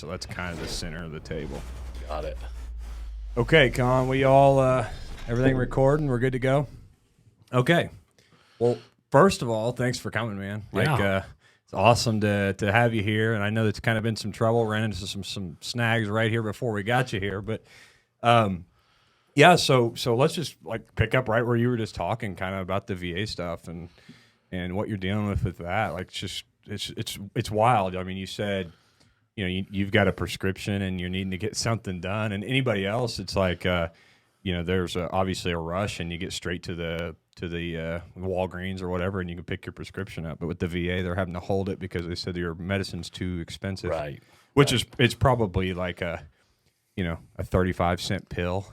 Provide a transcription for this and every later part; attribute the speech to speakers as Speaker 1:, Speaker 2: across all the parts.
Speaker 1: So that's kind of the center of the table.
Speaker 2: Got it.
Speaker 1: Okay, Con, we all, everything recording? We're good to go? Okay. Well, first of all, thanks for coming, man. It's awesome to have you here, and I know it's kind of been some trouble, ran into some snags right here before we got you here, but yeah, so let's just like pick up right where you were just talking kind of about the VA stuff and what you're dealing with that. Like it's wild. I mean, you said, you know, you've got a prescription and you're needing to get something done, and anybody else, it's like, you know, there's obviously a rush, and you get straight to the Walgreens or whatever, and you can pick your prescription up. But with the VA, they're having to hold it because they said your medicine's too expensive,
Speaker 2: Right?
Speaker 1: It's probably like a 35-cent pill,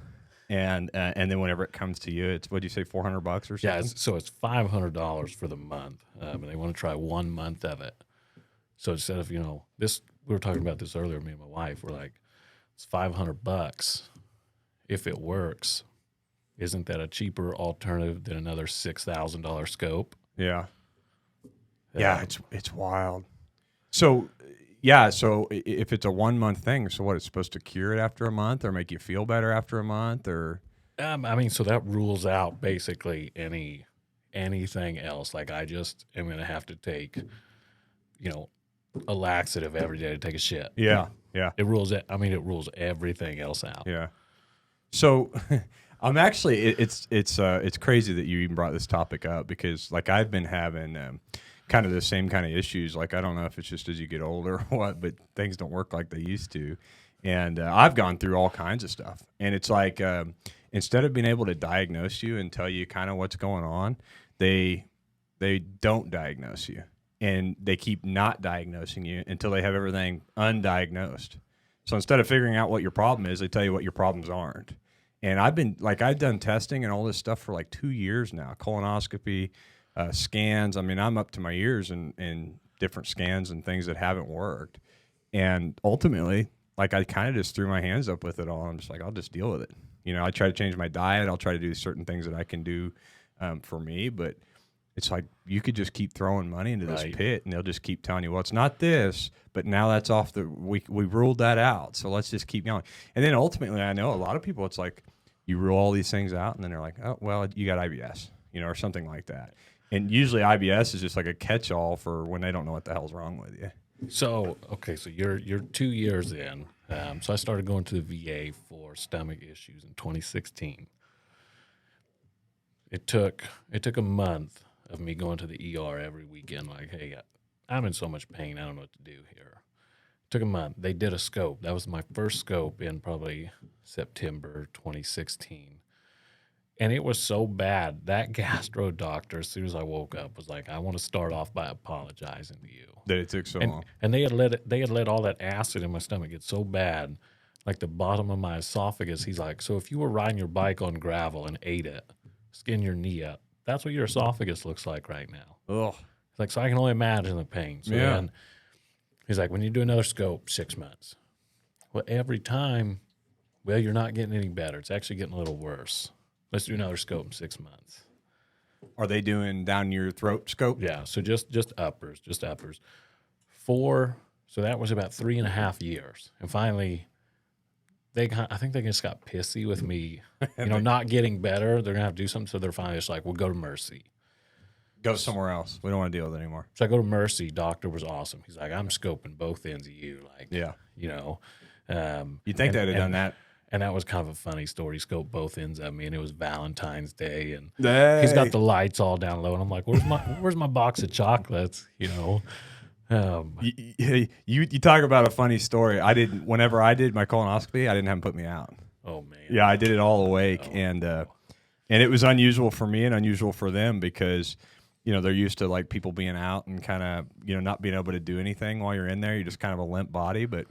Speaker 1: and then whenever it comes to you, it's, what'd you say, $400 or something?
Speaker 2: Yeah, so it's $500 for the month, and they want to try 1 month of it. So instead of this, we were talking about this earlier. Me and my wife were like, it's $500 if it works. Isn't that a cheaper alternative than another $6,000 scope?
Speaker 1: Yeah. Yeah, it's wild. So, yeah, so if it's a 1 month thing, so what, it's supposed to cure it after a month or make you feel better after a month, or?
Speaker 2: I mean, so that rules out basically anything else. Like, I just am going to have to take, a laxative every day to take a shit.
Speaker 1: Yeah, yeah.
Speaker 2: It rules everything else out.
Speaker 1: Yeah. So I'm actually, it's crazy that you even brought this topic up, because like I've been having kind of the same kind of issues. Like, I don't know if it's just as you get older or what, but things don't work like they used to. And I've gone through all kinds of stuff. And it's like, instead of being able to diagnose you and tell you kind of what's going on, they don't diagnose you. And they keep not diagnosing you until they have everything undiagnosed. So instead of figuring out what your problem is, they tell you what your problems aren't. And I've done testing and all this stuff for like 2 years now, colonoscopy, scans. I mean, I'm up to my ears in different scans and things that haven't worked. And ultimately, like, I kind of just threw my hands up with it all. I'm just like, I'll just deal with it. I try to change my diet. I'll try to do certain things that I can do for me. But it's like, you could just keep throwing money into this pit, and they'll just keep telling you, well, it's not this, but now that's off we ruled that out. So let's just keep going. And then ultimately, I know a lot of people, it's like, you rule all these things out, and then they're like, oh, well, you got IBS, or something like that. And usually IBS is just like a catch-all for when they don't know what the hell's wrong with you.
Speaker 2: So, okay, so you're 2 years in. So I started going to the VA for stomach issues in 2016. It took a month of me going to the ER every weekend, like, hey, I'm in so much pain, I don't know what to do here. It took a month. They did a scope. That was my first scope in probably September 2016. And it was so bad, that gastro doctor, as soon as I woke up, was like, I want to start off by apologizing to you.
Speaker 1: That it took so long.
Speaker 2: And they had let all that acid in my stomach get so bad, like the bottom of my esophagus. He's like, so if you were riding your bike on gravel and ate it, skin your knee up, that's what your esophagus looks like right now.
Speaker 1: Ugh.
Speaker 2: Like, so I can only imagine the pain. So then he's like, when you do another scope, 6 months. Well, every time, well, you're not getting any better. It's actually getting a little worse. Let's do another scope in 6 months.
Speaker 1: Are they doing down your throat scope?
Speaker 2: Yeah, so just uppers. So that was about 3.5 years. And finally, I think they just got pissy with me, not getting better. They're going to have to do something. So they're finally just like, we'll go to Mercy.
Speaker 1: Go somewhere else. We don't want to deal with it anymore.
Speaker 2: So I go to Mercy. Doctor was awesome. He's like, I'm scoping both ends of you. Like,
Speaker 1: yeah.
Speaker 2: You'd
Speaker 1: think they'd have done that.
Speaker 2: And that was kind of a funny story. He scoped both ends of me, and it was Valentine's Day, and
Speaker 1: hey.
Speaker 2: He's got the lights all down low, and I'm like, where's my box of chocolates?
Speaker 1: You talk about a funny story. Whenever I did my colonoscopy, I didn't have them put me out.
Speaker 2: Oh man.
Speaker 1: Yeah, I did it all awake, and it was unusual for me and unusual for them because, they're used to like people being out and kind of, not being able to do anything while you're in there. You're just kind of a limp body, but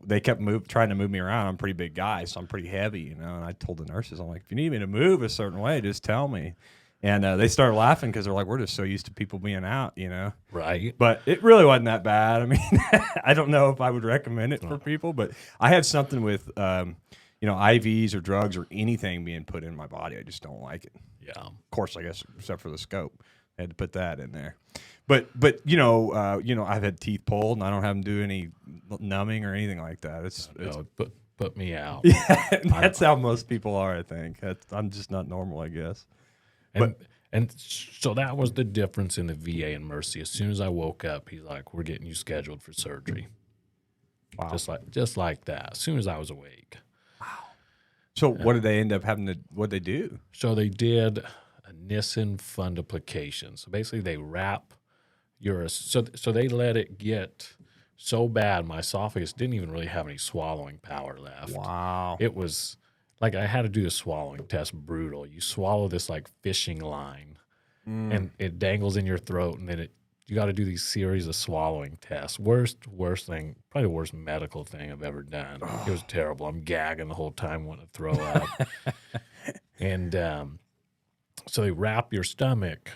Speaker 1: they kept trying to move me around. I'm a pretty big guy, so I'm pretty heavy, and I told the nurses, I'm like, if you need me to move a certain way, just tell me. And they started laughing because they're like, we're just so used to people being out,
Speaker 2: Right.
Speaker 1: But it really wasn't that bad. I mean, I don't know if I would recommend it for people, but I have something with, IVs or drugs or anything being put in my body. I just don't like it.
Speaker 2: Yeah.
Speaker 1: Of course, I guess, except for the scope. Had to put that in there. But I've had teeth pulled, and I don't have them do any numbing or anything like that. It's
Speaker 2: put me out.
Speaker 1: Yeah, that's how most people are. I think I'm just not normal, I guess.
Speaker 2: And so that was the difference in the VA and Mercy. As soon as I woke up, he's like, "We're getting you scheduled for surgery."
Speaker 1: Wow.
Speaker 2: Just like that. As soon as I was awake.
Speaker 1: So what did they end up having to? What they do?
Speaker 2: So they did a Nissen fundoplication. So basically, they wrap so they let it get so bad my esophagus didn't even really have any swallowing power left.
Speaker 1: Wow.
Speaker 2: It was like I had to do a swallowing test. Brutal. You swallow this like fishing line, and it dangles in your throat, and then you got to do these series of swallowing tests. Worst thing, probably the worst medical thing I've ever done. It was terrible. I'm gagging the whole time, wanting to throw up. And so they wrap your stomach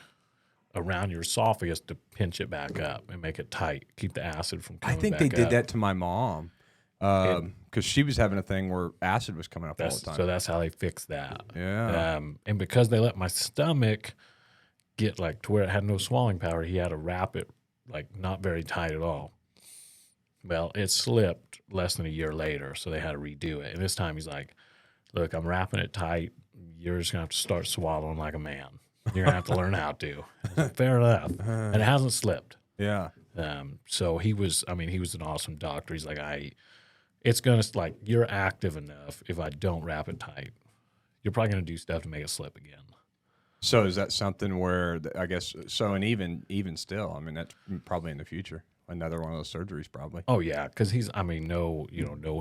Speaker 2: around your esophagus to pinch it back up and make it tight, keep the acid from coming back up.
Speaker 1: I think they did that to my mom because she was having a thing where acid was coming up all the time.
Speaker 2: So that's how they fixed that.
Speaker 1: Yeah.
Speaker 2: And because they let my stomach get like to where it had no swallowing power, he had to wrap it like not very tight at all. Well, it slipped less than a year later, so they had to redo it. And this time he's like, "Look, I'm wrapping it tight. You're just gonna have to start swallowing like a man. You're gonna have to learn how to." Fair enough. And it hasn't slipped.
Speaker 1: Yeah.
Speaker 2: So he was an awesome doctor. He's like, it's gonna like you're active enough. If I don't wrap it tight, you're probably gonna do stuff to make it slip again.
Speaker 1: So is that something where I guess so? And even still, I mean, that's probably in the future. Another one of those surgeries, probably.
Speaker 2: Oh yeah, because no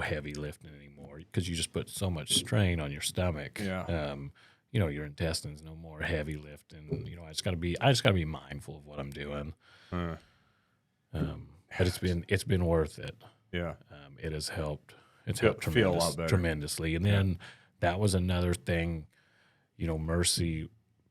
Speaker 2: heavy lifting anymore because you just put so much strain on your stomach.
Speaker 1: Yeah.
Speaker 2: Your intestines, no more heavy lifting. I just gotta be mindful of what I'm doing. But it's been worth it.
Speaker 1: Yeah.
Speaker 2: It has helped. It's
Speaker 1: Feel
Speaker 2: helped
Speaker 1: a lot better.
Speaker 2: tremendously. And then that was another thing. Mercy.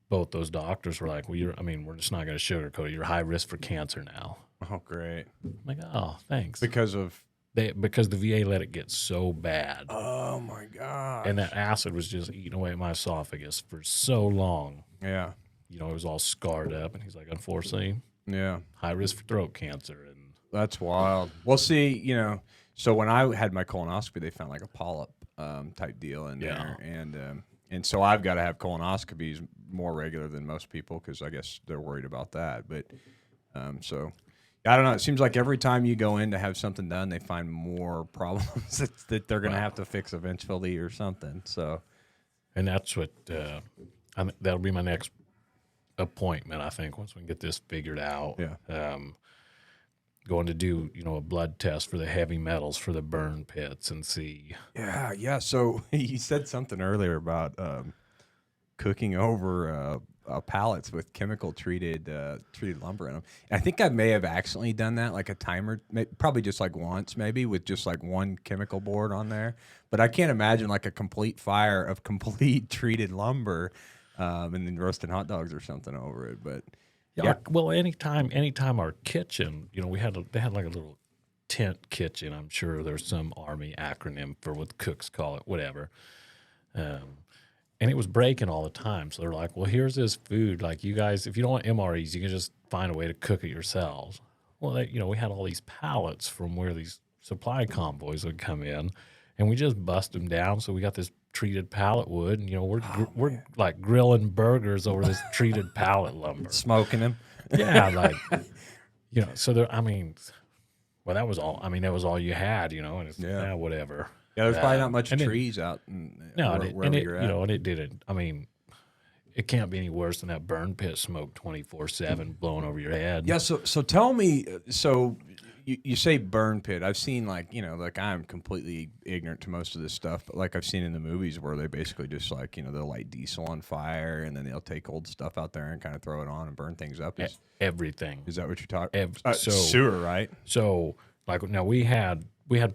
Speaker 2: Both those doctors were like, "Well, we're just not going to sugarcoat it. You're high risk for cancer now."
Speaker 1: Oh, great.
Speaker 2: I'm like, "Oh, thanks."
Speaker 1: Because the
Speaker 2: VA let it get so bad.
Speaker 1: Oh my God.
Speaker 2: And that acid was just eating away at my esophagus for so long.
Speaker 1: Yeah.
Speaker 2: It was all scarred up. And he's like, "Unfortunately, high risk for throat cancer." And
Speaker 1: that's wild. Well, see, so when I had my colonoscopy, they found like a polyp type deal in there, and so I've got to have colonoscopies more regular than most people because I guess they're worried about that. But so I don't know. It seems like every time you go in to have something done, they find more problems that they're going to have to fix eventually or something. So,
Speaker 2: and that's what that'll be my next appointment. I think once we can get this figured out.
Speaker 1: Yeah.
Speaker 2: Going to do a blood test for the heavy metals for the burn pits and see.
Speaker 1: Yeah. So you said something earlier about cooking over pallets with chemical treated lumber in them. And I think I may have accidentally done that, like a timer, probably just like once, maybe with just like one chemical board on there. But I can't imagine like a complete fire of complete treated lumber, and then roasting hot dogs or something over it. But
Speaker 2: yeah. Well, anytime our kitchen, they had like a little tent kitchen. I'm sure there's some Army acronym for what the cooks call it, whatever. And it was breaking all the time. So they're like, "Well, here's this food. Like, you guys, if you don't want MREs, you can just find a way to cook it yourselves." Well, we had all these pallets from where these supply convoys would come in, and we just bust them down. So we got this treated pallet wood, and we're like grilling burgers over this treated pallet lumber,
Speaker 1: smoking them.
Speaker 2: Yeah, like So there, well, that was all. That was all you had, and it's whatever.
Speaker 1: Yeah, there's probably not much trees out. Wherever you're at.
Speaker 2: And it didn't. It can't be any worse than that burn pit smoke 24/7 blowing over your head.
Speaker 1: Yeah. So tell me. So you say burn pit. I've seen like I'm completely ignorant to most of this stuff, but like I've seen in the movies where they basically just like they'll light diesel on fire and then they'll take old stuff out there and kind of throw it on and burn things up.
Speaker 2: Everything.
Speaker 1: Is that what you're talking?
Speaker 2: So
Speaker 1: sewer, right?
Speaker 2: So like now we had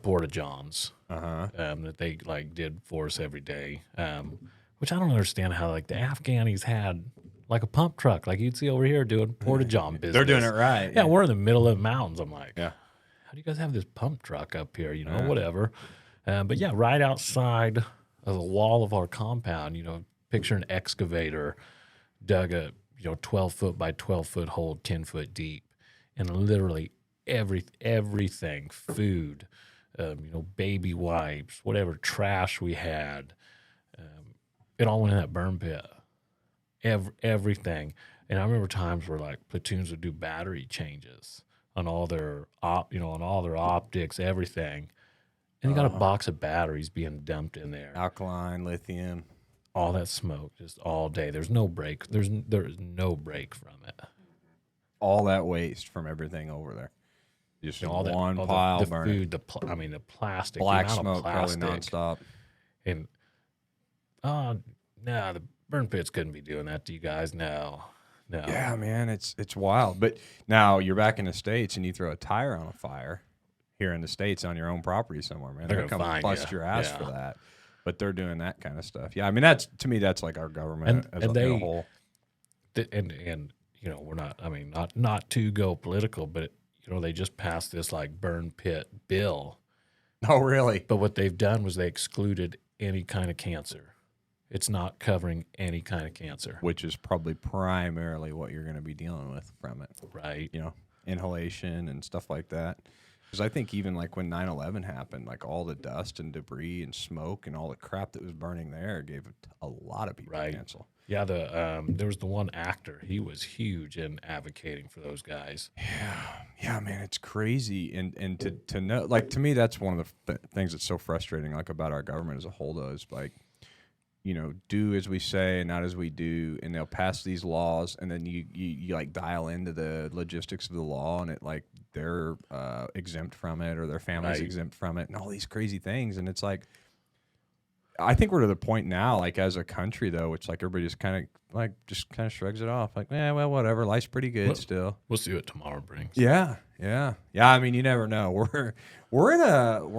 Speaker 2: porta johns
Speaker 1: that
Speaker 2: they like did for us every day. Which I don't understand how like the Afghanis had like a pump truck like you'd see over here doing porta john business.
Speaker 1: They're doing it right.
Speaker 2: Yeah, we're in the middle of the mountains. I'm like,
Speaker 1: yeah.
Speaker 2: How do you guys have this pump truck up here? Whatever. But yeah, right outside of the wall of our compound, picture an excavator dug a 12 foot by 12 foot hole, 10 foot deep, and literally everything, food, baby wipes, whatever trash we had, it all went in that burn pit. Everything. And I remember times where like platoons would do battery changes on all their on all their optics, everything. And you got a box of batteries being dumped in there.
Speaker 1: Alkaline, lithium.
Speaker 2: All that smoke just all day. There's no break. There is no break from it.
Speaker 1: All that waste from everything over there. Just
Speaker 2: all that,
Speaker 1: one
Speaker 2: all
Speaker 1: pile
Speaker 2: the
Speaker 1: burning.
Speaker 2: food, the plastic,
Speaker 1: Black
Speaker 2: the amount
Speaker 1: smoke
Speaker 2: of
Speaker 1: probably
Speaker 2: plastic.
Speaker 1: nonstop.
Speaker 2: And the burn pits couldn't be doing that to you guys. No.
Speaker 1: Yeah, man, it's wild. But now you're back in the States and you throw a tire on a fire here in the States on your own property somewhere, man. They're
Speaker 2: gonna
Speaker 1: going to
Speaker 2: find
Speaker 1: bust
Speaker 2: you.
Speaker 1: your ass
Speaker 2: Yeah.
Speaker 1: for that. But they're doing that kind of stuff. Yeah, I mean, that's like our government as a whole.
Speaker 2: And we're not to go political, but they just passed this like burn pit bill.
Speaker 1: Oh, really?
Speaker 2: But what they've done was they excluded any kind of cancer. It's not covering any kind of cancer.
Speaker 1: Which is probably primarily what you're going to be dealing with from it.
Speaker 2: Right.
Speaker 1: Inhalation and stuff like that. Because I think even like when 9/11 happened, like all the dust and debris and smoke and all the crap that was burning there gave a lot of people cancer.
Speaker 2: Yeah, there was the one actor. He was huge in advocating for those guys.
Speaker 1: Yeah, man, it's crazy. And to know, like, to me, that's one of the things that's so frustrating, like, about our government as a whole, though, is like, do as we say and not as we do, and they'll pass these laws, and then you like dial into the logistics of the law, and it like they're exempt from it or their family's exempt from it, and all these crazy things, and it's like, I think we're to the point now, like as a country though, it's like everybody just kind of shrugs it off, like, well, whatever, life's pretty good still.
Speaker 2: We'll see what tomorrow brings.
Speaker 1: Yeah. I mean, you never know. We're in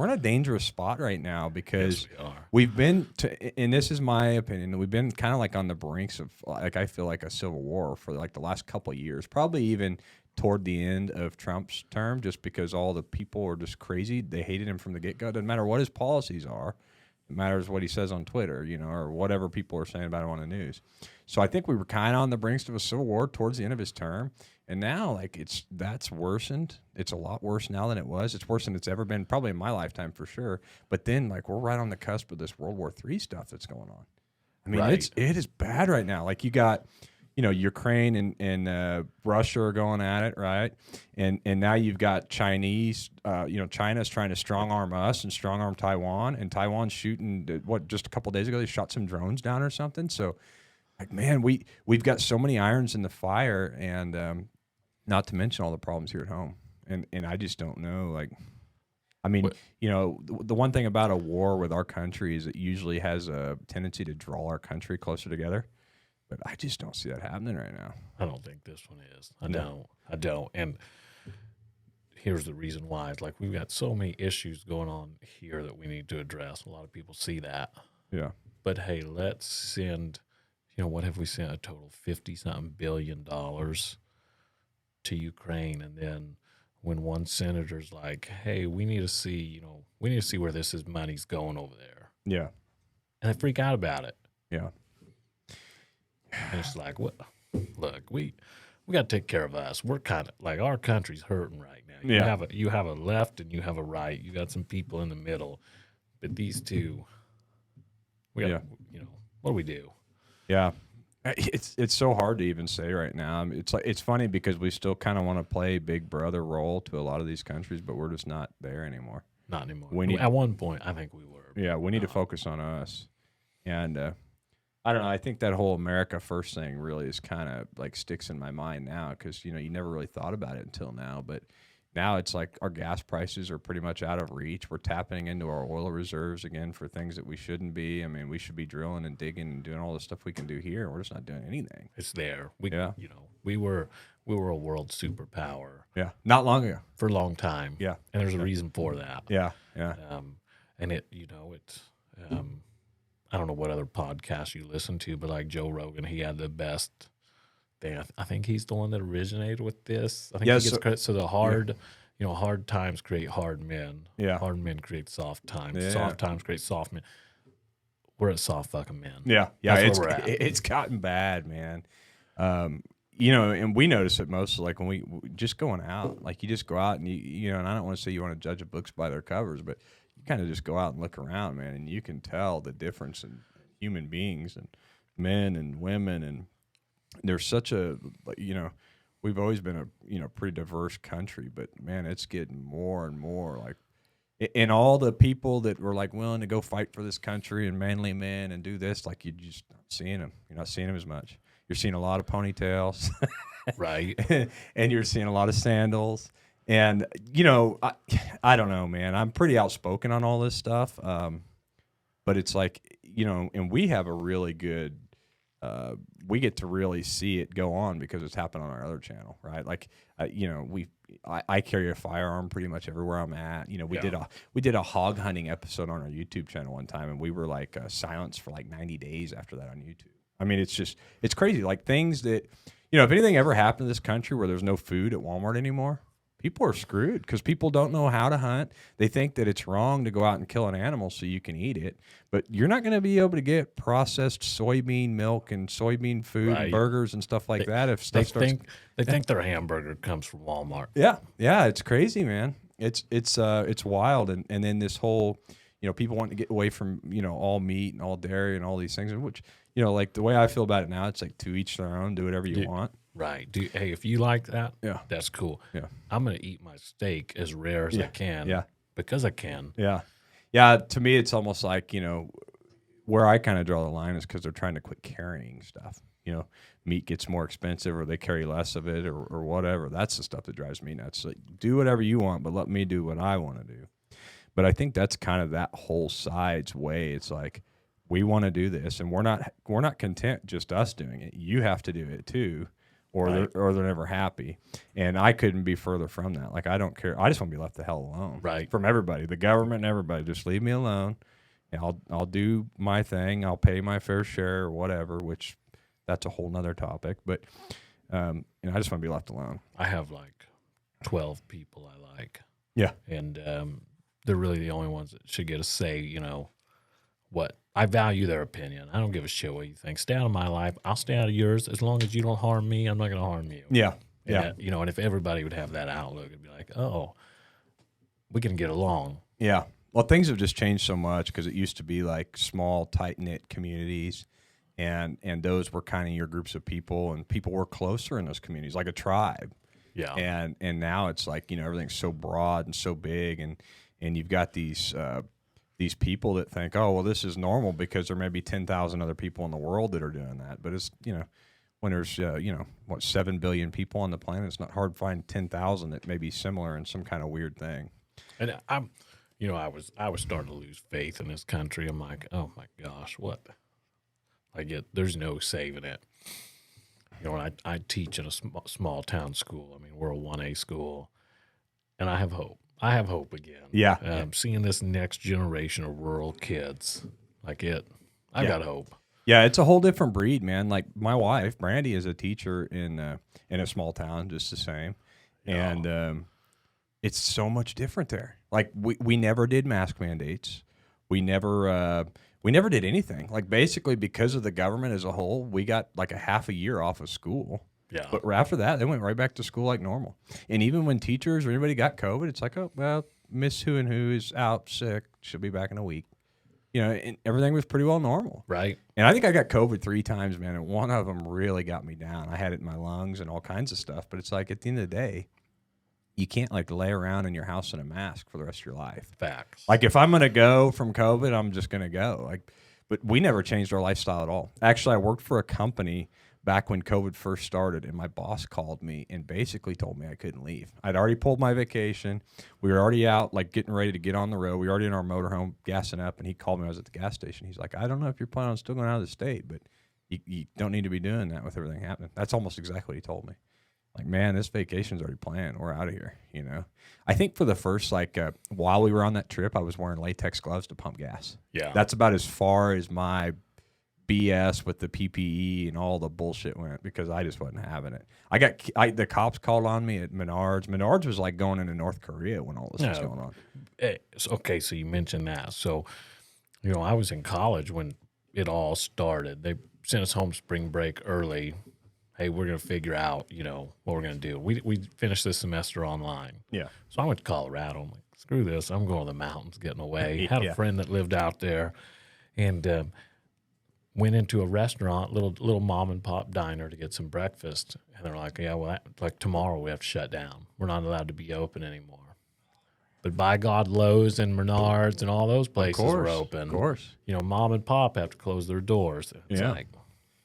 Speaker 1: a dangerous spot right now because
Speaker 2: Yes, we are.
Speaker 1: we've been and this is my opinion, we've been kind of like on the brinks of, like, I feel like a civil war for like the last couple of years, probably even toward the end of Trump's term, just because all the people are just crazy. They hated him from the get-go. Doesn't matter what his policies are. It matters what he says on Twitter, or whatever people are saying about him on the news. So I think we were kind of on the brinks of a civil war towards the end of his term. And now, like, that's worsened. It's a lot worse now than it was. It's worse than it's ever been, probably in my lifetime for sure. But then, like, we're right on the cusp of this World War III stuff that's going on. I mean, it is bad right now. Like, you got, Ukraine and Russia are going at it, right? And now you've got Chinese, China's trying to strong-arm us and strong-arm Taiwan. And Taiwan's shooting, just a couple of days ago, they shot some drones down or something. So, like, man, we've got so many irons in the fire, and not to mention all the problems here at home. And I just don't know, like, I mean, the one thing about a war with our country is it usually has a tendency to draw our country closer together. But I just don't see that happening right now.
Speaker 2: I don't think this one is. I don't. And here's the reason why. It's like we've got so many issues going on here that we need to address. A lot of people see that.
Speaker 1: Yeah.
Speaker 2: But hey, let's send, what have we sent? A total $50-something billion to Ukraine. And then when one senator's like, hey, we need to see where money's going over there.
Speaker 1: Yeah.
Speaker 2: And they freak out about it.
Speaker 1: Yeah.
Speaker 2: And it's like, well, look, we got to take care of us. We're kind of like, our country's hurting right now. You have a left and you have a right. You got some people in the middle, but these two, what do we do?
Speaker 1: Yeah, it's so hard to even say right now. I mean, it's funny because we still kind of want to play big brother role to a lot of these countries, but we're just not there anymore.
Speaker 2: Not anymore. At one point, I think we were.
Speaker 1: Yeah, we need to focus on us, and I don't know. I think that whole America First thing really is kind of like sticks in my mind now because, you never really thought about it until now. But now it's like our gas prices are pretty much out of reach. We're tapping into our oil reserves again for things that we shouldn't be. I mean, we should be drilling and digging and doing all the stuff we can do here. We're just not doing anything.
Speaker 2: It's there. We were a world superpower.
Speaker 1: Yeah. Not long ago.
Speaker 2: For a long time.
Speaker 1: Yeah.
Speaker 2: And there's a reason for that.
Speaker 1: Yeah. Yeah.
Speaker 2: And it's I don't know what other podcasts you listen to, but like Joe Rogan, he had the best thing. I think he's the one that originated with this. I think he gets credit. So the hard times create hard men.
Speaker 1: Yeah.
Speaker 2: Hard men create soft times.
Speaker 1: Yeah.
Speaker 2: Soft times create soft men. We're at soft fucking men.
Speaker 1: Yeah. Yeah.
Speaker 2: That's where we're at.
Speaker 1: It's gotten bad, man. You know, and we notice it mostly like when we just going out, like you just go out and you know, and I don't want to say you want to judge a books by their covers, but you kind of just go out and look around, man, and you can tell the difference in human beings and men and women, and there's such a, you know, we've always been a, you know, pretty diverse country, but man, it's getting more and more like, and all the people that were like willing to go fight for this country and manly men and do this, like you just not seeing them. You're not seeing them as much. You're seeing a lot of ponytails,
Speaker 2: Right.
Speaker 1: and you're seeing a lot of sandals. And you know, I don't know, man. I'm pretty outspoken on all this stuff, but it's like, you know, and we have a really good. We get to really see it go on because it's happened on our other channel, right? Like, you know, I carry a firearm pretty much everywhere I'm at. You know, we did a hog hunting episode on our YouTube channel one time, and we were like silenced for like 90 days after that on YouTube. I mean, it's crazy. Like things that, you know, if anything ever happened to this country where there's no food at Walmart anymore, people are screwed because people don't know how to hunt. They think that it's wrong to go out and kill an animal so you can eat it, but you're not going to be able to get processed soybean milk and soybean food and burgers and stuff like that if stuff starts.
Speaker 2: They think their hamburger comes from Walmart.
Speaker 1: Yeah, it's crazy, man. It's wild, and then this whole, you know, people want to get away from, you know, all meat and all dairy and all these things, which, you know, like the way I feel about it now, it's like to each their own. Do whatever you want.
Speaker 2: Right. Hey, if you like that,
Speaker 1: yeah,
Speaker 2: that's cool.
Speaker 1: Yeah.
Speaker 2: I'm going to eat my steak as rare as I can.
Speaker 1: Yeah.
Speaker 2: Because I can.
Speaker 1: Yeah. Yeah. To me, it's almost like, you know, where I kind of draw the line is because they're trying to quit carrying stuff. You know, meat gets more expensive or they carry less of it or whatever. That's the stuff that drives me nuts. Like, do whatever you want, but let me do what I want to do. But I think that's kind of that whole side's way. It's like, we want to do this, and we're not content just us doing it. You have to do it too, or they're never happy. And I couldn't be further from that. Like, I don't care. I just want to be left the hell alone.
Speaker 2: Right.
Speaker 1: From everybody, the government and everybody. Just leave me alone, and I'll do my thing. I'll pay my fair share or whatever, which that's a whole nother topic. But you know, I just want to be left alone.
Speaker 2: I have like 12 people I like.
Speaker 1: Yeah.
Speaker 2: And they're really the only ones that should get a say, you know, what I value their opinion. I don't give a shit what you think. Stay out of my life. I'll stay out of yours. As long as you don't harm me, I'm not going to harm you.
Speaker 1: Yeah.
Speaker 2: And, you know, and if everybody would have that outlook, it'd be like, oh, we can get along.
Speaker 1: Yeah. Well, things have just changed so much because it used to be like small, tight-knit communities, and those were kind of your groups of people, and people were closer in those communities, like a tribe.
Speaker 2: Yeah.
Speaker 1: And now it's like, you know, everything's so broad and so big, and you've got these people that think, oh, well, this is normal because there may be 10,000 other people in the world that are doing that. But it's, you know, when there's, you know, 7 billion people on the planet, it's not hard to find 10,000 that may be similar in some kind of weird thing.
Speaker 2: And I'm, you know, I was starting to lose faith in this country. I'm like, oh my gosh, what? There's no saving it. You know, when I teach in a small town school. I mean, we're a 1A school, and I have hope. I have hope again.
Speaker 1: Yeah.
Speaker 2: Seeing this next generation of rural kids, I got hope.
Speaker 1: Yeah, it's a whole different breed, man. Like my wife, Brandy, is a teacher in a small town, just the same, and it's so much different there. Like we never did mask mandates. We never did anything. Like basically because of the government as a whole, we got like a half a year off of school.
Speaker 2: Yeah.
Speaker 1: But after that, they went right back to school like normal. And even when teachers or anybody got COVID, it's like, oh, well, Miss Who and Who is out sick. She'll be back in a week. You know, and everything was pretty well normal.
Speaker 2: Right.
Speaker 1: And I think I got COVID 3 times, man, and one of them really got me down. I had it in my lungs and all kinds of stuff. But it's like at the end of the day, you can't like lay around in your house in a mask for the rest of your life.
Speaker 2: Facts.
Speaker 1: Like if I'm going to go from COVID, I'm just going to go. Like, but we never changed our lifestyle at all. Actually, I worked for a company back when COVID first started, and my boss called me and basically told me I couldn't leave. I'd already pulled my vacation. We were already out, like getting ready to get on the road. We were already in our motorhome, gassing up, and he called me. I was at the gas station. He's like, I don't know if you're planning on still going out of the state, but you don't need to be doing that with everything happening. That's almost exactly what he told me. Like, man, this vacation's already planned. We're out of here, you know. I think for the first, while we were on that trip, I was wearing latex gloves to pump gas.
Speaker 2: Yeah.
Speaker 1: That's about as far as my BS with the PPE and all the bullshit went because I just wasn't having it. The cops called on me at Menards. Menards was like going into North Korea when all this was going on.
Speaker 2: Okay, so you mentioned that. So, you know, I was in college when it all started. They sent us home spring break early. hey, we're going to figure out, what we're going to do. We finished this semester online.
Speaker 1: Yeah.
Speaker 2: So I went to Colorado. I'm like, screw this. I'm going to the mountains, getting away. Had
Speaker 1: Yeah.
Speaker 2: a friend that lived out there, and went into a restaurant, little mom and pop diner to get some breakfast. And they're like, yeah, well, like tomorrow we have to shut down. We're not allowed to be open anymore. But by God, Lowe's and Menards and all those places were open.
Speaker 1: Of course.
Speaker 2: Mom and pop have to close their doors. It's like,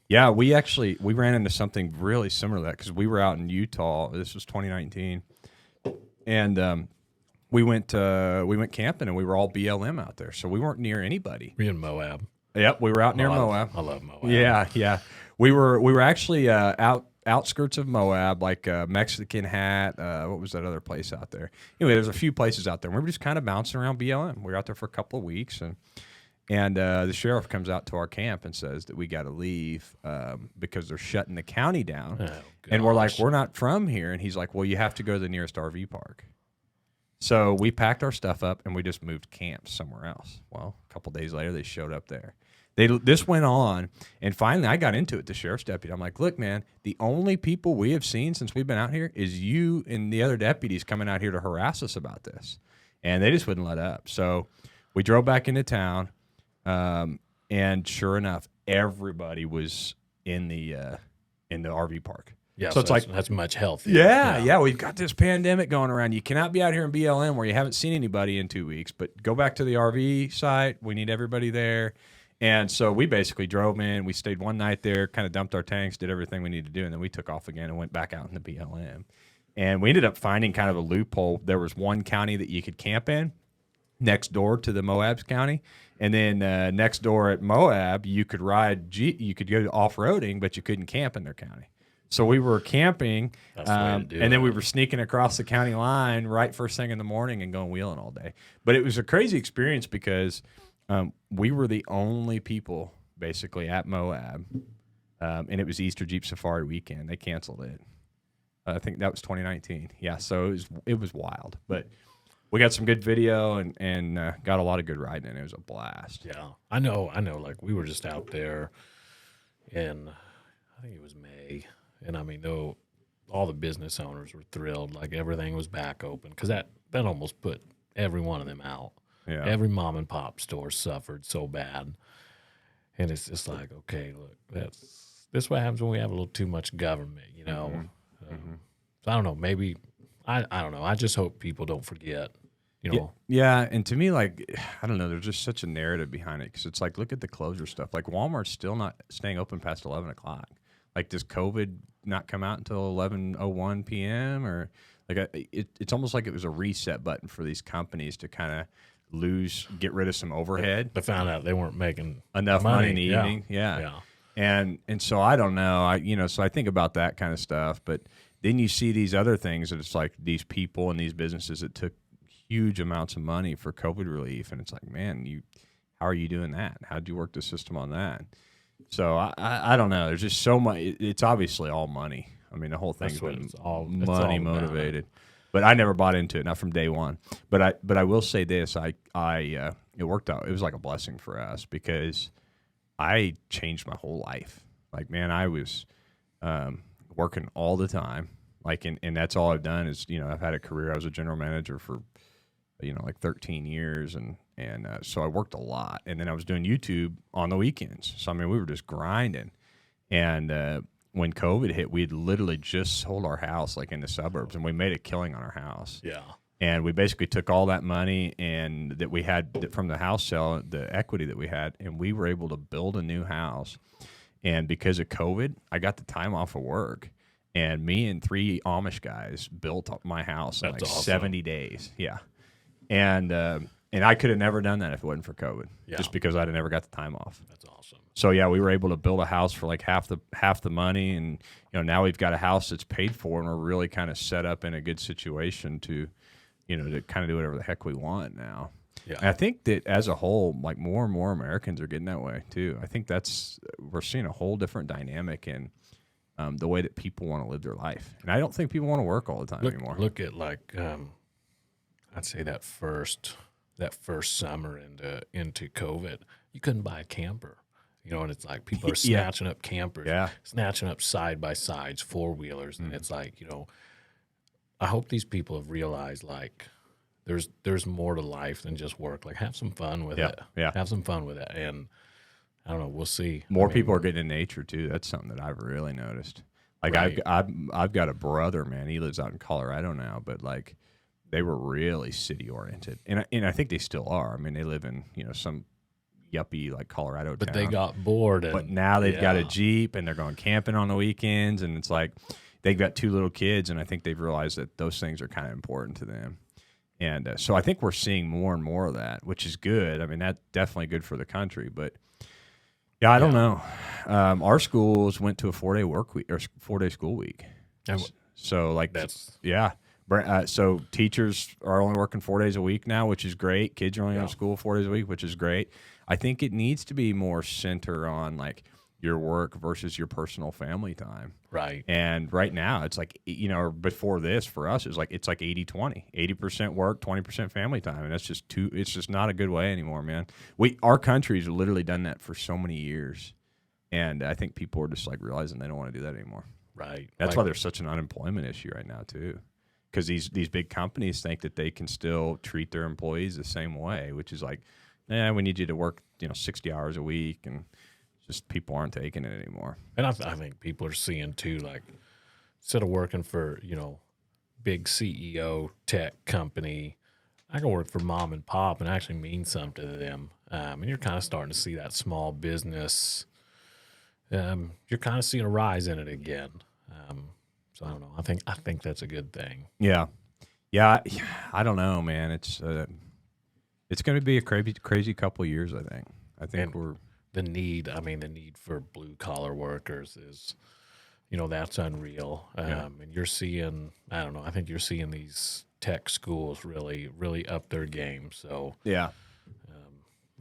Speaker 1: yeah, we ran into something really similar to that because we were out in Utah. This was 2019, and we went camping and we were all BLM out there, so we weren't near anybody.
Speaker 2: we in Moab.
Speaker 1: Yep, we were out near Moab.
Speaker 2: I love Moab.
Speaker 1: Yeah. We were actually outskirts of Moab, like Mexican Hat. What was that other place out there? Anyway, there's a few places out there. We were just kind of bouncing around BLM. We were out there for a couple of weeks, and the sheriff comes out to our camp and says that we got to leave because they're shutting the county down.
Speaker 2: Oh,
Speaker 1: and we're like, we're not from here. And he's like, well, you have to go to the nearest RV park. So we packed our stuff up and we just moved camps somewhere else. Well, a couple days later, they showed up there. This went on, and finally I got into it, the sheriff's deputy. I'm like, look, man, the only people we have seen since we've been out here is you and the other deputies coming out here to harass us about this. And they just wouldn't let up. So we drove back into town, and sure enough, everybody was in the RV park.
Speaker 2: Yeah,
Speaker 1: so it's like
Speaker 2: that's much healthier.
Speaker 1: Yeah, we've got this pandemic going around. You cannot be out here in BLM where you haven't seen anybody in 2 weeks, but go back to the RV site. We need everybody there. And so we basically drove in. We stayed one night there, kind of dumped our tanks, did everything we needed to do, and then we took off again and went back out in the BLM. And we ended up finding kind of a loophole. There was one county that you could camp in next door to the Moab's county. And then next door at Moab, you could you could go off-roading, but you couldn't camp in their county. So we were camping, and then we were sneaking across the county line right first thing in the morning and going wheeling all day. But it was a crazy experience because we were the only people basically at Moab, and it was Easter Jeep Safari weekend. They canceled it. I think that was 2019. Yeah, so it was wild. But we got some good video and got a lot of good riding, and it was a blast.
Speaker 2: Yeah, I know. Like we were just out there in, I think it was May. And I mean, though, all the business owners were thrilled. Like everything was back open because that almost put every one of them out.
Speaker 1: Yeah.
Speaker 2: Every mom and pop store suffered so bad, and it's just like, okay, look, this what happens when we have a little too much government, So I don't know. Maybe I don't know. I just hope people don't forget.
Speaker 1: Yeah, and to me, like, I don't know. There's just such a narrative behind it because it's like, look at the closure stuff. Like Walmart's still not staying open past 11 o'clock. Like, does COVID not come out until 11:01 p.m. or like it's almost like it was a reset button for these companies to kind of get rid of some overhead.
Speaker 2: They found out they weren't making
Speaker 1: enough money in the evening. Yeah. And so I don't know. So I think about that kind of stuff. But then you see these other things that it's like these people and these businesses that took huge amounts of money for COVID relief, and it's like, man, how are you doing that? How'd you work the system on that? So I don't know. There's just so much. It's obviously all money. I mean, the whole thing's been money motivated. But I never bought into it, not from day one. But I will say this: it worked out. It was like a blessing for us because I changed my whole life. Like, man, I was working all the time. Like, and that's all I've done is I've had a career. I was a general manager for like 13 years, and so I worked a lot, and then I was doing YouTube on the weekends. So I mean, we were just grinding, and when COVID hit, we had literally just sold our house like in the suburbs, and we made a killing on our house.
Speaker 2: Yeah,
Speaker 1: and we basically took all that money and that we had from the house sale, the equity that we had, and we were able to build a new house. And because of COVID, I got the time off of work. And me and 3 Amish guys built up my house in like
Speaker 2: awesome.
Speaker 1: 70 days. Yeah. And I could have never done that if it wasn't for COVID, just because I'd have never got the time off.
Speaker 2: That's awesome.
Speaker 1: So yeah, we were able to build a house for like half the money, and now we've got a house that's paid for, and we're really kind of set up in a good situation to kind of do whatever the heck we want now. Yeah. And I think that as a whole, like more and more Americans are getting that way too. I think we're seeing a whole different dynamic in the way that people want to live their life, and I don't think people want to work all the time anymore.
Speaker 2: Look at like I'd say that first summer into COVID, you couldn't buy a camper. You know, and it's like people are
Speaker 1: Yeah.
Speaker 2: snatching up campers,
Speaker 1: Yeah.
Speaker 2: snatching up side by sides, 4-wheelers, and it's like, you know, I hope these people have realized like there's more to life than just work. Like have some fun with
Speaker 1: Yeah.
Speaker 2: it.
Speaker 1: Yeah.
Speaker 2: Have some fun with it, and I don't know. We'll see.
Speaker 1: More
Speaker 2: I
Speaker 1: people
Speaker 2: mean,
Speaker 1: are getting in nature too. That's something that I've really noticed. Like
Speaker 2: Right.
Speaker 1: I've got a brother, man. He lives out in Colorado now, but like they were really city oriented, and I think they still are. I mean, they live in some yuppie like Colorado
Speaker 2: but
Speaker 1: town.
Speaker 2: they got bored, and
Speaker 1: But now they've got a
Speaker 2: yeah.
Speaker 1: Jeep and they're going camping on the weekends, and it's like they've got 2 little kids, and I think they've realized that those things are kind of important to them. And so I think we're seeing more and more of that, which is good. I mean, that's definitely good for the country. But yeah, I don't know. Our schools went to a 4-day work week or 4-day school week.
Speaker 2: And
Speaker 1: So like
Speaker 2: that's
Speaker 1: yeah. So teachers are only working 4 days a week now, which is great. Kids are only on school 4 days a week, which is great. I think it needs to be more center on like your work versus your personal family time.
Speaker 2: right.
Speaker 1: And right now it's like, before this for us, it's like 80-20, 80% work, 20% family time. And it's just not a good way anymore, man. Our country's literally done that for so many years. And I think people are just like realizing they don't want to do that anymore.
Speaker 2: Right.
Speaker 1: That's
Speaker 2: Like,
Speaker 1: why there's such an unemployment issue right now too, because these big companies think that they can still treat their employees the same way, which is like, we need you to work 60 hours a week, and just people aren't taking it anymore.
Speaker 2: and I think people are seeing too, like instead of working for big CEO tech company, I can work for mom and pop and actually mean something to them. And you're kind of starting to see that small business. You're kind of seeing a rise in it again. So I don't know. I think that's a good thing.
Speaker 1: Yeah, I don't know, man. It's going to be a crazy couple of years. I think
Speaker 2: And
Speaker 1: we're
Speaker 2: the need for blue collar workers is, that's unreal. And you're seeing, I don't know, I think you're seeing these tech schools really, really up their game. So
Speaker 1: yeah.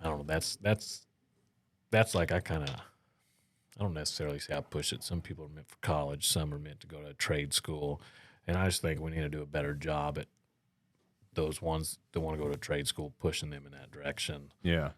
Speaker 2: I don't know. That's like I don't necessarily say I push it. Some people are meant for college, some are meant to go to a trade school, and I just think we need to do a better job at those ones that want to go to trade school, pushing them in that direction.
Speaker 1: Yeah.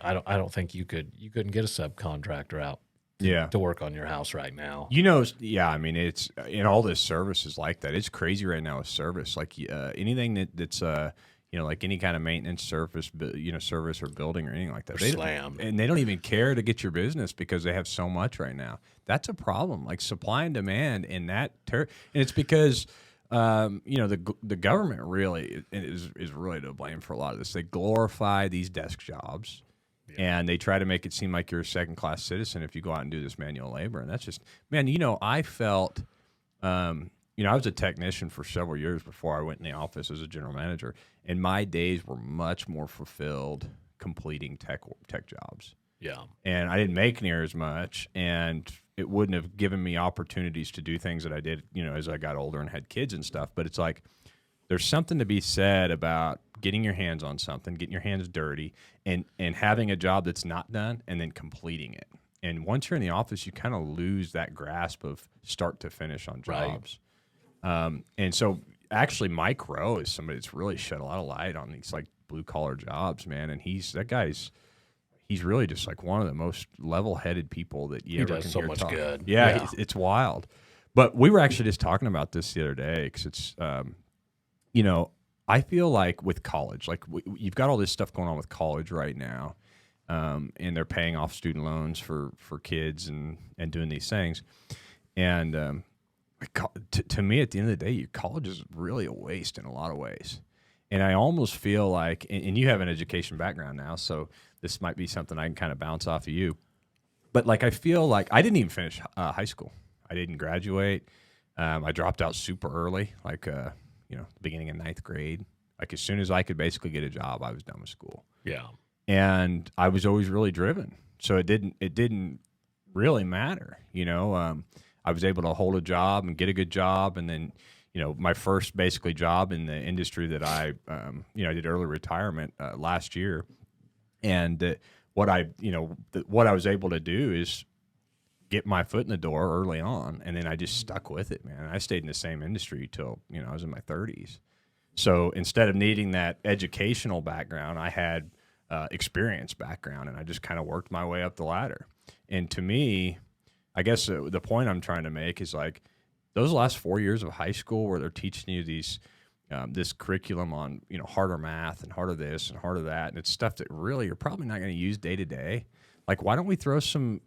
Speaker 2: I don't think you couldn't get a subcontractor out
Speaker 1: Yeah.
Speaker 2: to work on your house right now.
Speaker 1: Yeah, I mean, it's in all this services like that. It's crazy right now with service. Like anything that's like any kind of maintenance service, service or building or anything like that.
Speaker 2: They're slammed.
Speaker 1: And they don't even care to get your business because they have so much right now. That's a problem. Like supply and demand in that and it's because the government really is really to blame for a lot of this. They glorify these desk jobs. And they try to make it seem like you're a second-class citizen if you go out and do this manual labor. And that's just, man, I felt, I was a technician for several years before I went in the office as a general manager. And my days were much more fulfilled completing tech jobs.
Speaker 2: Yeah.
Speaker 1: And I didn't make near as much. And it wouldn't have given me opportunities to do things that I did, as I got older and had kids and stuff. But it's like, there's something to be said about getting your hands on something, getting your hands dirty, and having a job that's not done and then completing it. And once you're in the office, you kind of lose that grasp of start to finish on jobs. Right. And so actually Mike Rowe is somebody that's really shed a lot of light on these like blue collar jobs, man. And he's really just like one of the most level-headed people that you ever
Speaker 2: does
Speaker 1: can
Speaker 2: so
Speaker 1: hear
Speaker 2: much
Speaker 1: talk.
Speaker 2: good.
Speaker 1: Yeah. It's wild. But we were actually just talking about this the other day because it's, I feel like with college, like you've got all this stuff going on with college right now, and they're paying off student loans for kids and doing these things. And to me, at the end of the day, college is really a waste in a lot of ways. And I almost feel like, and you have an education background now, so this might be something I can kind of bounce off of you. But like I feel like I didn't even finish high school. I didn't graduate. I dropped out super early, like the beginning of 9th grade. Like as soon as I could basically get a job, I was done with school.
Speaker 2: Yeah.
Speaker 1: And I was always really driven. So it didn't really matter. I was able to hold a job and get a good job. And then, my first basically job in the industry that I did early retirement last year. And what I was able to do is get my foot in the door early on, and then I just stuck with it, man. I stayed in the same industry till I was in my 30s. So instead of needing that educational background, I had experience background, and I just kind of worked my way up the ladder. And to me, I guess the point I'm trying to make is like those last 4 years of high school where they're teaching you this curriculum on harder math and harder this and harder that, and it's stuff that really you're probably not going to use day to day. Like, why don't we throw some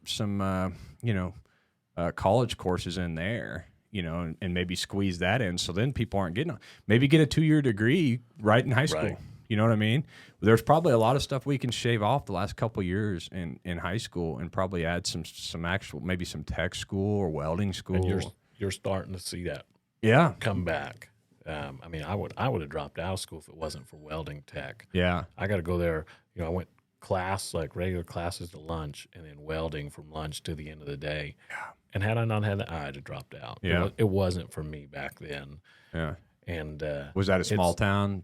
Speaker 1: college courses in there, and maybe squeeze that in, so then people aren't getting maybe get a 2-year degree right in high school.
Speaker 2: Right.
Speaker 1: You know what I mean? There's probably a lot of stuff we can shave off the last couple of years in high school and probably add some actual, maybe some tech school or welding school.
Speaker 2: And you're starting to see that come back. I mean, I would have dropped out of school if it wasn't for welding tech.
Speaker 1: Yeah.
Speaker 2: I got to go there. I went regular classes to lunch, and then welding from lunch to the end of the day.
Speaker 1: Yeah.
Speaker 2: And had I not had that, I'd have dropped out.
Speaker 1: Yeah.
Speaker 2: It wasn't for me back then.
Speaker 1: Yeah.
Speaker 2: And
Speaker 1: was that a small town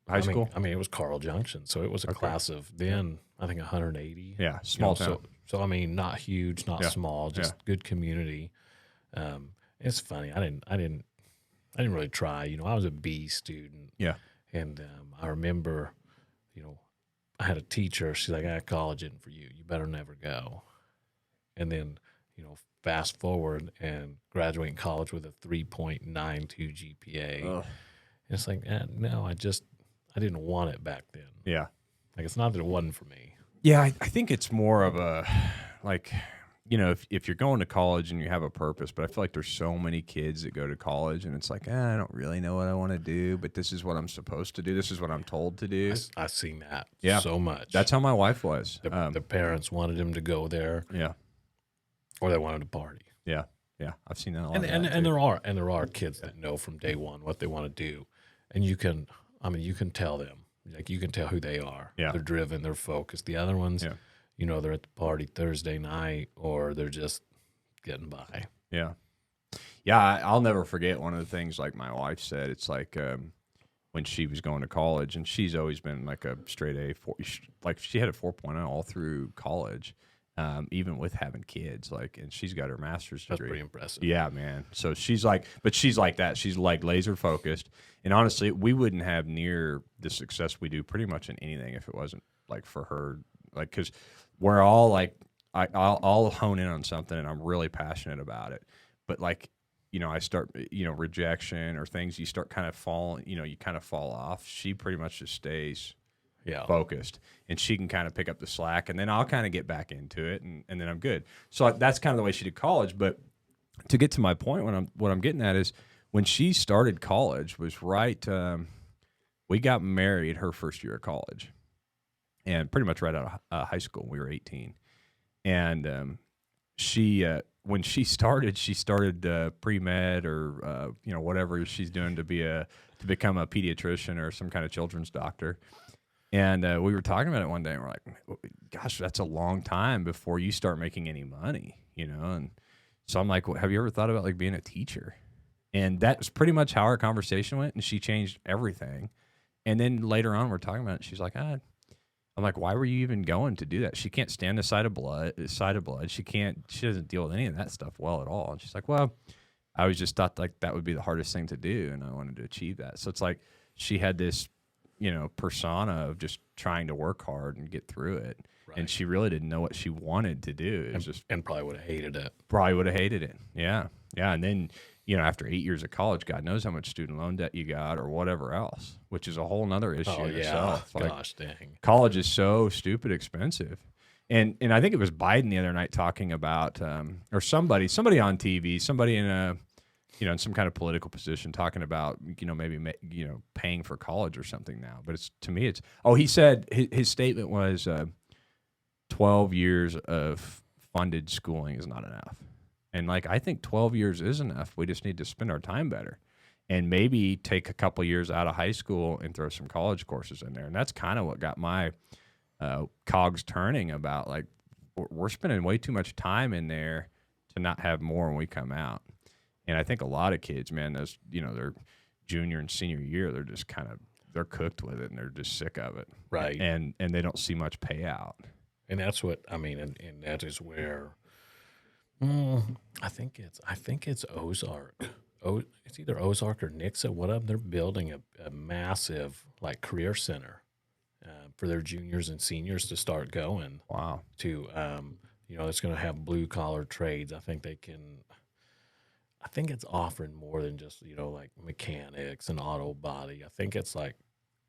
Speaker 1: high school?
Speaker 2: I mean, it was Carl Junction, so it was a class of then I think 180.
Speaker 1: Yeah, small town.
Speaker 2: So I mean, not huge, not small, just good community. It's funny. I didn't really try. I was a B student.
Speaker 1: Yeah.
Speaker 2: And I remember, I had a teacher. She's like, college isn't for you. You better never go. And then, fast forward and graduating college with a 3.92 GPA. And it's like, no, I didn't want it back then.
Speaker 1: Yeah.
Speaker 2: Like, it's not that it wasn't for me.
Speaker 1: Yeah, I think it's more of a, like, if you're going to college and you have a purpose, but I feel like there's so many kids that go to college and it's like, I don't really know what I want to do, but this is what I'm supposed to do. This is what I'm told to do.
Speaker 2: I've seen that so much.
Speaker 1: That's how my wife was.
Speaker 2: The parents wanted him to go there.
Speaker 1: Yeah.
Speaker 2: Or they wanted to party.
Speaker 1: Yeah. Yeah. I've seen that a lot.
Speaker 2: And there are kids that know from day one what they want to do. And you can tell them. Like, you can tell who they are.
Speaker 1: Yeah.
Speaker 2: They're driven, they're focused. The other ones, they're at the party Thursday night, or they're just getting by.
Speaker 1: Yeah. Yeah, I'll never forget one of the things like my wife said. It's like when she was going to college, and she's always been like a straight A, like she had a 4.0 all through college, even with having kids. Like, and she's got her master's degree.
Speaker 2: That's pretty impressive.
Speaker 1: Yeah, man. So she's like that. She's like laser focused. And honestly, we wouldn't have near the success we do pretty much in anything if it wasn't like for her. Like, because we're all like, I'll hone in on something and I'm really passionate about it. But like, I start, rejection or things, you start kind of falling, you kind of fall off. She pretty much just stays focused, and she can kind of pick up the slack, and then I'll kind of get back into it, and then I'm good. So that's kind of the way she did college. But to get to my point, what I'm getting at is when she started college was right. We got married her first year of college, and pretty much right out of high school. We were 18, and she when she started pre-med or whatever she's doing to become a pediatrician or some kind of children's doctor. And we were talking about it one day, and we're like, gosh, that's a long time before you start making any money, And so I'm like, well, have you ever thought about like being a teacher? And that's pretty much how our conversation went, and she changed everything. And then later on, we're talking about it. She's like, I'm like, why were you even going to do that? She can't stand the sight of blood. She doesn't deal with any of that stuff well at all. And she's like, well, I always just thought like that would be the hardest thing to do, and I wanted to achieve that. So it's like she had this persona of just trying to work hard and get through it. Right. And she really didn't know what she wanted to do. It was
Speaker 2: and probably would have hated it.
Speaker 1: Probably would have hated it. Yeah. Yeah. And then, after 8 years of college, God knows how much student loan debt you got or whatever else, which is a whole nother issue in itself.
Speaker 2: Gosh, dang.
Speaker 1: College is so stupid expensive. And I think it was Biden the other night talking about, or somebody on TV, somebody in a, in some kind of political position talking about, maybe, paying for college or something now. But he said his statement was 12 years of funded schooling is not enough. And like, I think 12 years is enough. We just need to spend our time better and maybe take a couple years out of high school and throw some college courses in there. And that's kind of what got my cogs turning about like, we're spending way too much time in there to not have more when we come out. And I think a lot of kids, man, those, their junior and senior year, they're just they're cooked with it and they're just sick of it.
Speaker 2: Right.
Speaker 1: And they don't see much payout.
Speaker 2: And that's what, and that is where, I think it's Ozark. It's either Ozark or Nixa. What up? They're building a massive like career center, for their juniors and seniors to start going
Speaker 1: Wow.
Speaker 2: to, it's going to have blue collar trades. I think it's offering more than just, like mechanics and auto body. I think it's like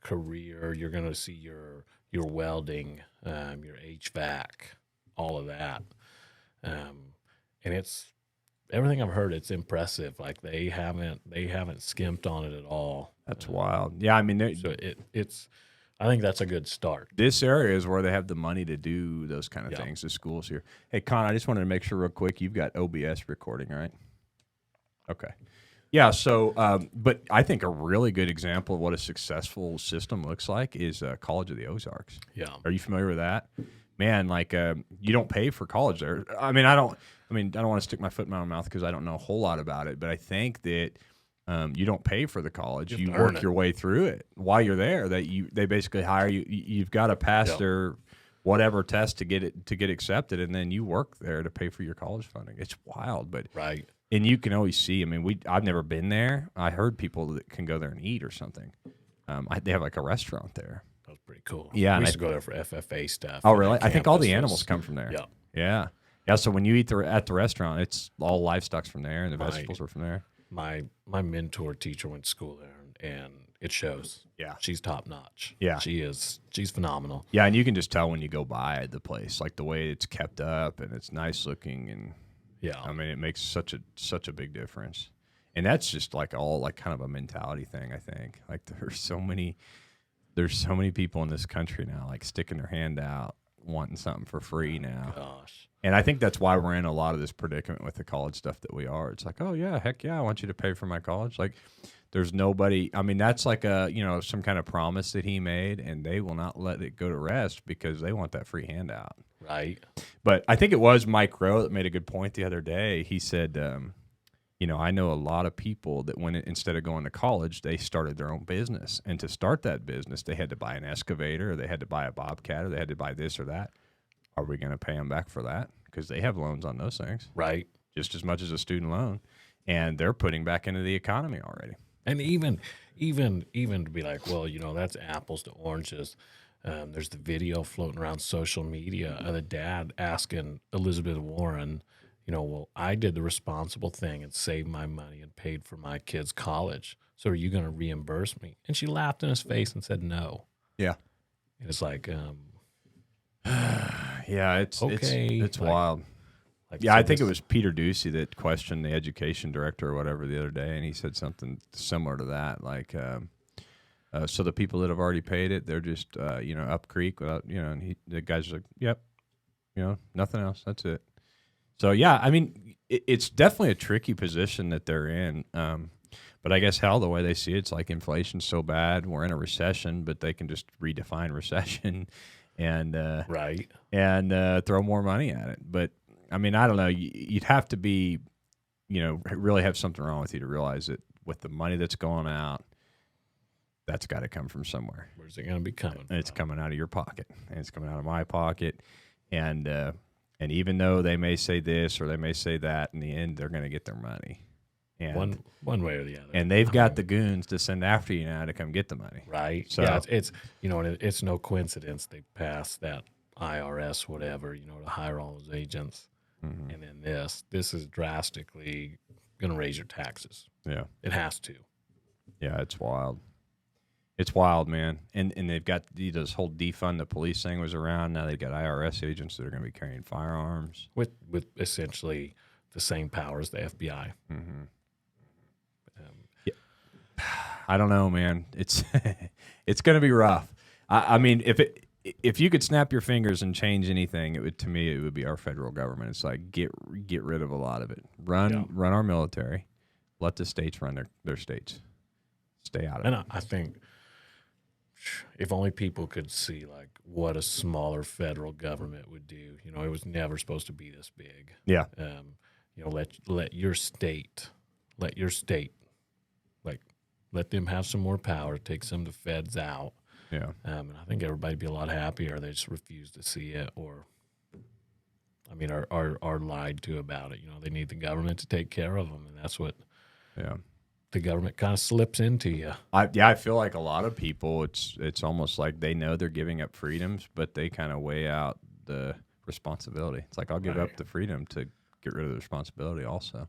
Speaker 2: career. You're going to see your welding, your HVAC, all of that. And it's everything I've heard. It's impressive. Like they haven't skimped on it at all.
Speaker 1: That's wild. Yeah, I mean,
Speaker 2: So it's. I think that's a good start.
Speaker 1: this area is where they have the money to do those kind of
Speaker 2: Yeah.
Speaker 1: things. The schools here. Hey, Con, I just wanted to make sure real quick. You've got OBS recording, right? Okay. Yeah. So, but I think a really good example of what a successful system looks like is College of the Ozarks.
Speaker 2: Yeah.
Speaker 1: Are you familiar with that? Man, like you don't pay for college there. I don't want to stick my foot in my own mouth because I don't know a whole lot about it, but I think that you don't pay for the college. You work your way through it while you're there. They basically hire you. You've got to pass their whatever test to get accepted, and then you work there to pay for your college funding. It's wild, but
Speaker 2: Right.
Speaker 1: and you can always see. I mean, I've never been there. I heard people that can go there and eat or something. They have like a restaurant there.
Speaker 2: That was pretty cool.
Speaker 1: Yeah,
Speaker 2: we
Speaker 1: and
Speaker 2: used to go there for FFA stuff.
Speaker 1: Oh,
Speaker 2: and
Speaker 1: really?
Speaker 2: at
Speaker 1: I think all the
Speaker 2: campus
Speaker 1: animals
Speaker 2: was-
Speaker 1: come from there.
Speaker 2: Yeah.
Speaker 1: Yeah. So when you eat at the restaurant, it's all livestock's from there, and the
Speaker 2: Right.
Speaker 1: vegetables are from there.
Speaker 2: My mentor teacher went to school there, and it shows.
Speaker 1: Yeah.
Speaker 2: She's top notch.
Speaker 1: Yeah.
Speaker 2: She's phenomenal.
Speaker 1: Yeah, and you can just tell when you go by the place, like the way it's kept up and it's nice looking, and
Speaker 2: Yeah.
Speaker 1: I mean, it makes such a big difference. And that's just like all like kind of a mentality thing, I think. Like there's so many people in this country now like sticking their hand out wanting something for free now.
Speaker 2: Gosh.
Speaker 1: And I think that's why we're in a lot of this predicament with the college stuff that we are. It's like, oh yeah, heck yeah, I want you to pay for my college. Like there's nobody, I mean, that's like some kind of promise that he made, and they will not let it go to rest because they want that free handout.
Speaker 2: Right.
Speaker 1: But I think it was Mike Rowe that made a good point the other day. He said, I know a lot of people that instead of going to college, they started their own business. And to start that business, they had to buy an excavator, or they had to buy a bobcat, or they had to buy this or that. Are we going to pay them back for that? Because they have loans on those things,
Speaker 2: Right.
Speaker 1: just as much as a student loan, and they're putting back into the economy already.
Speaker 2: And even to be like, well, that's apples to oranges. There's the video floating around social media of the dad asking Elizabeth Warren, well, I did the responsible thing and saved my money and paid for my kid's college. So are you going to reimburse me? And she laughed in his face and said no.
Speaker 1: Yeah.
Speaker 2: And it's like,
Speaker 1: Yeah, it's
Speaker 2: Okay,
Speaker 1: it's
Speaker 2: like-
Speaker 1: wild.
Speaker 2: like
Speaker 1: Yeah,
Speaker 2: so
Speaker 1: I think it
Speaker 2: this-
Speaker 1: was Peter Ducey that questioned the education director or whatever the other day, and he said something similar to that. Like, so the people that have already paid it, they're just up creek without and the guy's like, yep, nothing else. That's it. So yeah, I mean, it's definitely a tricky position that they're in. But I guess the way they see it's like inflation's so bad, we're in a recession, but they can just redefine recession and
Speaker 2: Right.
Speaker 1: and throw more money at it. But I mean, I don't know. You'd have to be, really have something wrong with you to realize that with the money that's going out, that's got to come from somewhere.
Speaker 2: Where's it going to be coming
Speaker 1: And it's
Speaker 2: from?
Speaker 1: coming out of your pocket, and it's coming out of my pocket. And even though they may say this or they may say that, in the end, they're going to get their money. And
Speaker 2: One way or the other.
Speaker 1: and they've
Speaker 2: I
Speaker 1: got
Speaker 2: mean,
Speaker 1: the goons to send after you now to come get the money.
Speaker 2: right.
Speaker 1: So-
Speaker 2: Yeah, it's and it's no coincidence they passed that IRS whatever, to hire all those agents.
Speaker 1: Mhm.
Speaker 2: And then this is drastically going to raise your taxes.
Speaker 1: Yeah.
Speaker 2: It has to.
Speaker 1: Yeah, it's wild. It's wild, man. And they've got this whole defund the police thing was around. Now they've got IRS agents that are going to be carrying firearms.
Speaker 2: With essentially the same power as the FBI.
Speaker 1: Mm-hmm.
Speaker 2: Um,
Speaker 1: I don't know, man. It's it's going to be rough. I mean, if you could snap your fingers and change anything, it would be our federal government. It's like get rid of a lot of it. Run our military. Let the states run their states. Stay out of it.
Speaker 2: and I think if only people could see like what a smaller federal government would do. It was never supposed to be this big.
Speaker 1: Yeah.
Speaker 2: Let your state, let them have some more power. Take some of the feds out.
Speaker 1: Yeah.
Speaker 2: And I think everybody'd be a lot happier. They just refuse to see it, or, are lied to about it. They need the government to take care of them, and that's what.
Speaker 1: Yeah.
Speaker 2: the government kind of slips into you.
Speaker 1: I feel like a lot of people, it's almost like they know they're giving up freedoms, but they kind of weigh out the responsibility. It's like, I'll give up the freedom to get rid of the responsibility also.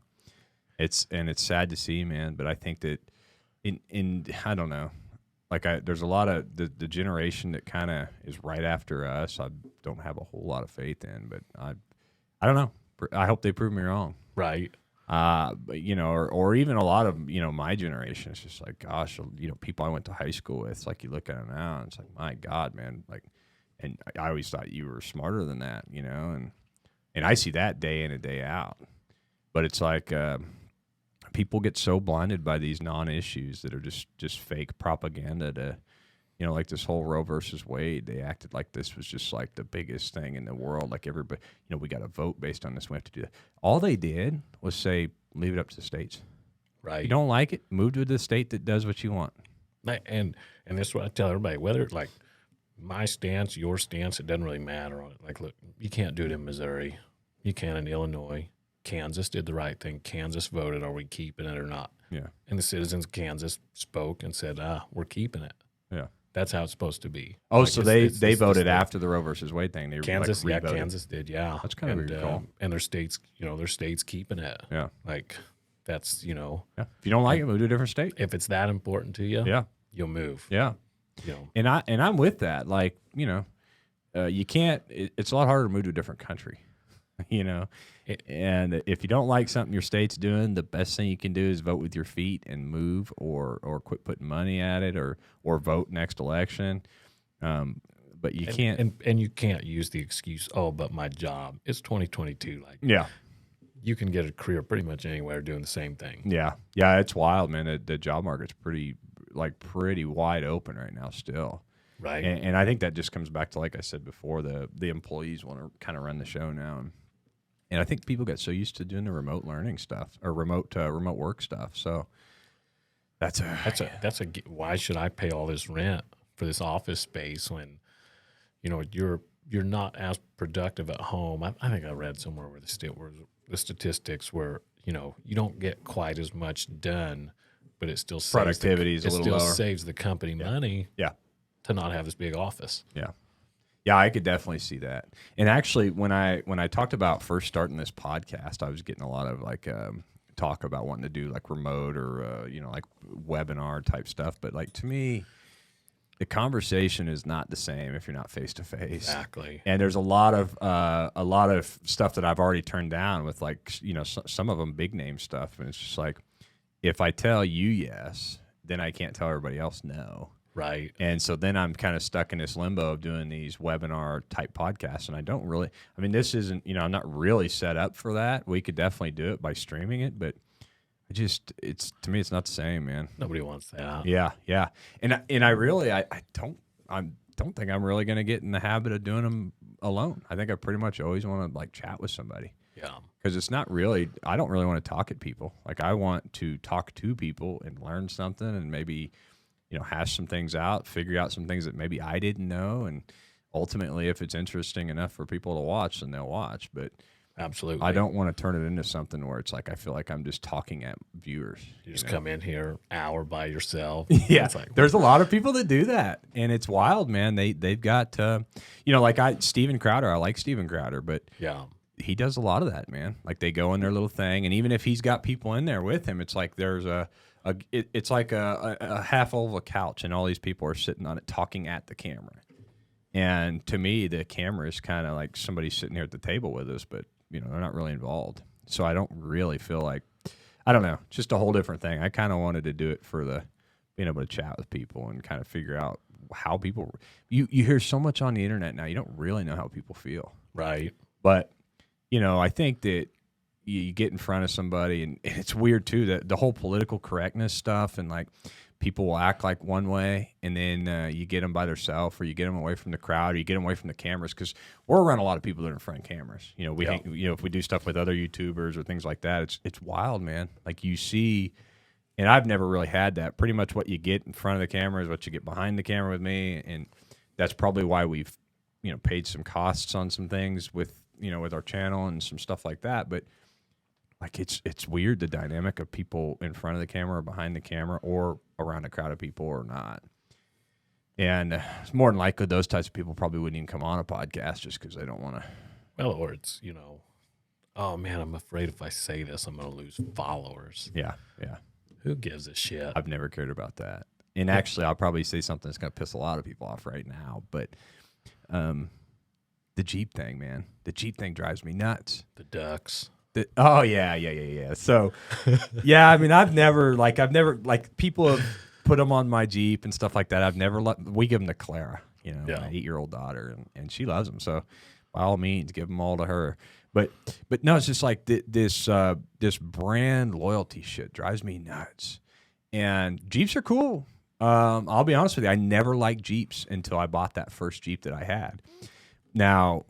Speaker 1: It's sad to see, man, but I think that in I don't know, like there's a lot of the generation that kind of is right after us. I don't have a whole lot of faith in, but I don't know. I hope they prove me wrong.
Speaker 2: Right.
Speaker 1: But or even a lot of my generation. It's just like, gosh, people I went to high school with. It's like you look at them now, and it's like, my God, man. Like, and I always thought you were smarter than that, and I see that day in and day out. But it's like people get so blinded by these non-issues that are just fake propaganda to. Like this whole Roe versus Wade, they acted like this was just like the biggest thing in the world. Like everybody, we got to vote based on this. We have to do that. All they did was say, leave it up to the states.
Speaker 2: Right.
Speaker 1: If you don't like it, move to the state that does what you want.
Speaker 2: And this is what I tell everybody, whether like my stance, your stance, it doesn't really matter on it. Like, look, you can't do it in Missouri. You can in Illinois. Kansas did the right thing. Kansas voted, are we keeping it or not?
Speaker 1: Yeah.
Speaker 2: And the citizens of Kansas spoke and said, we're keeping it.
Speaker 1: Yeah.
Speaker 2: That's how it's supposed to be.
Speaker 1: Oh,
Speaker 2: like
Speaker 1: so they voted after the Roe versus Wade thing. They
Speaker 2: Kansas,
Speaker 1: like,
Speaker 2: Kansas did, yeah.
Speaker 1: That's kind of a good call.
Speaker 2: And their states, their states keeping it.
Speaker 1: Yeah,
Speaker 2: like that's
Speaker 1: Yeah. If you don't like it, move to a different state.
Speaker 2: If it's that important to you,
Speaker 1: yeah,
Speaker 2: you'll move.
Speaker 1: Yeah, And I'm with that. Like you can't. It's a lot harder to move to a different country. And if you don't like something your state's doing, the best thing you can do is vote with your feet and move, or quit putting money at it, or vote next election. But you can't,
Speaker 2: and you can't use the excuse, but my job. It's 2022. Like,
Speaker 1: yeah,
Speaker 2: you can get a career pretty much anywhere doing the same thing.
Speaker 1: Yeah, it's wild, man. The job market's pretty wide open right now still.
Speaker 2: Right.
Speaker 1: And I think that just comes back to, like I said before, the employees want to kind of run the show now. And I think people get so used to doing the remote learning stuff or remote work stuff. So that's a
Speaker 2: why should I pay all this rent for this office space when you're not as productive at home? I think I read somewhere where the statistics were you don't get quite as much done, but it still
Speaker 1: productivity is a little lower.
Speaker 2: Saves the company money.
Speaker 1: Yeah.
Speaker 2: To not have this big office.
Speaker 1: Yeah. Yeah, I could definitely see that. And actually, when I talked about first starting this podcast, I was getting a lot of talk about wanting to do like remote or like webinar type stuff. But like to me, the conversation is not the same if you're not face to face.
Speaker 2: Exactly.
Speaker 1: And there's a lot of stuff that I've already turned down with some of them big name stuff, and it's just like, if I tell you yes, then I can't tell everybody else no.
Speaker 2: Right.
Speaker 1: And so then I'm kind of stuck in this limbo of doing these webinar type podcasts. And I don't really, this isn't, I'm not really set up for that. We could definitely do it by streaming it, but to me, it's not the same, man.
Speaker 2: Nobody wants that.
Speaker 1: Yeah. Yeah. And I really, I don't think I'm really going to get in the habit of doing them alone. I think I pretty much always want to chat with somebody.
Speaker 2: Yeah.
Speaker 1: Because it's not really, I don't really want to talk at people. Like I want to talk to people and learn something and maybe, hash some things out, figure out some things that maybe I didn't know. And ultimately, if it's interesting enough for people to watch, then they'll watch. But
Speaker 2: absolutely,
Speaker 1: I don't want to turn it into something where it's like I feel like I'm just talking at viewers.
Speaker 2: You just come in here hour by yourself.
Speaker 1: Yeah, there's a lot of people that do that. And it's wild, man. They've got, Steven Crowder. I like Steven Crowder, but
Speaker 2: yeah,
Speaker 1: he does a lot of that, man. Like they go in their little thing. And even if he's got people in there with him, it's like there's it's like a half oval couch, and all these people are sitting on it talking at the camera. And to me, the camera is kind of like somebody sitting here at the table with us, but they're not really involved. So I don't really feel like, I don't know, just a whole different thing. I kind of wanted to do it for the being able to chat with people and kind of figure out how people. You hear so much on the internet now, you don't really know how people feel.
Speaker 2: Right.
Speaker 1: But I think that you get in front of somebody, and it's weird too, that the whole political correctness stuff, and like people will act like one way, and then you get them by themselves, or you get them away from the crowd, or you get them away from the cameras, because we're around a lot of people that are in front of cameras. If we do stuff with other YouTubers or things like that, it's wild, man. Like you see, and I've never really had that. Pretty much what you get in front of the camera is what you get behind the camera with me, and that's probably why we've paid some costs on some things with with our channel and some stuff like that. But like it's weird, the dynamic of people in front of the camera or behind the camera or around a crowd of people or not. And it's more than likely those types of people probably wouldn't even come on a podcast just because they don't want to.
Speaker 2: Well, or it's, oh man, I'm afraid if I say this, I'm going to lose followers.
Speaker 1: Yeah, yeah.
Speaker 2: Who gives a shit?
Speaker 1: I've never cared about that. And actually, I'll probably say something that's going to piss a lot of people off right now. But the Jeep thing, man. The Jeep thing drives me nuts.
Speaker 2: The ducks.
Speaker 1: Oh, yeah. So, yeah, I mean, I've never, people have put them on my Jeep and stuff like that. I've never we give them to Clara, my 8-year-old daughter, and she loves them. So, by all means, give them all to her. But no, it's just like this brand loyalty shit drives me nuts. And Jeeps are cool. I'll be honest with you. I never liked Jeeps until I bought that first Jeep that I had. Now,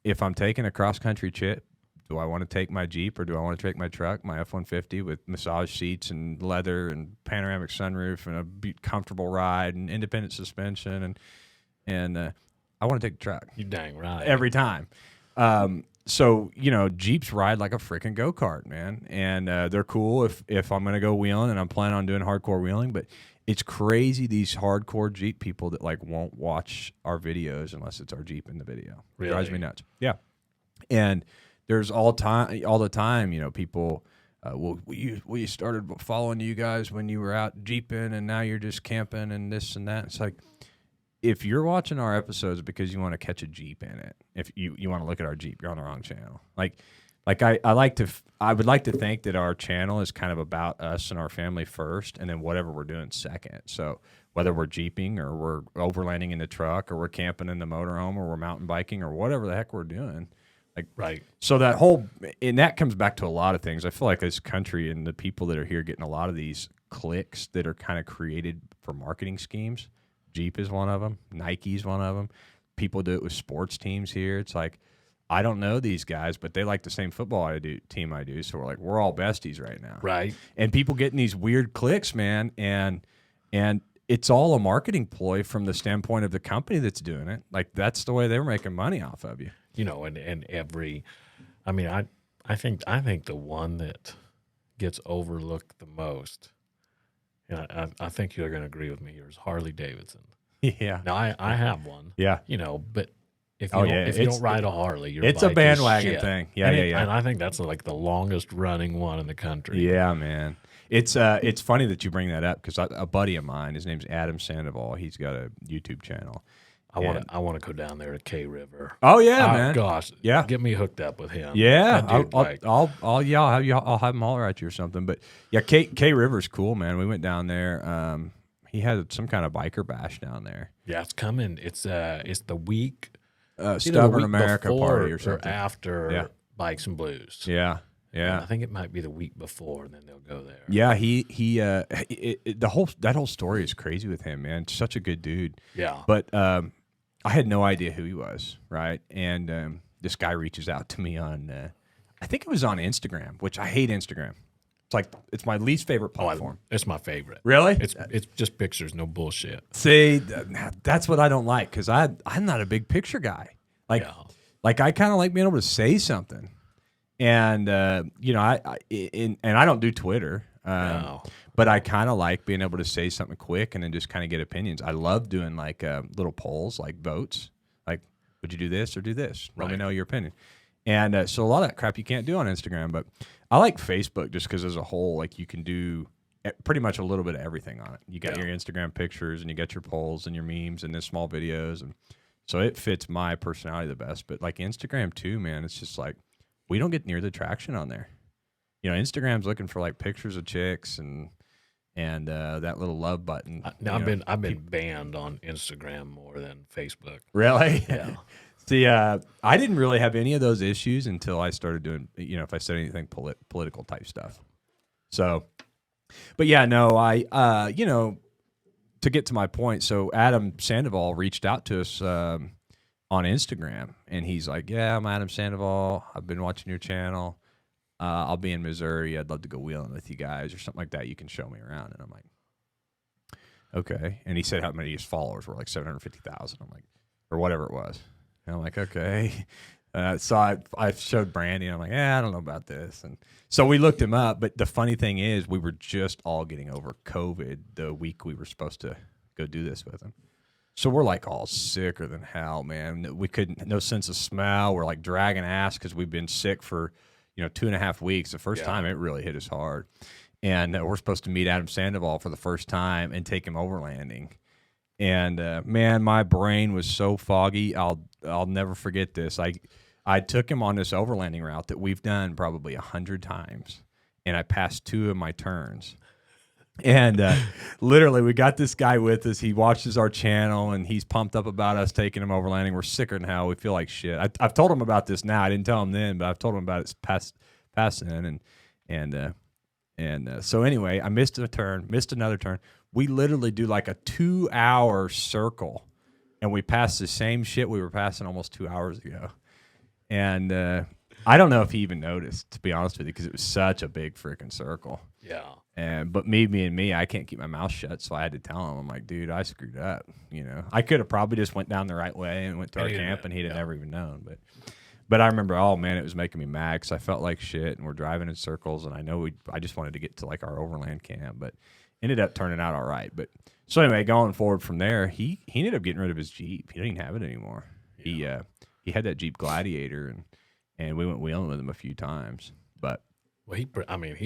Speaker 1: if I'm taking a cross-country trip, do I want to take my Jeep or do I want to take my truck, my F-150 with massage seats and leather and panoramic sunroof and a comfortable ride and independent suspension? And I want to take the truck.
Speaker 2: You dang right.
Speaker 1: Every time. So, Jeeps ride like a freaking go-kart, man. And they're cool if I'm going to go wheeling, and I'm planning on doing hardcore wheeling. But it's crazy, these hardcore Jeep people that, won't watch our videos unless it's our Jeep in the video.
Speaker 2: Really?
Speaker 1: It drives me nuts. Yeah. And there's all the time, people, we started following you guys when you were out Jeeping, and now you're just camping and this and that. It's like, if you're watching our episodes because you want to catch a Jeep in it, if you want to look at our Jeep, you're on the wrong channel. I would like to think that our channel is kind of about us and our family first, and then whatever we're doing second. So whether we're Jeeping or we're overlanding in the truck or we're camping in the motorhome or we're mountain biking or whatever the heck we're doing.
Speaker 2: Right.
Speaker 1: So that comes back to a lot of things. I feel like this country and the people that are here getting a lot of these clicks that are kind of created for marketing schemes. Jeep is one of them. Nike's one of them. People do it with sports teams here. It's like, I don't know these guys, but they like the same football team I do. So we're all besties right now.
Speaker 2: Right.
Speaker 1: And people getting these weird clicks, man. And it's all a marketing ploy from the standpoint of the company that's doing it. Like, that's the way they're making money off of you.
Speaker 2: I think the one that gets overlooked the most, I think you're going to agree with me here, is Harley Davidson.
Speaker 1: Yeah.
Speaker 2: Now, I have one.
Speaker 1: Yeah.
Speaker 2: But if you don't ride a Harley,
Speaker 1: it's a bandwagon thing. Yeah.
Speaker 2: And I think that's like the longest running one in the country.
Speaker 1: Yeah, man. It's funny that you bring that up because a buddy of mine, his name's Adam Sandoval. He's got a YouTube channel.
Speaker 2: I want to go down there to K River.
Speaker 1: Oh yeah, man.
Speaker 2: Gosh,
Speaker 1: yeah.
Speaker 2: Get me hooked up with him.
Speaker 1: Yeah, I'll have him holler at you or something. But yeah, K River's cool, man. We went down there. He had some kind of biker bash down there.
Speaker 2: Yeah, it's coming. It's the week.
Speaker 1: Stubborn America party or something.
Speaker 2: Or after Bikes and Blues.
Speaker 1: Yeah. Yeah,
Speaker 2: and I think it might be the week before, and then they'll go there.
Speaker 1: Yeah, that whole story is crazy with him, man. Such a good dude.
Speaker 2: Yeah,
Speaker 1: but I had no idea who he was, right? And this guy reaches out to me on, I think it was on Instagram, which I hate Instagram. It's my least favorite platform.
Speaker 2: It's my favorite.
Speaker 1: Really?
Speaker 2: It's just pictures, no bullshit.
Speaker 1: See, that's what I don't like because I'm not a big picture guy. I kind of like being able to say something. And I don't do Twitter, but I kind of like being able to say something quick and then just kind of get opinions. I love doing little polls, like votes, like would you do this or do this? Let me know your opinion. And so a lot of that crap you can't do on Instagram, but I like Facebook just because as a whole, you can do pretty much a little bit of everything on it. You got your Instagram pictures and you got your polls and your memes and then small videos, and so it fits my personality the best. But Instagram too, man, it's just we don't get near the traction on there. Instagram's looking for pictures of chicks and that little love button.
Speaker 2: I've been banned on Instagram more than Facebook.
Speaker 1: Really?
Speaker 2: Yeah.
Speaker 1: See, I didn't really have any of those issues until I started doing, if I said anything political type stuff. So, but yeah, no, to get to my point, so Adam Sandoval reached out to us on Instagram, and he's like, yeah, I'm Adam Sandoval. I've been watching your channel. I'll be in Missouri. I'd love to go wheeling with you guys or something like that. You can show me around. And I'm like, okay. And he said how many of his followers were 750,000. I'm like, or whatever it was. And I'm like, okay. So I showed Brandy, and I'm like, I don't know about this. And so we looked him up. But the funny thing is, we were just all getting over COVID the week we were supposed to go do this with him. So we're like all sicker than hell, man. We couldn't, no sense of smell. We're like dragging ass because we've been sick for, 2.5 weeks. The first time it really hit us hard. And we're supposed to meet Adam Sandoval for the first time and take him overlanding. And man, my brain was so foggy. I'll never forget this. I took him on this overlanding route that we've done probably 100 times, and I passed 2 of my turns. And literally, we got this guy with us. He watches our channel, and he's pumped up about us taking him overlanding. We're sicker than hell. We feel like shit. I've told him about this now. I didn't tell him then, but I've told him about it past then. And so anyway, I missed another turn. We literally do like a 2-hour circle, and we passed the same shit we were passing almost 2 hours ago. And I don't know if he even noticed, to be honest with you, because it was such a big freaking circle.
Speaker 2: Yeah.
Speaker 1: But me, I can't keep my mouth shut, so I had to tell him. I'm like, dude, I screwed up. I could have probably just went down the right way and went to our camp, and he'd have never even known. But I remember, oh man, it was making me mad because I felt like shit, and we're driving in circles, and I just wanted to get to like our overland camp, but ended up turning out all right. But so anyway, going forward from there, he ended up getting rid of his Jeep. He didn't even have it anymore. Yeah. He had that Jeep Gladiator, and we went wheeling with him a few times, but.
Speaker 2: Well, he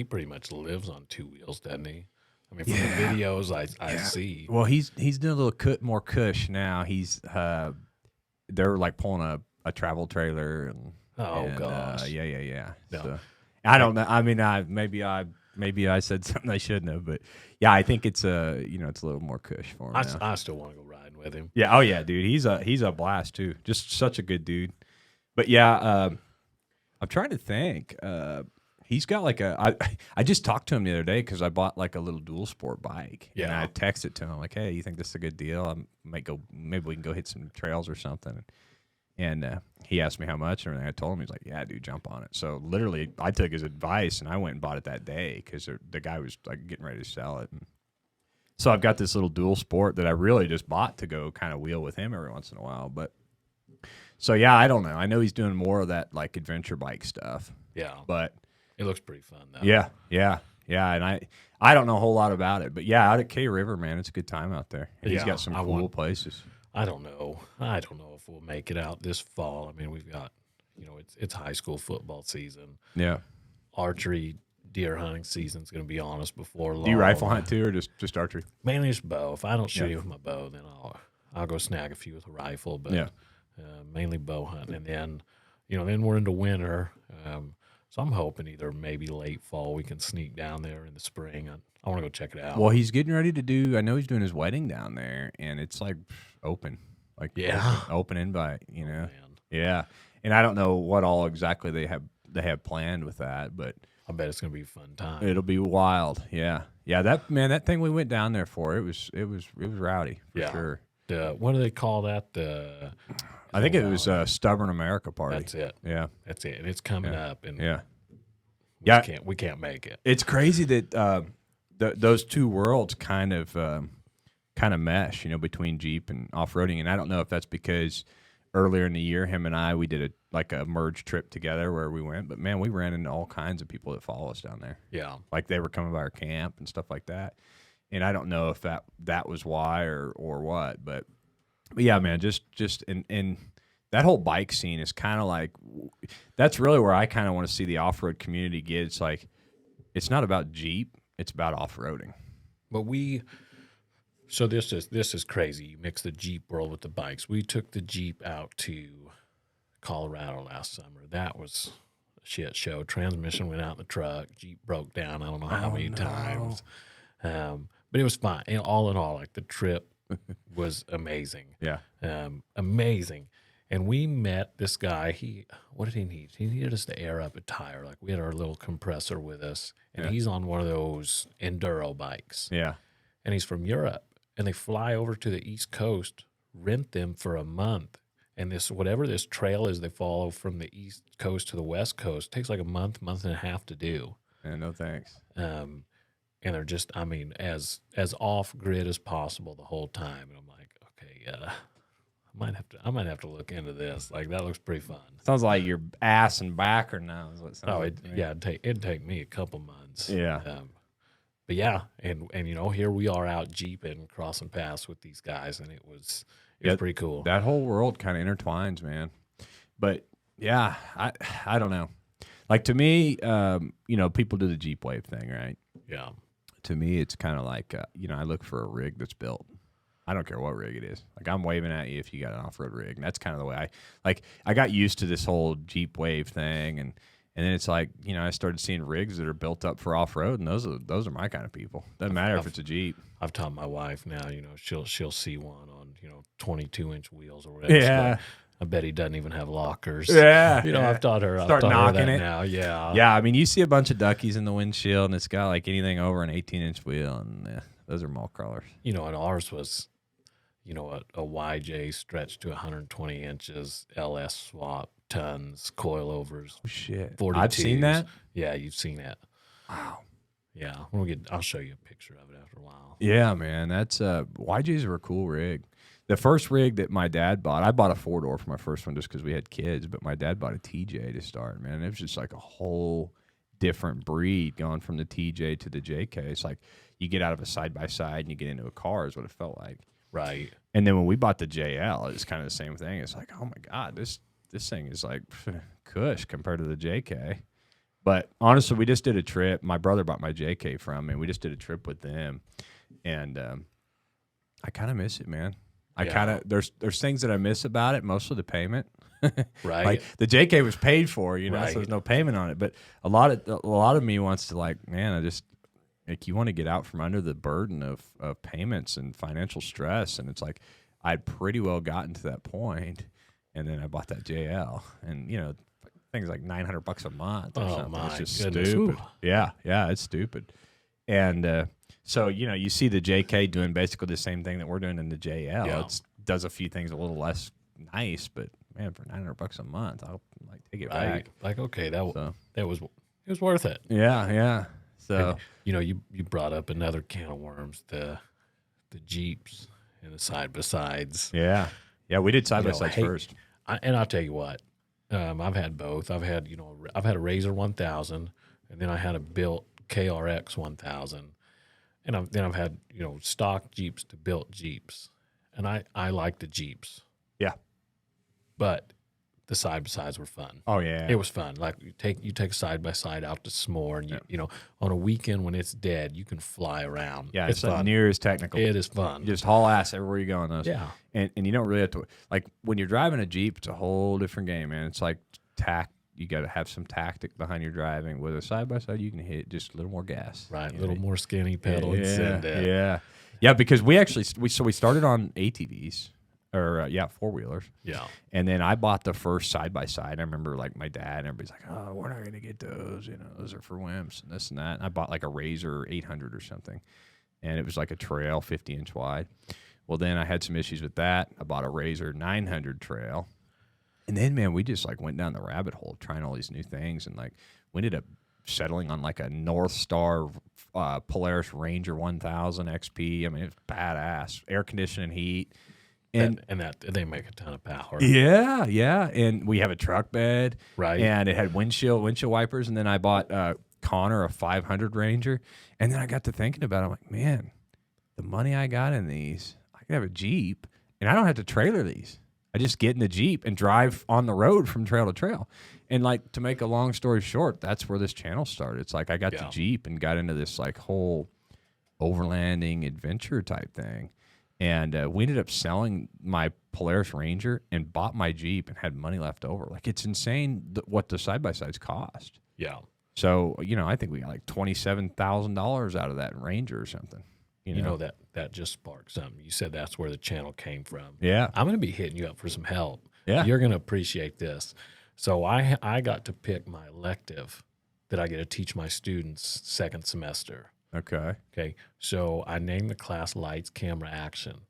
Speaker 2: pretty much lives on 2 wheels, doesn't he? I mean, from the videos I see.
Speaker 1: Well, he's doing a little more cush now. He's they're like pulling a travel trailer and
Speaker 2: gosh,
Speaker 1: yeah.
Speaker 2: No.
Speaker 1: So, I don't know. I mean, maybe I said something I shouldn't have, but yeah, I think it's it's a little more cush for him. Now.
Speaker 2: I still want to go riding with him.
Speaker 1: Yeah. Oh yeah, dude. He's a blast too. Just such a good dude. But yeah, I'm trying to think. He's got like I just talked to him the other day because I bought like a little dual sport bike.
Speaker 2: Yeah.
Speaker 1: And I texted to him like, hey, you think this is a good deal? Maybe we can go hit some trails or something. And he asked me how much and everything. I told him, he's like, yeah, dude, jump on it. So literally I took his advice and I went and bought it that day because the guy was like getting ready to sell it. And so I've got this little dual sport that I really just bought to go kind of wheel with him every once in a while. But so yeah, I don't know. I know he's doing more of that like adventure bike stuff.
Speaker 2: Yeah.
Speaker 1: But
Speaker 2: it looks pretty fun, though.
Speaker 1: Yeah. And I don't know a whole lot about it, but yeah, out at K River, man, it's a good time out there. And he's got some cool places.
Speaker 2: I don't know if we'll make it out this fall. I mean, we've got, it's high school football season.
Speaker 1: Yeah.
Speaker 2: Archery, deer hunting season's going to be on us before long.
Speaker 1: Do you rifle hunt too, or just archery?
Speaker 2: Mainly just bow. If I don't shoot you with my bow, then I'll go snag a few with a rifle. But mainly bow hunting, and then then we're into winter. So I'm hoping either maybe late fall we can sneak down there in the spring. I want to go check it out.
Speaker 1: Well, he's getting ready to do. I know he's doing his wedding down there, and it's like open, open invite.
Speaker 2: Man.
Speaker 1: Yeah. And I don't know what all exactly they have planned with that, but
Speaker 2: I bet it's gonna be a fun time.
Speaker 1: It'll be wild. Yeah. That thing we went down there for, it was rowdy for sure.
Speaker 2: What do they call that?
Speaker 1: I think it was Stubborn America Party.
Speaker 2: That's it.
Speaker 1: Yeah.
Speaker 2: That's it. And it's coming up, and we can't make it.
Speaker 1: It's crazy that those two worlds kind of mesh, between Jeep and off-roading. And I don't know if that's because earlier in the year, him and I, we did a merge trip together where we went. But man, we ran into all kinds of people that follow us down there.
Speaker 2: Yeah,
Speaker 1: like they were coming by our camp and stuff like that. And I don't know if that was why or what, but yeah, man, just and that whole bike scene is kind of like, that's really where I kind of want to see the off-road community get. It's like, it's not about Jeep, it's about off-roading.
Speaker 2: But so this is crazy. You mix the Jeep world with the bikes. We took the Jeep out to Colorado last summer. That was a shit show. Transmission went out in the truck. Jeep broke down. I don't know how many times. But it was fine. And all in all, like the trip was amazing.
Speaker 1: Yeah.
Speaker 2: Amazing. And we met this guy. What did he need? He needed us to air up a tire. Like we had our little compressor with us, and he's on one of those enduro bikes.
Speaker 1: Yeah.
Speaker 2: And he's from Europe, and they fly over to the East Coast, rent them for a month. And whatever this trail is they follow from the East Coast to the West Coast takes like a month and a half to do.
Speaker 1: Yeah, no thanks.
Speaker 2: And they're just, I mean, as off grid as possible the whole time. And I'm like, okay, I might have to look into this. Like that looks pretty fun.
Speaker 1: Sounds like your ass and back are now. Is what it sounds
Speaker 2: Oh,
Speaker 1: like to me.
Speaker 2: yeah, it'd take me a couple months.
Speaker 1: Yeah.
Speaker 2: But yeah, and here we are out jeeping, crossing paths with these guys, and it was pretty cool.
Speaker 1: That whole world kind of intertwines, man. But yeah, I don't know. Like to me, people do the Jeep wave thing, right?
Speaker 2: Yeah.
Speaker 1: To me, it's kind of like I look for a rig that's built. I don't care what rig it is. Like I'm waving at you if you got an off-road rig, and that's kind of the way I got used to this whole Jeep wave thing, and then it's like I started seeing rigs that are built up for off-road, and those are my kind of people. Doesn't matter if it's a Jeep.
Speaker 2: I've taught my wife now. She'll see one on 22-inch wheels or whatever.
Speaker 1: Yeah.
Speaker 2: I bet he doesn't even have lockers.
Speaker 1: Yeah.
Speaker 2: I've taught her.
Speaker 1: Start knocking it
Speaker 2: now. Yeah.
Speaker 1: Yeah. I mean, you see a bunch of duckies in the windshield, and it's got like anything over an 18-inch wheel, and those are mall crawlers.
Speaker 2: And ours was, a YJ stretched to 120 inches, LS swap, tons, coilovers.
Speaker 1: Oh, shit.
Speaker 2: 42s.
Speaker 1: I've seen that.
Speaker 2: Yeah, you've seen that.
Speaker 1: Wow.
Speaker 2: Yeah. I'll show you a picture of it after a while.
Speaker 1: Yeah, man. That's YJs are a cool rig. The first rig that my dad bought, I bought a 4-door for my first one just because we had kids, but my dad bought a TJ to start, man. It was just like a whole different breed going from the TJ to the JK. It's like you get out of a side-by-side and you get into a car is what it felt like.
Speaker 2: Right.
Speaker 1: And then when we bought the JL, it's kind of the same thing. It's like, oh, my God, this thing is like cush compared to the JK. But honestly, we just did a trip. My brother bought my JK from me. We just did a trip with them, and I kind of miss it, man. There's things that I miss about it, mostly the payment.
Speaker 2: Right.
Speaker 1: Like the JK was paid for,
Speaker 2: Right.
Speaker 1: so there's no payment on it. But a lot of me wants to you want to get out from under the burden of payments and financial stress. And it's like I'd pretty well gotten to that point, and then I bought that JL, and things like $900 a month or something.
Speaker 2: My
Speaker 1: it's just
Speaker 2: goodness.
Speaker 1: stupid.
Speaker 2: Ooh.
Speaker 1: Yeah, it's stupid. And so you see the JK doing basically the same thing that we're doing in the JL.
Speaker 2: Yeah.
Speaker 1: It does a few things a little less nice, but man, for $900 a month, I'll take it back.
Speaker 2: Like okay, it was worth it.
Speaker 1: Yeah. So
Speaker 2: you brought up another can of worms, the Jeeps and the side by sides.
Speaker 1: yeah, we did side by sides first.
Speaker 2: And I'll tell you what, I've had both. I've had a Razor 1000, and then I had a built KRX 1000, and I've had stock Jeeps to built Jeeps, and I like the Jeeps.
Speaker 1: Yeah,
Speaker 2: but the side by sides were fun.
Speaker 1: Oh yeah,
Speaker 2: it was fun. Like you take side by side out to s'more, and on a weekend when it's dead, you can fly around.
Speaker 1: Yeah,
Speaker 2: it's fun.
Speaker 1: Near as technical.
Speaker 2: It is fun.
Speaker 1: You just haul ass everywhere you go on those.
Speaker 2: Yeah,
Speaker 1: and you don't really have to when you're driving a Jeep. It's a whole different game, man. It's like you got to have some tactic behind your driving. With a side by side, you can hit just a little more gas,
Speaker 2: right? A little more skinny pedal.
Speaker 1: Yeah. Because we started on ATVs. Or 4-wheelers.
Speaker 2: Yeah.
Speaker 1: And then I bought the first side-by-side. I remember like my dad and everybody's like, oh, we're not going to get those. Those are for wimps and this and that. And I bought like a Razor 800 or something. And it was like a trail 50-inch wide. Well, then I had some issues with that. I bought a Razor 900 trail. And then, man, we just like went down the rabbit hole trying all these new things. And like we ended up settling on like a North Star Polaris Ranger 1000 XP. I mean, it was badass. Air conditioning, heat.
Speaker 2: And that they make a ton of power.
Speaker 1: Yeah. And we have a truck bed.
Speaker 2: Right.
Speaker 1: And it had windshield wipers. And then I bought Connor a 500 Ranger. And then I got to thinking about it. I'm like, man, the money I got in these, I could have a Jeep, and I don't have to trailer these. I just get in the Jeep and drive on the road from trail to trail. And like, to make a long story short, that's where this channel started. It's like I got the Jeep and got into this like whole overlanding adventure type thing. And we ended up selling my Polaris Ranger and bought my Jeep and had money left over. Like, it's insane what the side-by-sides cost.
Speaker 2: Yeah.
Speaker 1: So, I think we got like $27,000 out of that Ranger or something.
Speaker 2: That just sparked something. You said that's where the channel came from.
Speaker 1: Yeah.
Speaker 2: I'm going to be hitting you up for some help.
Speaker 1: Yeah.
Speaker 2: You're going to appreciate this. So I got to pick my elective that I get to teach my students second semester. Okay. So I named the class Lights, Camera, Action.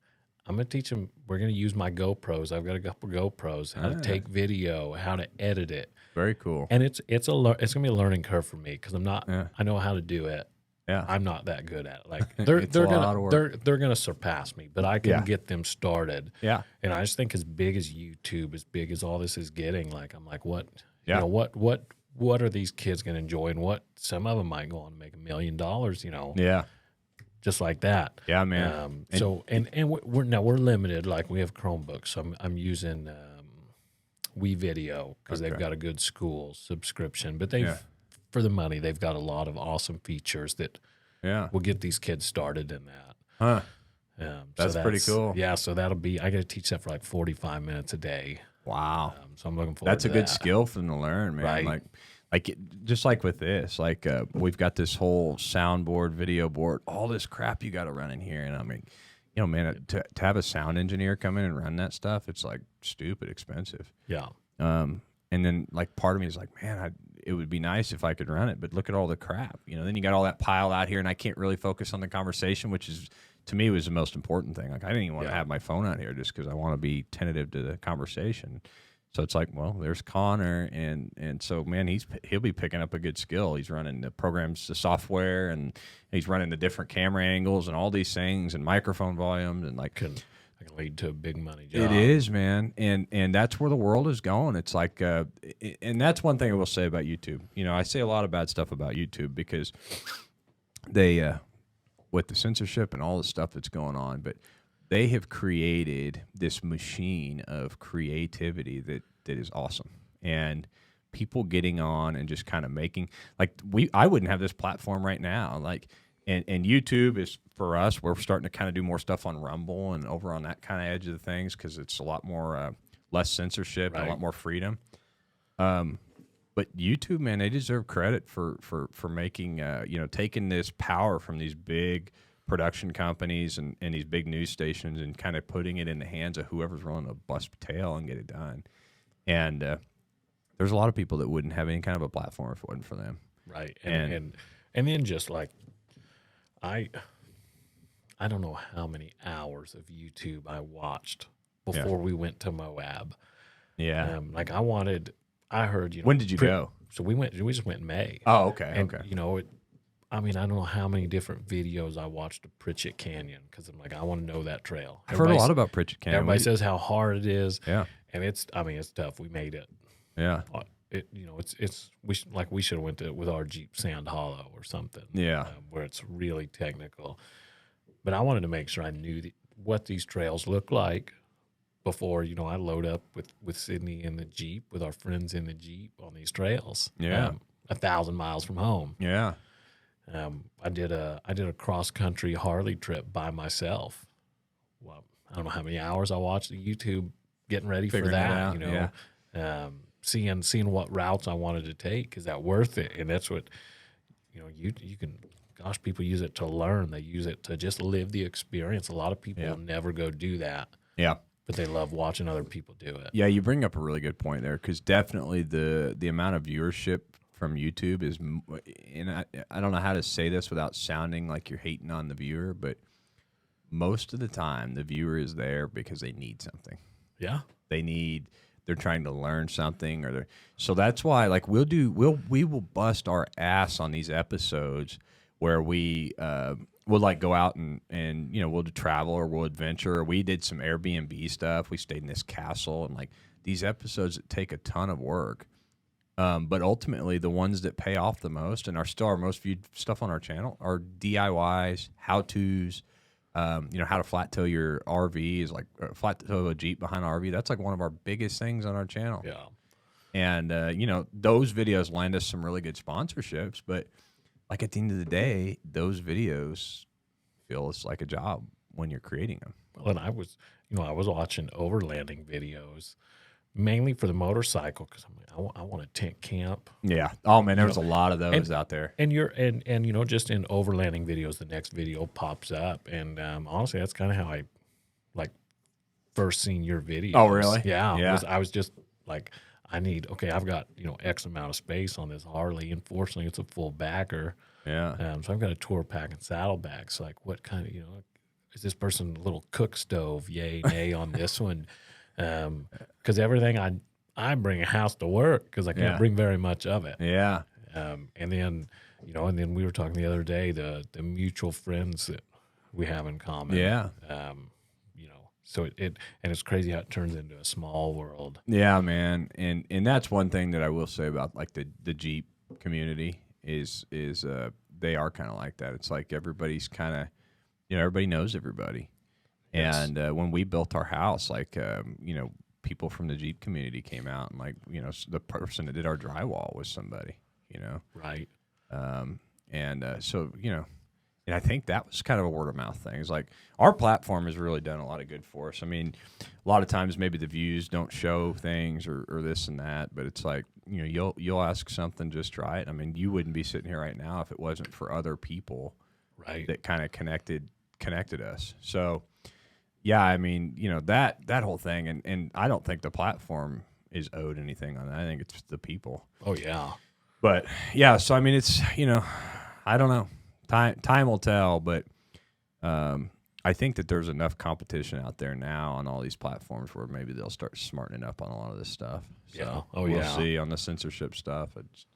Speaker 2: I'm going to teach them. We're going to use my GoPros. I've got a couple GoPros. How to take video, how to edit it.
Speaker 1: Very cool.
Speaker 2: And it's going to be a learning curve for me because I know how to do it.
Speaker 1: Yeah.
Speaker 2: I'm not that good at it. Like
Speaker 1: It's a lot of work.
Speaker 2: they're gonna surpass me, but I can
Speaker 1: Yeah.
Speaker 2: get them started.
Speaker 1: Yeah.
Speaker 2: And I just think as big as YouTube, as big as all this is getting, like I'm like, what
Speaker 1: Yeah.
Speaker 2: you know, what are these kids gonna enjoy, and what some of them might go on and make $1 million, you know,
Speaker 1: Yeah.
Speaker 2: just like that.
Speaker 1: Yeah, man.
Speaker 2: So we're limited. Like we have Chromebooks, so I'm using WeVideo because they've got a good school subscription, but for the money they've got a lot of awesome features that will get these kids started in that.
Speaker 1: Huh.
Speaker 2: So
Speaker 1: That's pretty cool.
Speaker 2: Yeah, so that'll be I got to teach that for like 45 minutes a day.
Speaker 1: Wow.
Speaker 2: So I'm looking forward.
Speaker 1: That's
Speaker 2: to
Speaker 1: a good
Speaker 2: that.
Speaker 1: skill for them to learn, man.
Speaker 2: Right.
Speaker 1: Just like with this, we've got this whole soundboard, video board, all this crap you got to run in here. And I mean, you know, man, to have a sound engineer come in and run that stuff, it's like stupid expensive.
Speaker 2: Yeah.
Speaker 1: And then like part of me is like, man, it would be nice if I could run it, but look at all the crap, you know, then you got all that pile out here and I can't really focus on the conversation, which is, to me, was the most important thing. Like I didn't even want to have my phone out here just because I want to be tentative to the conversation. So it's like, well, there's Connor, and so man, he'll be picking up a good skill. He's running the programs, the software, and he's running the different camera angles and all these things and microphone volumes and like.
Speaker 2: Can lead to a big money job.
Speaker 1: It is, man, and that's where the world is going. It's like, and that's one thing I will say about YouTube. You know, I say a lot of bad stuff about YouTube because they, with the censorship and all the stuff that's going on, but they have created this machine of creativity that is awesome, and people getting on and just kind of making I wouldn't have this platform right now, like. And YouTube is, for us, we're starting to kind of do more stuff on Rumble and over on that kind of edge of the things because it's a lot more less censorship and a lot more freedom. But YouTube, man, they deserve credit for making, taking this power from these big production companies and these big news stations and kind of putting it in the hands of whoever's willing to bust a tail and get it done. And there's a lot of people that wouldn't have any kind of a platform if it wasn't for them.
Speaker 2: Right. And then just like, I don't know how many hours of YouTube I watched before we went to Moab.
Speaker 1: Yeah.
Speaker 2: I heard, you know.
Speaker 1: When did you go?
Speaker 2: So we just went in May.
Speaker 1: Oh, okay.
Speaker 2: And,
Speaker 1: okay.
Speaker 2: you know, I don't know how many different videos I watched of Pritchett Canyon because I'm like, I want to know that trail.
Speaker 1: I've heard a lot about Pritchett Canyon.
Speaker 2: Everybody says how hard it is.
Speaker 1: Yeah.
Speaker 2: And it's tough. We made it.
Speaker 1: Yeah.
Speaker 2: We should have went to with our Jeep Sand Hollow or something.
Speaker 1: Yeah.
Speaker 2: Where it's really technical. But I wanted to make sure I knew what these trails look like before, you know, I load up with Sydney in the Jeep, with our friends in the Jeep on these trails.
Speaker 1: Yeah.
Speaker 2: 1,000 miles from home.
Speaker 1: Yeah.
Speaker 2: I did a cross country Harley trip by myself. Well, I don't know how many hours I watched the YouTube getting ready for that. You know, seeing what routes I wanted to take. Is that worth it? And that's what, you know, you can. Gosh, people use it to learn. They use it to just live the experience. A lot of people never go do that. Yeah. But they love watching other people do it.
Speaker 1: Yeah, you bring up a really good point there because definitely the amount of viewership from YouTube is, and I don't know how to say this without sounding like you're hating on the viewer, but most of the time the viewer is there because they need something.
Speaker 2: Yeah.
Speaker 1: They're trying to learn something, so that's why like we will bust our ass on these episodes where we'll like go out and you know, we'll travel or we'll adventure, or we did some Airbnb stuff. We stayed in this castle, and like these episodes that take a ton of work. But ultimately the ones that pay off the most and are still our most viewed stuff on our channel are DIYs, how-tos, you know, how to flat tow your RV is like flat tow a Jeep behind an RV. That's like one of our biggest things on our channel.
Speaker 2: Yeah.
Speaker 1: And, you know, those videos land us some really good sponsorships, but like at the end of the day, those videos feel it's like a job when you're creating them.
Speaker 2: Well, and I was watching overlanding videos mainly for the motorcycle because I'm like, I want a tent camp.
Speaker 1: Yeah. Oh man, there's a lot of those out there.
Speaker 2: And you know, just in overlanding videos, the next video pops up, and honestly, that's kind of how I like first seen your videos.
Speaker 1: Oh really?
Speaker 2: Yeah.
Speaker 1: Yeah.
Speaker 2: I was just like, I've got, you know, X amount of space on this Harley. Unfortunately, it's a full backer.
Speaker 1: Yeah. So
Speaker 2: I've got a tour pack and saddlebags. Like, what kind of, you know, is this person a little cook stove? Yay, nay on this one. Because everything I bring a house to work because I can't bring very much of it.
Speaker 1: Yeah.
Speaker 2: And then, you know, and then we were talking the other day, the mutual friends that we have in common.
Speaker 1: Yeah.
Speaker 2: You know, so and it's crazy how it turns into a small world.
Speaker 1: Yeah, man. And that's one thing that I will say about like the Jeep community is they are kind of like that. It's like everybody's kind of, you know, everybody knows everybody.
Speaker 2: Yes.
Speaker 1: And when we built our house, like, you know, people from the Jeep community came out and like, you know, the person that did our drywall was somebody, you know?
Speaker 2: Right.
Speaker 1: So, you know, and I think that was kind of a word of mouth thing. It's like our platform has really done a lot of good for us. I mean, a lot of times maybe the views don't show things or this and that, but it's like, you know, you'll ask something just right. I mean, you wouldn't be sitting here right now if it wasn't for other people
Speaker 2: Right.
Speaker 1: that kind of connected us. So, yeah, I mean, you know, that whole thing, and I don't think the platform is owed anything on that. I think it's the people.
Speaker 2: Oh yeah.
Speaker 1: But yeah, so I mean, it's, you know, I don't know. Time will tell, but I think that there's enough competition out there now on all these platforms where maybe they'll start smartening up on a lot of this stuff. So
Speaker 2: Yeah. Oh
Speaker 1: we'll
Speaker 2: yeah.
Speaker 1: see on the censorship stuff.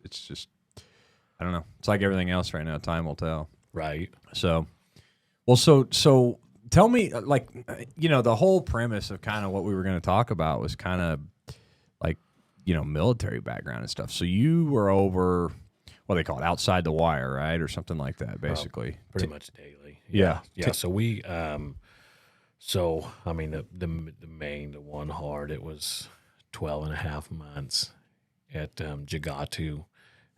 Speaker 1: It's just, I don't know. It's like everything else right now. Time will tell.
Speaker 2: Right.
Speaker 1: So, well, so tell me, like, you know, the whole premise of kind of what we were going to talk about was kind of like, you know, military background and stuff. So you were over, what they call it, outside the wire, right, or something like that, basically.
Speaker 2: Pretty much daily.
Speaker 1: Yeah.
Speaker 2: Yeah. So we, so I mean, the one hard, it was 12 and a half months at Jagatu,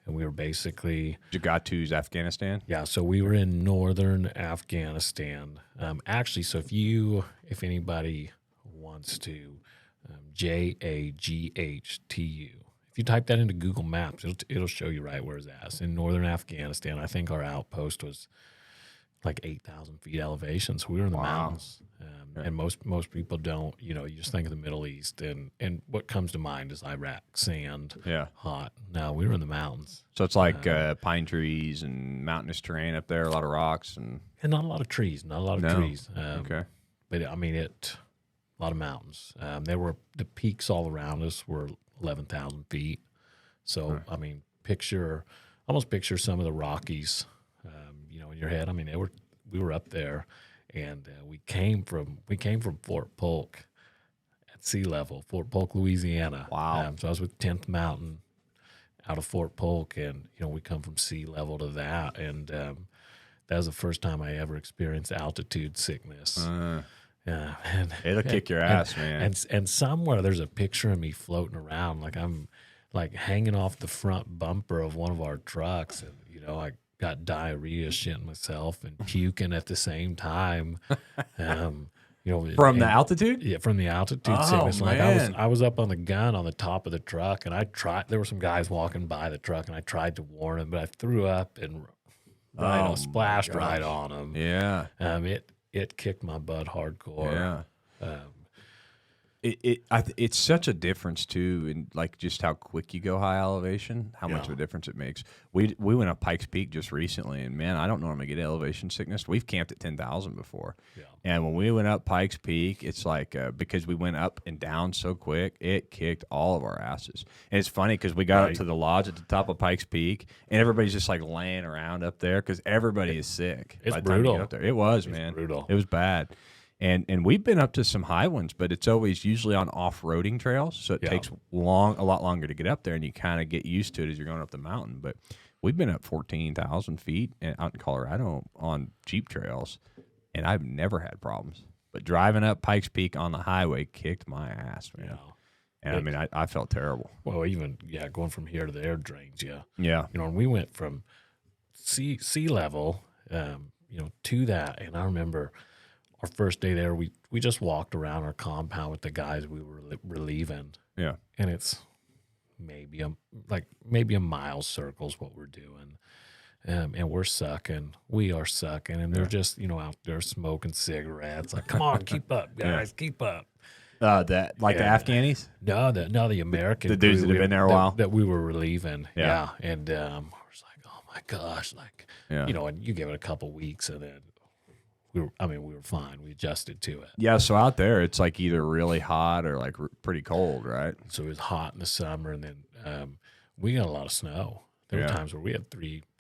Speaker 2: and we were basically
Speaker 1: Jagatu's Afghanistan.
Speaker 2: Yeah, so we were in northern Afghanistan. Actually, so if anybody wants to, Jaghtu. If you type that into Google Maps, it'll show you right where it's at. It's in northern Afghanistan. I think our outpost was like 8,000 feet elevation, so we were in the mountains. And most people don't, you know, you just think of the Middle East, and what comes to mind is Iraq, sand, hot. No, we were in the mountains.
Speaker 1: So it's like pine trees and mountainous terrain up there, a lot of rocks and
Speaker 2: not a lot of trees, trees.
Speaker 1: Okay.
Speaker 2: But I mean, a lot of mountains. The peaks all around us were 11,000 feet. So I mean, almost picture some of the Rockies, you know, in your head. I mean, we were up there, and we came from Fort Polk at sea level, Fort Polk, Louisiana.
Speaker 1: Wow.
Speaker 2: So I was with 10th Mountain out of Fort Polk, and you know, we come from sea level to that, and that was the first time I ever experienced altitude sickness. And
Speaker 1: it'll kick your ass, man.
Speaker 2: And somewhere there's a picture of me floating around, like I'm like hanging off the front bumper of one of our trucks, and you know, I got diarrhea, shitting myself, and puking at the same time. You know,
Speaker 1: From the altitude?
Speaker 2: Yeah, from the altitude sickness. Like I was up on the gun on the top of the truck, and there were some guys walking by the truck, and I tried to warn them, but I threw up and splashed right on them.
Speaker 1: Yeah.
Speaker 2: It kicked my butt hardcore.
Speaker 1: Yeah. It's such a difference too, in like just how quick you go high elevation, how much of a difference it makes. We went up Pikes Peak just recently, and man, I don't normally get elevation sickness. We've camped at 10,000 before, and when we went up Pikes Peak, it's like because we went up and down so quick, it kicked all of our asses. And it's funny because we got up to the lodge at the top of Pikes Peak, and everybody's just like laying around up there because everybody is sick.
Speaker 2: It's
Speaker 1: by the time you
Speaker 2: brutal.
Speaker 1: get up there. It was, man.
Speaker 2: Brutal.
Speaker 1: It was bad. And we've been up to some high ones, but it's always usually on off-roading trails, so it takes a lot longer to get up there, and you kind of get used to it as you're going up the mountain. But we've been up 14,000 feet out in Colorado on Jeep trails, and I've never had problems. But driving up Pikes Peak on the highway kicked my ass, man.
Speaker 2: Yeah.
Speaker 1: And I mean, I felt terrible.
Speaker 2: Well, even going from here to the air drains,
Speaker 1: Yeah.
Speaker 2: You know, and we went from sea level, you know, to that, and I remember our first day there, we just walked around our compound with the guys we were relieving.
Speaker 1: Yeah.
Speaker 2: And it's maybe a mile circles what we're doing. And we're sucking. We are sucking. And they're just, you know, out there smoking cigarettes. Like, come on, keep up, guys, keep up.
Speaker 1: The Afghanis?
Speaker 2: No, the American.
Speaker 1: The dudes that have been there a while?
Speaker 2: That we were relieving.
Speaker 1: Yeah.
Speaker 2: And I was like, oh my gosh. Like, you know, and you give it a couple weeks, and then we were fine. We adjusted to it.
Speaker 1: Yeah, so out there, it's like either really hot or like pretty cold, right?
Speaker 2: So it was hot in the summer, and then we got a lot of snow. There were
Speaker 1: Yeah.
Speaker 2: times where we had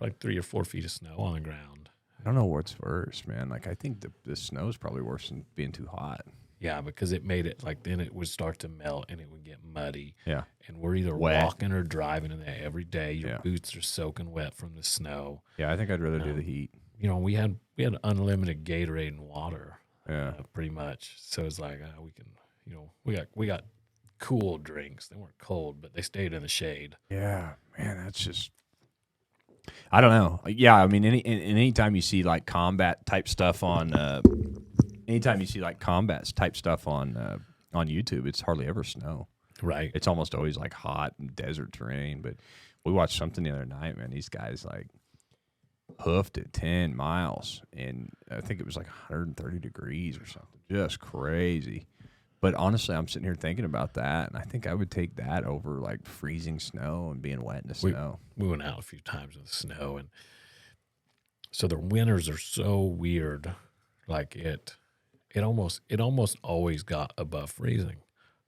Speaker 2: like 3 or 4 feet of snow on the ground.
Speaker 1: I don't know what's worse, man. Like, I think the snow is probably worse than being too hot.
Speaker 2: Yeah, because it made it like then it would start to melt and it would get muddy.
Speaker 1: Yeah.
Speaker 2: And we're either
Speaker 1: Wet.
Speaker 2: walking or driving in that every day. Your
Speaker 1: Yeah.
Speaker 2: boots are soaking wet from the snow.
Speaker 1: Yeah, I think I'd rather do the heat.
Speaker 2: You know, we had unlimited Gatorade and water,
Speaker 1: Yeah.
Speaker 2: pretty much. So it's like we can, you know, we got cool drinks. They weren't cold, but they stayed in the shade.
Speaker 1: Yeah, man, that's just. I don't know. Yeah, I mean, anytime you see like combat type stuff on, anytime you see like combat type stuff on YouTube, it's hardly ever snow.
Speaker 2: Right.
Speaker 1: It's almost always like hot and desert terrain. But we watched something the other night, man. These guys like hoofed it 10 miles, and I think it was like 130 degrees or something. Just crazy. But honestly, I'm sitting here thinking about that, and I think I would take that over like freezing snow and being wet in the snow.
Speaker 2: We went out a few times in the snow, and so the winters are so weird. Like it almost always got above freezing.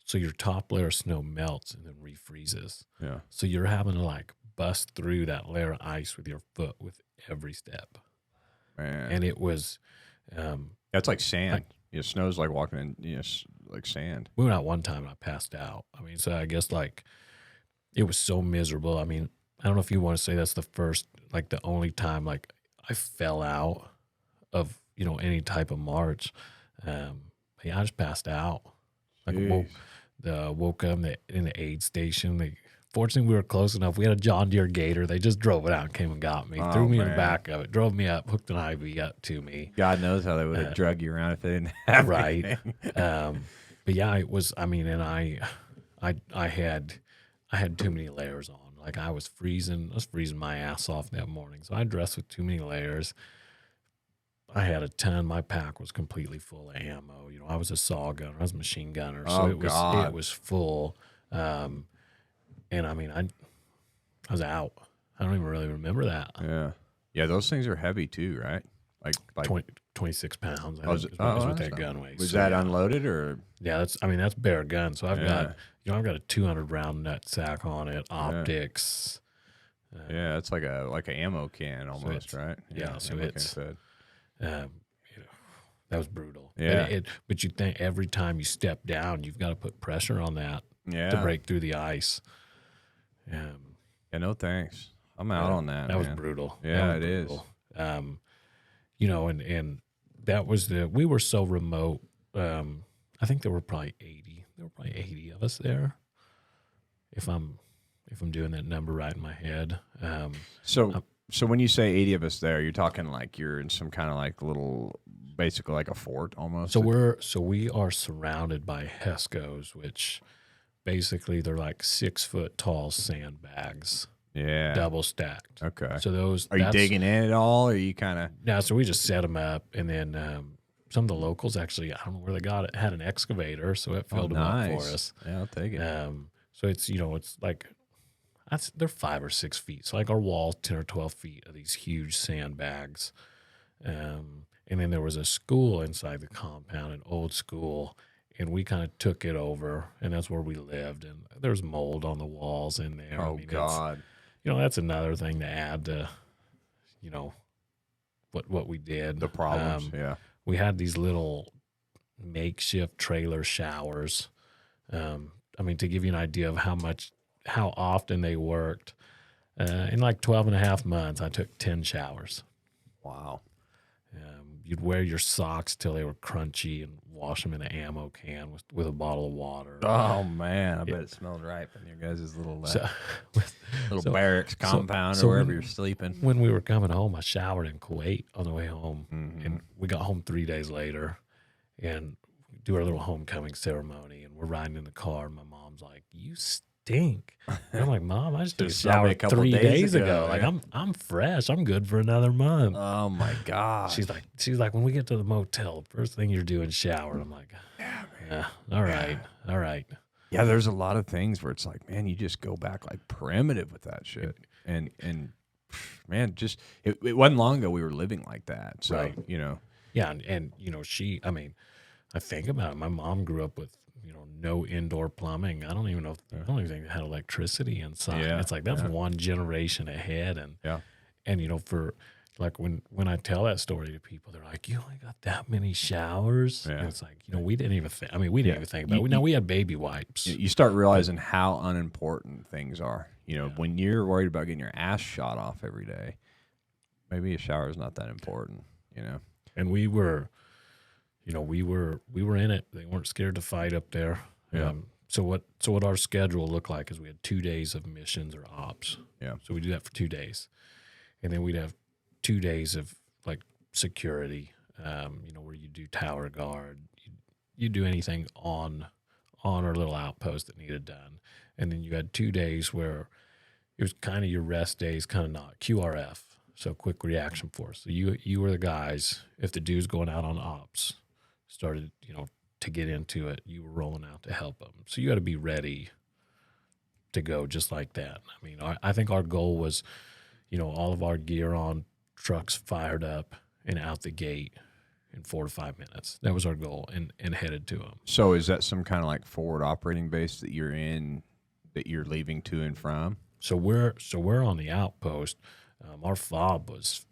Speaker 2: So your top layer of snow melts and then refreezes.
Speaker 1: Yeah.
Speaker 2: So you're having to like bust through that layer of ice with your foot with every step.
Speaker 1: Man.
Speaker 2: And it was
Speaker 1: That's like sand.
Speaker 2: Like-
Speaker 1: Snow's like walking in, like sand.
Speaker 2: we went out one time and I passed out. I mean, so I guess like it was so miserable. I mean, I don't know if you want to say that's the only time like I fell out of, you know, any type of march. Yeah, I just passed out. Like woke up in the aid station. Fortunately, we were close enough. We had a John Deere Gator. They just drove it out and came and got me. Threw me in the back of it. Drove me up, hooked an IV up to me.
Speaker 1: God knows how they would have drug you around if they didn't have
Speaker 2: Right.
Speaker 1: anything.
Speaker 2: But yeah, it was. I mean, and I had too many layers on. Like I was freezing my ass off that morning. So I dressed with too many layers. I had a ton. My pack was completely full of ammo. You know, I was a saw gunner. I was a machine gunner. So it was full. And I mean, I was out. I don't even really remember that.
Speaker 1: Yeah. Yeah, those things are heavy too, right? Like
Speaker 2: 26 pounds. I
Speaker 1: Oh,
Speaker 2: think
Speaker 1: is
Speaker 2: is what
Speaker 1: that's
Speaker 2: that
Speaker 1: not-
Speaker 2: gun weighs.
Speaker 1: Was
Speaker 2: So,
Speaker 1: that
Speaker 2: yeah.
Speaker 1: unloaded or?
Speaker 2: Yeah, that's bare gun. So I've
Speaker 1: Yeah.
Speaker 2: got a 200 round nut sack on it, optics.
Speaker 1: Yeah, it's like an ammo can almost, right?
Speaker 2: yeah, so
Speaker 1: ammo
Speaker 2: it's-
Speaker 1: can fed.
Speaker 2: You know, that was brutal.
Speaker 1: Yeah.
Speaker 2: But you think every time you step down, you've got to put pressure on that
Speaker 1: Yeah.
Speaker 2: to break through the ice.
Speaker 1: Yeah, no thanks. I'm out on that.
Speaker 2: That was
Speaker 1: man.
Speaker 2: brutal.
Speaker 1: Yeah,
Speaker 2: That was
Speaker 1: it is.
Speaker 2: brutal. You know, and that was we were so remote. I think there were probably 80. There were probably 80 of us there. If I'm doing that number right in my head.
Speaker 1: So when you say 80 of us there, you're talking like you're in some kind of like little, basically like a fort almost.
Speaker 2: So we are surrounded by HESCOs, which basically they're like 6 foot tall sandbags,
Speaker 1: yeah.
Speaker 2: double stacked.
Speaker 1: Okay.
Speaker 2: So those
Speaker 1: Are you digging in at all? Or are you kind of?
Speaker 2: No, so we just set them up, and then some of the locals actually, I don't know where they got it, had an excavator, so it filled them up for us.
Speaker 1: Yeah, I'll take it.
Speaker 2: So it's it's like they're 5 or 6 feet. So like our wall's 10 or 12 feet of these huge sandbags. And then there was a school inside the compound, an old school, and we kind of took it over, and that's where we lived. And there's mold on the walls in there.
Speaker 1: Oh, God.
Speaker 2: That's another thing to add to, what we did.
Speaker 1: The problems, yeah.
Speaker 2: We had these little makeshift trailer showers. I mean, to give you an idea of how often they worked, in like 12 and a half months, I took 10 showers.
Speaker 1: Wow.
Speaker 2: You'd wear your socks till they were crunchy and wash them in an ammo can with a bottle of water.
Speaker 1: Oh, man. I bet it smelled right from your guys' little barracks
Speaker 2: so-
Speaker 1: compound
Speaker 2: so
Speaker 1: or wherever
Speaker 2: when-
Speaker 1: you're sleeping.
Speaker 2: When we were coming home, I showered in Kuwait on the way home.
Speaker 1: Mhm.
Speaker 2: And we got home 3 days later and do our little homecoming ceremony. And we're riding in the car. And my mom's like, "You stink." And I'm like, "Mom, I just took a
Speaker 1: Just saw me
Speaker 2: shower
Speaker 1: a couple
Speaker 2: 3
Speaker 1: days
Speaker 2: days
Speaker 1: ago,
Speaker 2: ago. Like
Speaker 1: yeah.
Speaker 2: I'm fresh. I'm good for another month."
Speaker 1: Oh, my God.
Speaker 2: She's like, "When we get to the motel, the first thing you're doing is shower." I'm like, "Yeah, all right."
Speaker 1: Yeah, there's a lot of things where it's like, man, you just go back like primitive with that shit. And man, just it wasn't long ago we were living like that. So,
Speaker 2: Right.
Speaker 1: you know.
Speaker 2: Yeah, and I think about it. My mom grew up with no indoor plumbing. I don't even think they had electricity inside.
Speaker 1: Yeah,
Speaker 2: It's like that's one generation ahead. And for like when I tell that story to people, they're like, "You only got that many showers?"
Speaker 1: Yeah.
Speaker 2: And it's like, we didn't even think. I mean, we didn't even think about it. Now we had baby wipes.
Speaker 1: You start realizing how unimportant things are. When you're worried about getting your ass shot off every day, maybe a shower is not that important.
Speaker 2: And we were in it. They weren't scared to fight up there.
Speaker 1: Yeah.
Speaker 2: So what our schedule looked like is we had 2 days of missions or ops.
Speaker 1: Yeah.
Speaker 2: So we do that for 2 days, and then we'd have 2 days of like security. Where you do tower guard, you do anything on our little outpost that needed done, and then you had 2 days where it was kind of your rest days, kind of not QRF. So quick reaction force. So you were the guys. If the dude's going out on ops, started to get into it, you were rolling out to help them. So you got to be ready to go just like that. I mean, I think our goal was, all of our gear on trucks fired up and out the gate in 4 to 5 minutes. That was our goal, and headed to them.
Speaker 1: So is that some kind of like forward operating base that you're in, that you're leaving to and from?
Speaker 2: So we're on the outpost. Our fob was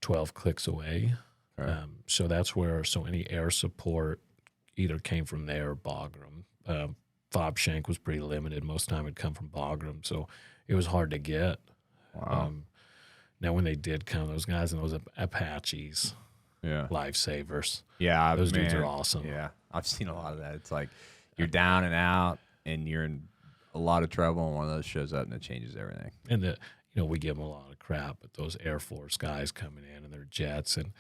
Speaker 2: 12 clicks away.
Speaker 1: Okay.
Speaker 2: So that's where any air support either came from there or Bagram. Fob shank was pretty limited. Most of the time it'd come from Bagram, so it was hard to get.
Speaker 1: Wow.
Speaker 2: Now when they did come, those guys and those Apaches,
Speaker 1: Yeah.
Speaker 2: lifesavers.
Speaker 1: Yeah.
Speaker 2: Those dudes are awesome.
Speaker 1: Yeah. I've seen a lot of that. It's like you're down and out and you're in a lot of trouble, and one of those shows up and it changes everything.
Speaker 2: And we give them a lot of crap, but those Air Force guys coming in their jets, and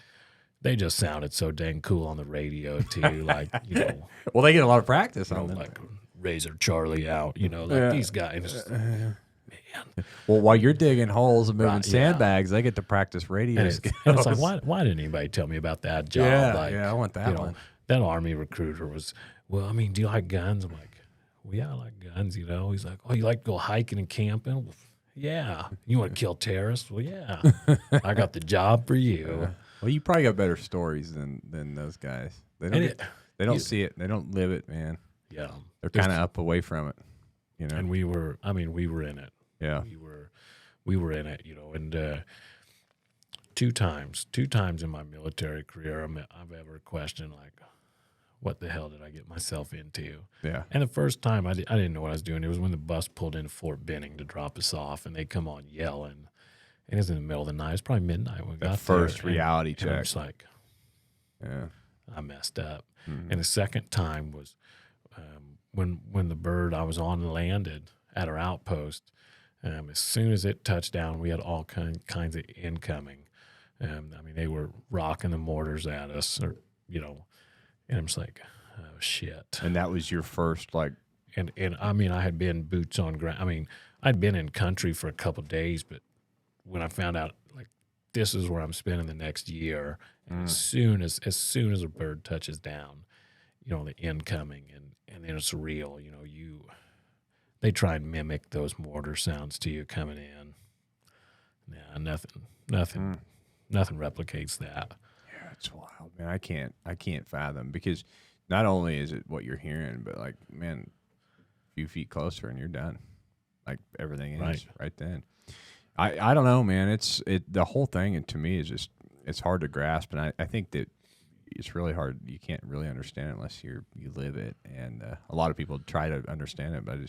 Speaker 2: they just sounded so dang cool on the radio too. Like,
Speaker 1: Well, they get a lot of practice on them.
Speaker 2: like Razor Charlie out, these guys. Man.
Speaker 1: Well, while you're digging holes and moving
Speaker 2: Right,
Speaker 1: sandbags, they get to practice radio
Speaker 2: And
Speaker 1: skills.
Speaker 2: it's like, why didn't anybody tell me about that job?
Speaker 1: Yeah, I want that one.
Speaker 2: That Army recruiter was, well, I mean, do you like guns? I'm like, well, yeah, I like guns, He's like, oh, you like to go hiking and camping? Well, yeah. You want to kill terrorists? Well, yeah. I got the job for you.
Speaker 1: Well, you probably got better stories than those guys. They don't see it. They don't live it, man.
Speaker 2: Yeah.
Speaker 1: They're kind of up away from it,
Speaker 2: And we were in it.
Speaker 1: Yeah.
Speaker 2: We were in it, and two times in my military career, I've ever questioned, like, what the hell did I get myself into?
Speaker 1: Yeah.
Speaker 2: And the first time I didn't know what I was doing. It was when the bus pulled into Fort Benning to drop us off, and they come on yelling. And it was in the middle of the night. It was probably midnight when we got
Speaker 1: first
Speaker 2: there.
Speaker 1: reality
Speaker 2: And
Speaker 1: check.
Speaker 2: I was like,
Speaker 1: Yeah.
Speaker 2: I messed up.
Speaker 1: Mm-hmm.
Speaker 2: And the second time was when the bird I was on landed at our outpost. As soon as it touched down, we had all kinds of incoming. They were rocking the mortars at us, and I'm just like, oh, shit.
Speaker 1: And that was your first, like...
Speaker 2: And I had been boots on ground. I'd been in country for a couple of days, but when I found out, like, this is where I'm spending the next year, and as soon as a bird touches down, the incoming, and then it's real. They try and mimic those mortar sounds to you coming in. Yeah, nothing replicates that.
Speaker 1: Yeah, it's wild, man. I can't fathom, because not only is it what you're hearing, but, like, man, a few feet closer and you're done. Like, everything is right then. I don't know, man. The whole thing, and to me, is just, it's hard to grasp, and I think that it's really hard. You can't really understand it unless you live it, and a lot of people try to understand it, but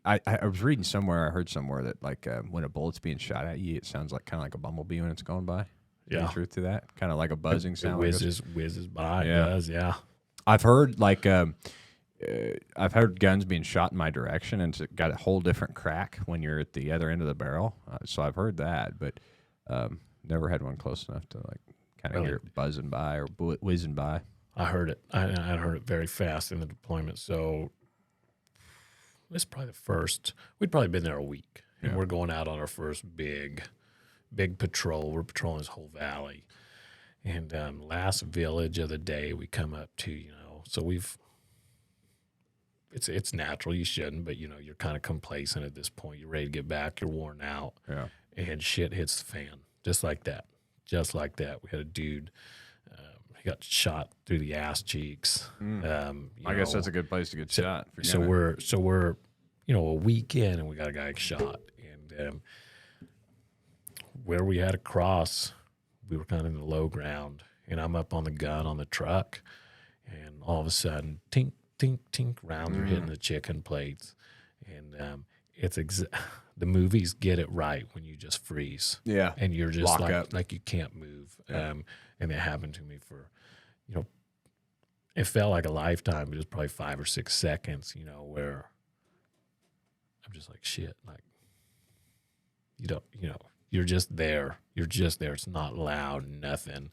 Speaker 1: I was reading somewhere, I heard somewhere that, like, when a bullet's being shot at you, it sounds like kind of like a bumblebee when it's going by.
Speaker 2: Yeah.
Speaker 1: Any truth to that? Kind of like a buzzing sound.
Speaker 2: It whizzes by. Yeah. It does, yeah.
Speaker 1: I've heard, like, I've heard guns being shot in my direction, and it's got a whole different crack when you're at the other end of the barrel. So I've heard that, but never had one close enough to, like, kind of hear it buzzing by or whizzing by.
Speaker 2: I heard it. I heard it very fast in the deployment. So this is probably the first. We'd probably been there a week, and we're going out on our first big patrol. We're patrolling this whole valley, and last village of the day we come up to. So we've. It's natural. You shouldn't, but you're kind of complacent at this point. You're ready to get back. You're worn out, and shit hits the fan just like that. We had a dude. he got shot through the ass cheeks.
Speaker 1: I guess that's a good place to get shot.
Speaker 2: So we're a week in, and we got a guy shot, and where we had to cross, we were kind of in the low ground, and I'm up on the gun on the truck, and all of a sudden, tink, tink, tink, rounds are hitting the chicken plates, and it's the movies get it right when you just freeze, and you're just like you can't move, and it happened to me for, it felt like a lifetime, but it was probably 5 or 6 seconds, where I'm just like, shit, like, you're just there. You're just there. It's not loud, nothing.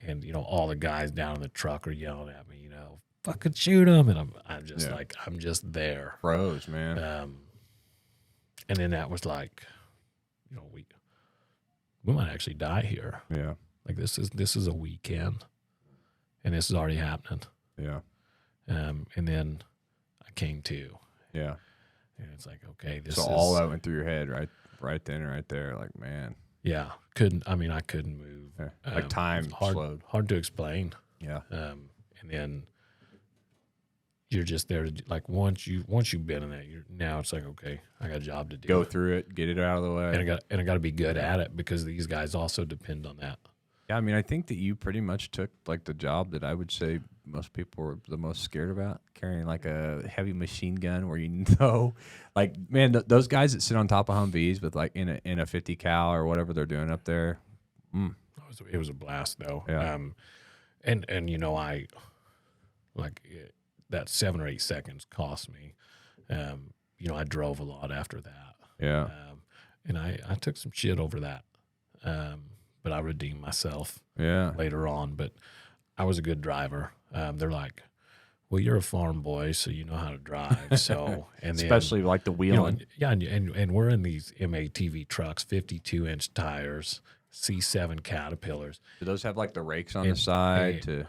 Speaker 2: And, all the guys down in the truck are yelling at me, fucking shoot him. And I'm just like, I'm just there.
Speaker 1: Pros, man.
Speaker 2: And then that was like, we might actually die here.
Speaker 1: Yeah.
Speaker 2: Like this is a weekend, and this is already happening.
Speaker 1: Yeah.
Speaker 2: And then I came to.
Speaker 1: Yeah.
Speaker 2: And it's like, okay,
Speaker 1: so all that went through your head right then and right there. Like, man.
Speaker 2: Yeah. I couldn't move.
Speaker 1: Yeah. Like time slowed.
Speaker 2: Hard to explain.
Speaker 1: Yeah.
Speaker 2: And then you're just there to, like, once you've been in that, now it's like, okay, I got a job to do.
Speaker 1: Go through it, get it out of the way.
Speaker 2: And I got to be good at it, because these guys also depend on that.
Speaker 1: Yeah, I mean, I think that you pretty much took like the job that I would say most people were the most scared about, carrying like a heavy machine gun where like, man, those guys that sit on top of Humvees with like in a 50 cal or whatever they're doing up there.
Speaker 2: It was a blast though.
Speaker 1: Yeah.
Speaker 2: And I like that 7 or 8 seconds cost me. I drove a lot after that.
Speaker 1: Yeah.
Speaker 2: And I took some shit over that. But I redeemed myself later on. But I was a good driver. They're like, well, you're a farm boy, so you know how to drive. So, and
Speaker 1: especially like the wheeling.
Speaker 2: And we're in these MATV trucks, 52-inch tires, C7 Caterpillars.
Speaker 1: Do those have like the rakes on the side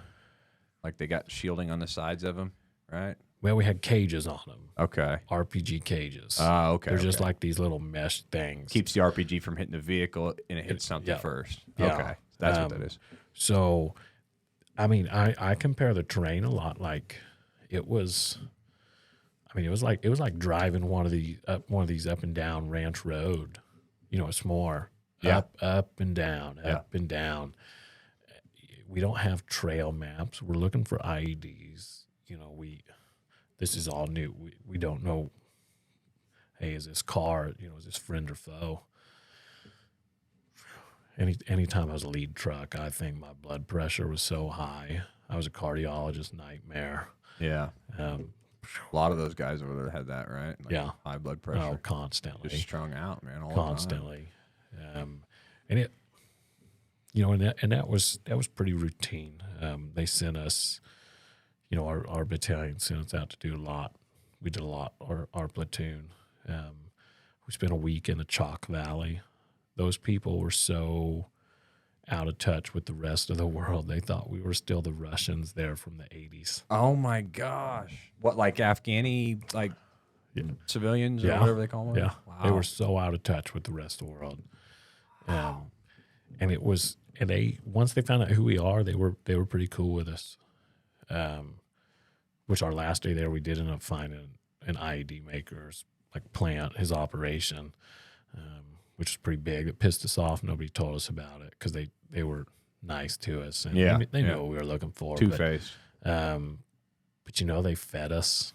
Speaker 1: like they got shielding on the sides of them, right?
Speaker 2: Well, we had cages on them.
Speaker 1: Okay.
Speaker 2: RPG cages.
Speaker 1: Oh, okay.
Speaker 2: They're just like these little mesh things.
Speaker 1: Keeps the RPG from hitting the vehicle, and it hits something first.
Speaker 2: Yeah.
Speaker 1: Okay. That's what that is.
Speaker 2: So, I mean, I compare the terrain a lot. Like, it was like driving one of these up and down ranch road. It's more up and down, up and down. We don't have trail maps. We're looking for IEDs. This is all new. We don't know, hey, is this car, is this friend or foe? Anytime I was a lead truck, I think my blood pressure was so high. I was a cardiologist nightmare.
Speaker 1: Yeah. A lot of those guys over there had that, right? Like high blood pressure.
Speaker 2: Oh, constantly.
Speaker 1: Just strung out, man, all
Speaker 2: constantly. And it, and that was pretty routine. They sent us, our battalion sent us out to do a lot. We did a lot, our platoon. We spent a week in the Chalk Valley. Those people were so out of touch with the rest of the world. They thought we were still the Russians there from the 80s.
Speaker 1: Oh, my gosh. What, like Afghani, like civilians or whatever they call them?
Speaker 2: Yeah.
Speaker 1: Wow.
Speaker 2: They were so out of touch with the rest of the world. And it was, and once they found out who we are, they were pretty cool with us. Which our last day there, we did end up finding an IED maker's like plant, his operation, which was pretty big. It pissed us off. Nobody told us about it because they were nice to us. And they knew what we were looking for.
Speaker 1: Two-faced.
Speaker 2: But they fed us.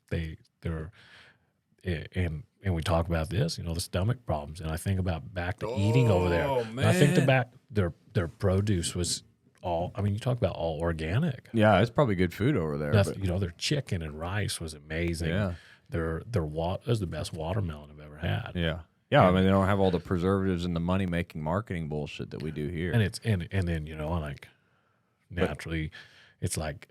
Speaker 2: They were, and we talk about this, the stomach problems. And I think about back to eating over there.
Speaker 1: Man.
Speaker 2: And I think their produce was all, you talk about all organic.
Speaker 1: Yeah, it's probably good food over there.
Speaker 2: Their chicken and rice was amazing.
Speaker 1: Yeah.
Speaker 2: Their was the best watermelon I've ever had.
Speaker 1: Yeah. Yeah, they don't have all the preservatives and the money-making marketing bullshit that we do here.
Speaker 2: And it's and then like naturally, it's like,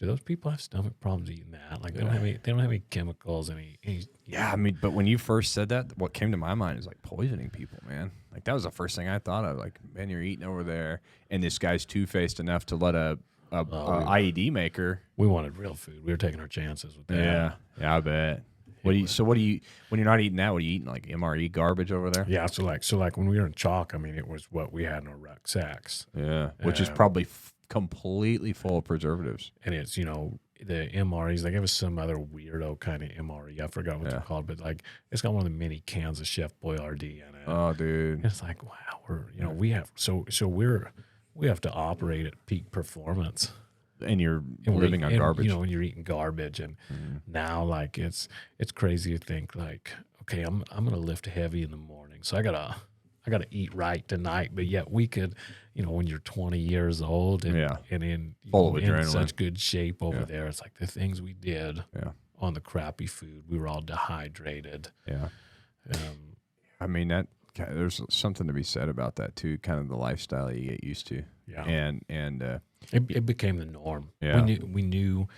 Speaker 2: do those people have stomach problems eating that? Like they don't have any chemicals, any.
Speaker 1: Yeah, but when you first said that, what came to my mind is like poisoning people, man. Like that was the first thing I thought of. Like, man, you're eating over there, and this guy's two-faced enough to let a IED maker.
Speaker 2: We wanted real food. We were taking our chances with that.
Speaker 1: Yeah, I bet. What do you when you're not eating that? What are you eating? Like MRE garbage over there?
Speaker 2: Yeah, so like when we were in Chalk, it was what we had in our rucksacks.
Speaker 1: Yeah, which is probably completely full of preservatives.
Speaker 2: And it's, you know, the MREs, they gave us some other weirdo kind of MRE. I forgot what they're called, but like it's got one of the mini cans of Chef Boyardee in it.
Speaker 1: Oh, dude.
Speaker 2: And it's like, wow, you know, we have we have to operate at peak performance.
Speaker 1: And you're living on garbage.
Speaker 2: You know, when you're eating garbage, and now like it's crazy to think like, okay, I'm gonna lift heavy in the morning, so I gotta eat right tonight. But yet we could, you know, when you're 20 years old and in
Speaker 1: full of adrenaline,
Speaker 2: such good shape over there, it's like the things we did on the crappy food. We were all dehydrated.
Speaker 1: Yeah. I mean that. There's something to be said about that too. Kind of the lifestyle you get used to.
Speaker 2: Yeah.
Speaker 1: And
Speaker 2: it became the norm.
Speaker 1: Yeah.
Speaker 2: We knew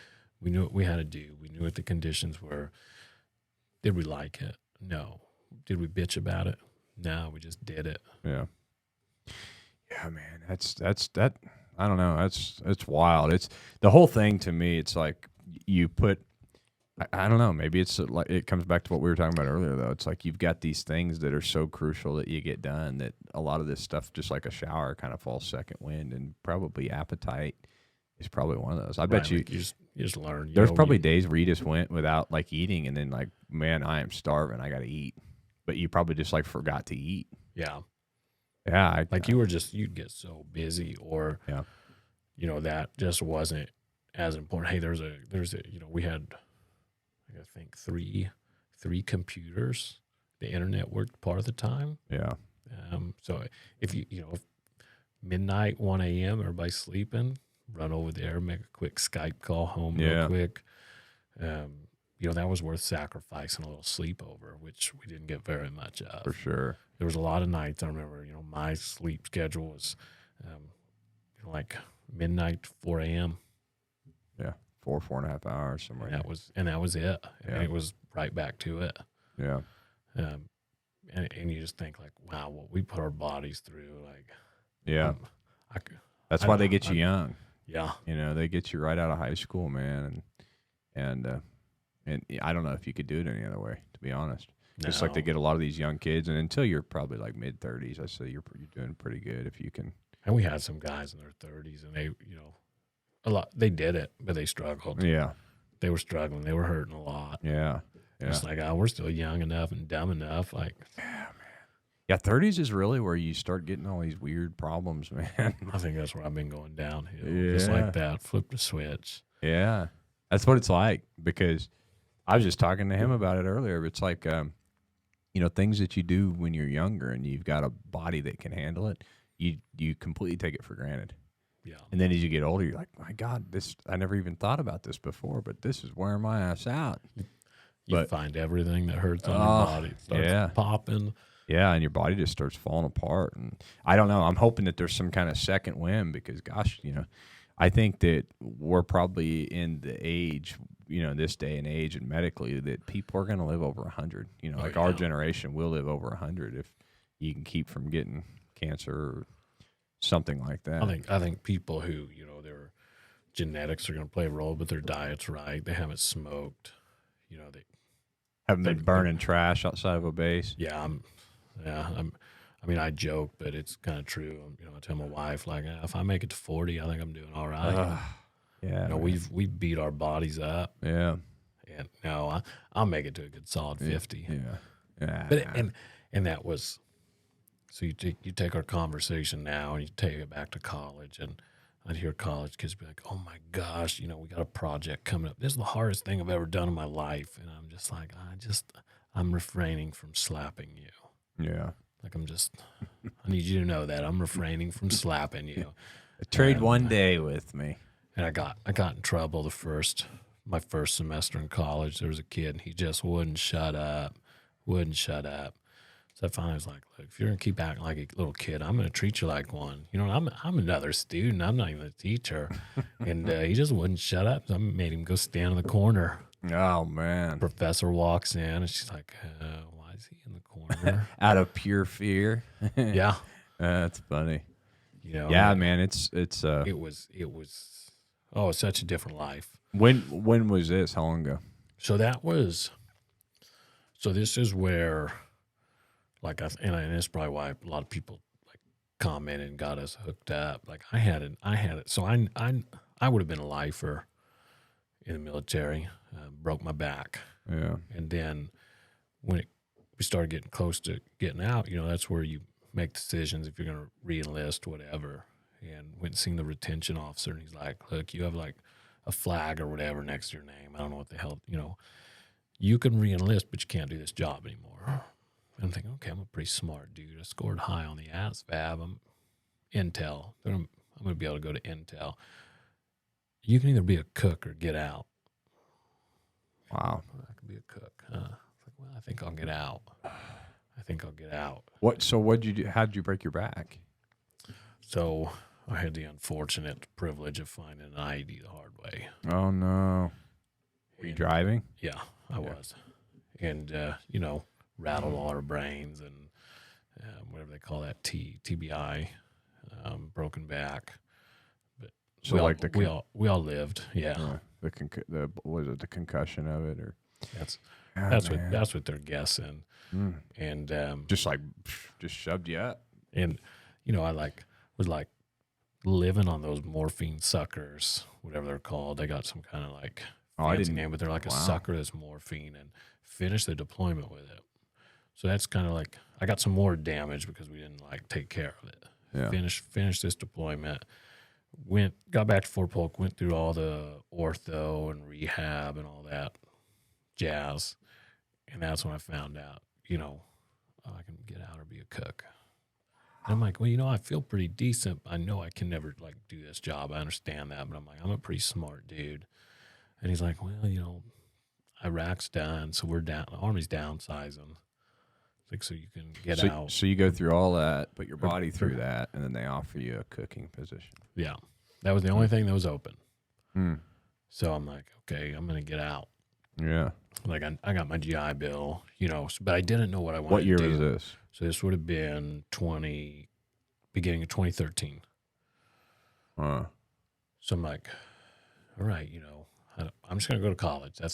Speaker 2: what we had to do. We knew what the conditions were. Did we like it? No. Did we bitch about it? No, we just did it.
Speaker 1: Yeah. Yeah, man. That's that. I don't know. It's wild. It's the whole thing to me. It's like you put. I don't know. Maybe it's like it comes back to what we were talking about earlier, though. It's like you've got these things that are so crucial that you get done that a lot of this stuff, just like a shower, kind of falls second wind, and probably appetite is probably one of those. I bet
Speaker 2: like you just learn.
Speaker 1: There's probably days where you just went without like eating, and then like, man, I am starving. I got to eat, but you probably just like forgot to eat.
Speaker 2: Yeah,
Speaker 1: yeah.
Speaker 2: You'd get so busy, or you know, that just wasn't as important. Hey, there's a you know, we had, I think three computers. The internet worked part of the time.
Speaker 1: Yeah.
Speaker 2: So if you know, midnight, 1 a.m., everybody's sleeping, run over there, make a quick Skype call home real quick. You know, that was worth sacrificing a little sleep over, which we didn't get very much of.
Speaker 1: For sure.
Speaker 2: There was a lot of nights I remember, you know, my sleep schedule was you know, like midnight to 4 a.m.
Speaker 1: Yeah. 4.5 hours somewhere.
Speaker 2: And that was it. And it was right back to it.
Speaker 1: Yeah.
Speaker 2: And you just think like, wow, what we put our bodies through, like,
Speaker 1: yeah. That's why they get you young.
Speaker 2: Yeah.
Speaker 1: You know, they get you right out of high school, man. And I don't know if you could do it any other way, to be honest.
Speaker 2: No.
Speaker 1: Just like they get a lot of these young kids, and until you're probably like mid-30s, I say you're doing pretty good if you can.
Speaker 2: And we had some guys in their 30s, and they, you know, they did it, but they struggled.
Speaker 1: Yeah.
Speaker 2: They were struggling. They were hurting a lot.
Speaker 1: Yeah.
Speaker 2: It's like, we're still young enough and dumb enough. Like,
Speaker 1: yeah, man. Yeah, 30s is really where you start getting all these weird problems, man.
Speaker 2: I think that's where I've been going downhill. Yeah. Just like that. Flip the switch.
Speaker 1: Yeah. That's what it's like, because I was just talking to him about it earlier. It's like, you know, things that you do when you're younger and you've got a body that can handle it, you completely take it for granted.
Speaker 2: Yeah.
Speaker 1: And then as you get older, you're like, my God, I never even thought about this before, but this is wearing my ass out.
Speaker 2: You find everything that hurts on your body. It starts popping.
Speaker 1: Yeah, and your body just starts falling apart. And I don't know. I'm hoping that there's some kind of second wind, because, gosh, you know, I think that we're probably in the age, you know, this day and age and medically, that people are going to live over 100. You know, like our generation will live over 100 if you can keep from getting cancer or something like that.
Speaker 2: I think people who, you know, their genetics are going to play a role, but their diet's right. They haven't smoked. You know, they
Speaker 1: haven't been burning trash outside of a base.
Speaker 2: Yeah, I mean, I joke, but it's kind of true. You know, I tell my wife, like, if I make it to 40, I think I'm doing all right.
Speaker 1: Yeah,
Speaker 2: you know, we've beat our bodies up.
Speaker 1: Yeah,
Speaker 2: and no, I'll make it to a good solid 50.
Speaker 1: Yeah.
Speaker 2: But and that was, so you take our conversation now and you take it back to college, and I'd hear college kids be like, "Oh my gosh, you know, we got a project coming up. This is the hardest thing I've ever done in my life," and I'm just like, I'm refraining from slapping you.
Speaker 1: Yeah.
Speaker 2: Like I need you to know that I'm refraining from slapping you.
Speaker 1: Trade one day with me.
Speaker 2: And I got in trouble my first semester in college. There was a kid, and he just wouldn't shut up. So I finally was like, look, if you're going to keep acting like a little kid, I'm going to treat you like one. You know, I'm another student. I'm not even a teacher. And he just wouldn't shut up. So I made him go stand in the corner.
Speaker 1: Oh, man.
Speaker 2: Professor walks in, and she's like, why is he in the corner?
Speaker 1: Out of pure fear.
Speaker 2: Yeah.
Speaker 1: That's funny.
Speaker 2: You know,
Speaker 1: yeah, man, it
Speaker 2: was such a different life.
Speaker 1: When was this? How long ago?
Speaker 2: So this is where, like, and it's probably why a lot of people like commented and got us hooked up. Like I had it. So I would have been a lifer in the military, broke my back.
Speaker 1: Yeah.
Speaker 2: And then when we started getting close to getting out, that's where you make decisions if you're going to re-enlist, whatever. And went and seen the retention officer, and he's like, look, you have like a flag or whatever next to your name. I don't know what the hell, you can re-enlist, but you can't do this job anymore. And I'm thinking, okay, I'm a pretty smart dude. I scored high on the ASVAB. I'm Intel. I'm going to be able to go to Intel. You can either be a cook or get out.
Speaker 1: Wow.
Speaker 2: I could be a cook. It's like, well, I think I'll get out.
Speaker 1: So what'd you do? How'd you break your back?
Speaker 2: So I had the unfortunate privilege of finding an IED the hard way.
Speaker 1: Oh, no. Were you driving?
Speaker 2: Yeah, I was. And, rattled all our brains and whatever they call that, TBI, broken back. But
Speaker 1: so
Speaker 2: we all lived, yeah.
Speaker 1: The concussion of it, or
Speaker 2: that's what they're guessing. And
Speaker 1: just shoved you up.
Speaker 2: And I was living on those morphine suckers, whatever they're called. They got some kind of fancy name, but they're like a sucker that's morphine, and finished the deployment with it. So that's kind of like I got some more damage because we didn't take care of it.
Speaker 1: Yeah.
Speaker 2: Finished this deployment. Got back to Fort Polk, went through all the ortho and rehab and all that jazz. And that's when I found out, I can get out or be a cook. And I'm like, well, I feel pretty decent. I know I can never do this job. I understand that, but I'm like, I'm a pretty smart dude. And he's like, well, Iraq's done, so we're down. The Army's downsizing. So you can get out.
Speaker 1: So you go through all that, put your body through that, and then they offer you a cooking position.
Speaker 2: Yeah. That was the only thing that was open. So I'm like, okay, I'm going to get out.
Speaker 1: Yeah.
Speaker 2: I got my GI Bill, but I didn't know what I wanted to do.
Speaker 1: What year was this?
Speaker 2: So this would have been beginning of 2013. So I'm like, all right, I'm just going to go to college. I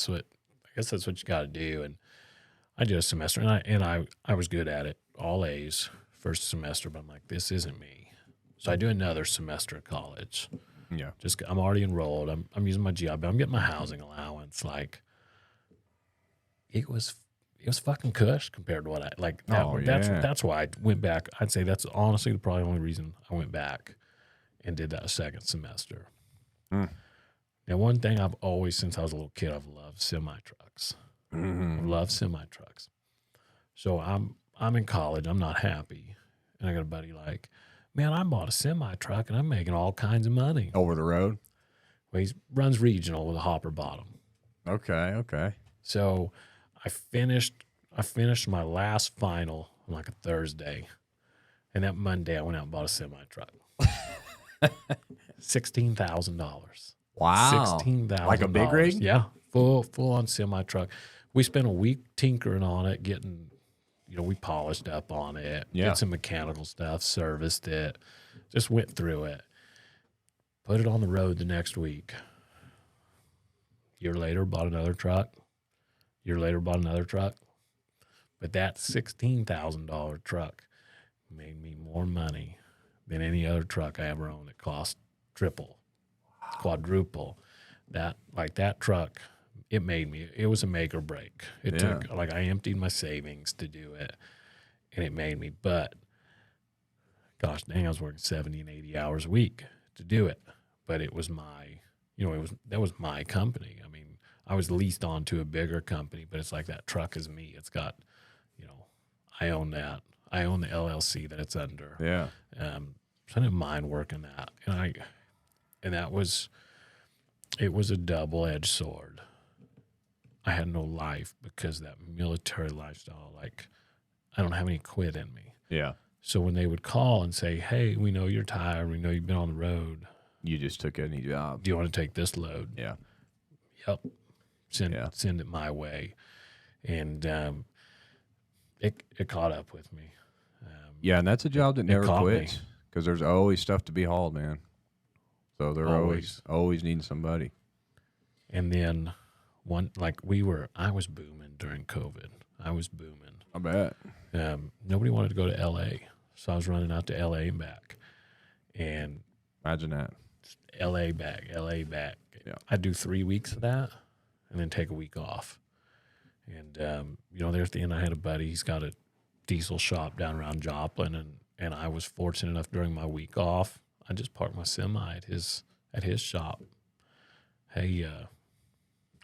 Speaker 2: guess that's what you got to do. And I did a semester, and I was good at it, all A's first semester, but I'm like, this isn't me. So I do another semester of college.
Speaker 1: Yeah.
Speaker 2: I'm already enrolled. I'm using my GI Bill. I'm getting my housing allowance. It was fucking cush compared to what that's why I went back. I'd say that's honestly probably the only reason I went back and did that second semester. Now, one thing I've always, since I was a little kid, I've loved semi-trucks. I love semi-trucks. So I'm in college. I'm not happy. And I got a buddy man, I bought a semi-truck, and I'm making all kinds of money.
Speaker 1: Over the road?
Speaker 2: Well, he runs regional with a hopper bottom.
Speaker 1: Okay.
Speaker 2: So I finished my last final on a Thursday. And that Monday, I went out and bought a semi-truck. $16,000.
Speaker 1: Wow.
Speaker 2: $16,000.
Speaker 1: Like a big rig?
Speaker 2: Yeah. Full on semi-truck. We spent a week tinkering on it, getting, we polished up on it, did some mechanical stuff, serviced it, just went through it, put it on the road the next week. Year later, bought another truck. But that $16,000 truck made me more money than any other truck I ever owned. It cost triple, quadruple. That truck, it was a make or break. It took, I emptied my savings to do it, and it made me, but gosh dang, I was working 70 and 80 hours a week to do it. But it was that was my company. I mean, I was leased on to a bigger company, but it's that truck is me. It's got, I own that. I own the LLC that it's under.
Speaker 1: Yeah.
Speaker 2: So I didn't mind working that. And it was a double-edged sword. I had no life because that military lifestyle, I don't have any quit in me.
Speaker 1: Yeah.
Speaker 2: So when they would call and say, hey, we know you're tired. We know you've been on the road.
Speaker 1: You just took any job.
Speaker 2: Do you want to take this load?
Speaker 1: Yeah.
Speaker 2: Yep. Send it my way. And it caught up with me.
Speaker 1: And that's a job that never quits because there's always stuff to be hauled, man. So they're always needing somebody.
Speaker 2: And then I was booming during COVID. I was booming.
Speaker 1: I bet.
Speaker 2: Nobody wanted to go to LA. So I was running out to LA and back, and
Speaker 1: Imagine that.
Speaker 2: LA back, LA back.
Speaker 1: Yeah.
Speaker 2: I'd do 3 weeks of that and then take a week off. And, there at the end, I had a buddy. He's got a diesel shop down around Joplin, and I was fortunate enough during my week off, I just parked my semi at his shop. Hey,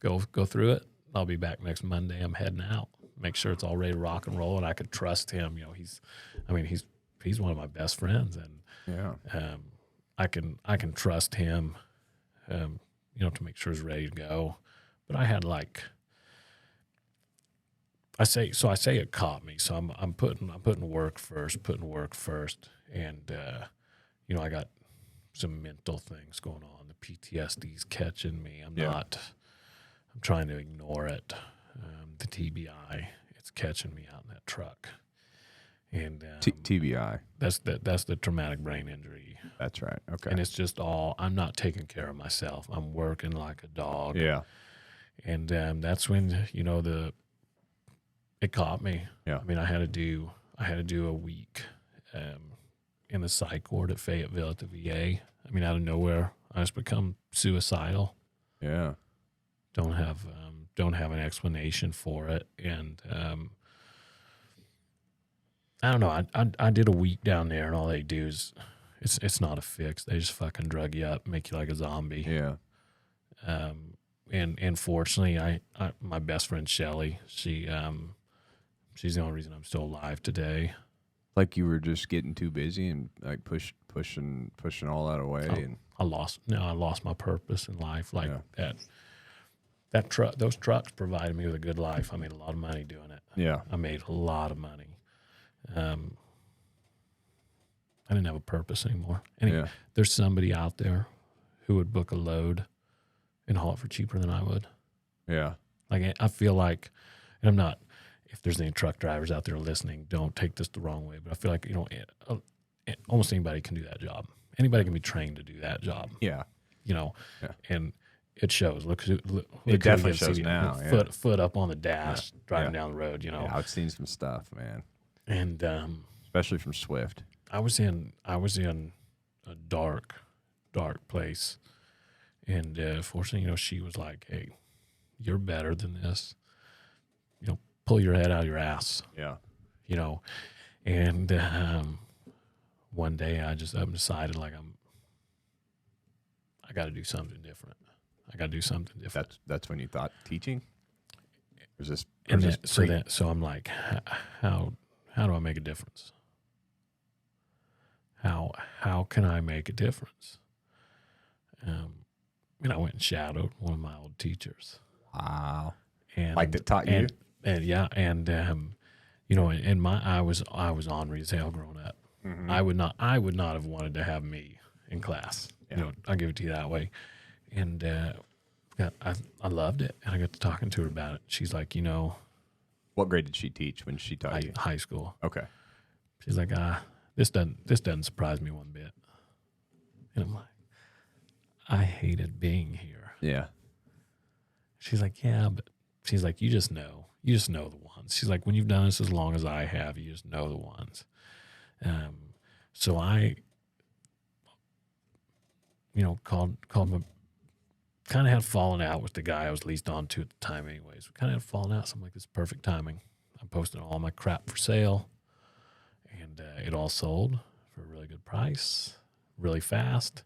Speaker 2: go through it. I'll be back next Monday. I'm heading out. Make sure it's all ready to rock and roll, and I could trust him. He's one of my best friends, and
Speaker 1: Yeah.
Speaker 2: I can trust him, to make sure he's ready to go. But I had I say it caught me. So I'm putting work first, and I got some mental things going on. The PTSD's catching me. I'm trying to ignore it. The TBI, it's catching me out in that truck. And
Speaker 1: TBI.
Speaker 2: That's the traumatic brain injury.
Speaker 1: That's right. Okay.
Speaker 2: And it's just I'm not taking care of myself. I'm working like a dog.
Speaker 1: Yeah.
Speaker 2: And that's when it caught me.
Speaker 1: Yeah.
Speaker 2: I mean, I had to do a week in the psych ward at Fayetteville at the VA. I mean, out of nowhere, I just become suicidal.
Speaker 1: Yeah.
Speaker 2: Don't have an explanation for it, and I don't know. I did a week down there, and all they do is it's not a fix. They just fucking drug you up, make you like a zombie.
Speaker 1: Yeah.
Speaker 2: And fortunately, I my best friend Shelly, she's the only reason I'm still alive today.
Speaker 1: Like you were just getting too busy and like pushing all that away. And
Speaker 2: I lost my purpose in life. Like that truck, those trucks provided me with a good life. I made a lot of money doing it.
Speaker 1: Yeah.
Speaker 2: I made a lot of money. I didn't have a purpose anymore. Anyway, there's somebody out there who would book a load and haul it for cheaper than I would.
Speaker 1: Yeah.
Speaker 2: Like, I feel like, and I'm not, if there's any truck drivers out there listening, don't take this the wrong way, but I feel like, almost anybody can do that job. Anybody can be trained to do that job.
Speaker 1: Yeah.
Speaker 2: And it shows. Look
Speaker 1: it definitely shows now.
Speaker 2: Foot up on the dash, driving down the road,
Speaker 1: Yeah, I've seen some stuff, man.
Speaker 2: And
Speaker 1: especially from Swift.
Speaker 2: I was in a dark place, and fortunately, she was like, "Hey, you're better than this. Pull your head out of your ass."
Speaker 1: Yeah.
Speaker 2: And one day I decided like I got to do something different.
Speaker 1: That's when you thought teaching. Or is this?
Speaker 2: So I'm like, how do I make a difference? How can I make a difference? I went and shadowed one of my old teachers.
Speaker 1: Wow.
Speaker 2: And
Speaker 1: like that taught you?
Speaker 2: I was ornery as hell growing up.
Speaker 1: Mm-hmm.
Speaker 2: I would not have wanted to have me in class.
Speaker 1: Yeah.
Speaker 2: I'll give it to you that way. And I loved it, and I got to talking to her about it. She's like,
Speaker 1: what grade did she teach when she taught you?
Speaker 2: High school.
Speaker 1: Okay.
Speaker 2: She's like, this doesn't surprise me one bit. And I'm like, I hated being here.
Speaker 1: Yeah.
Speaker 2: She's like, yeah, but she's like, you just know the ones. She's like, when you've done this as long as I have, you just know the ones. So I, called my, kind of had fallen out with the guy I was leased on to at the time anyways. We kind of had fallen out. So I'm like, this is perfect timing. I posted all my crap for sale, and it all sold for a really good price, really fast.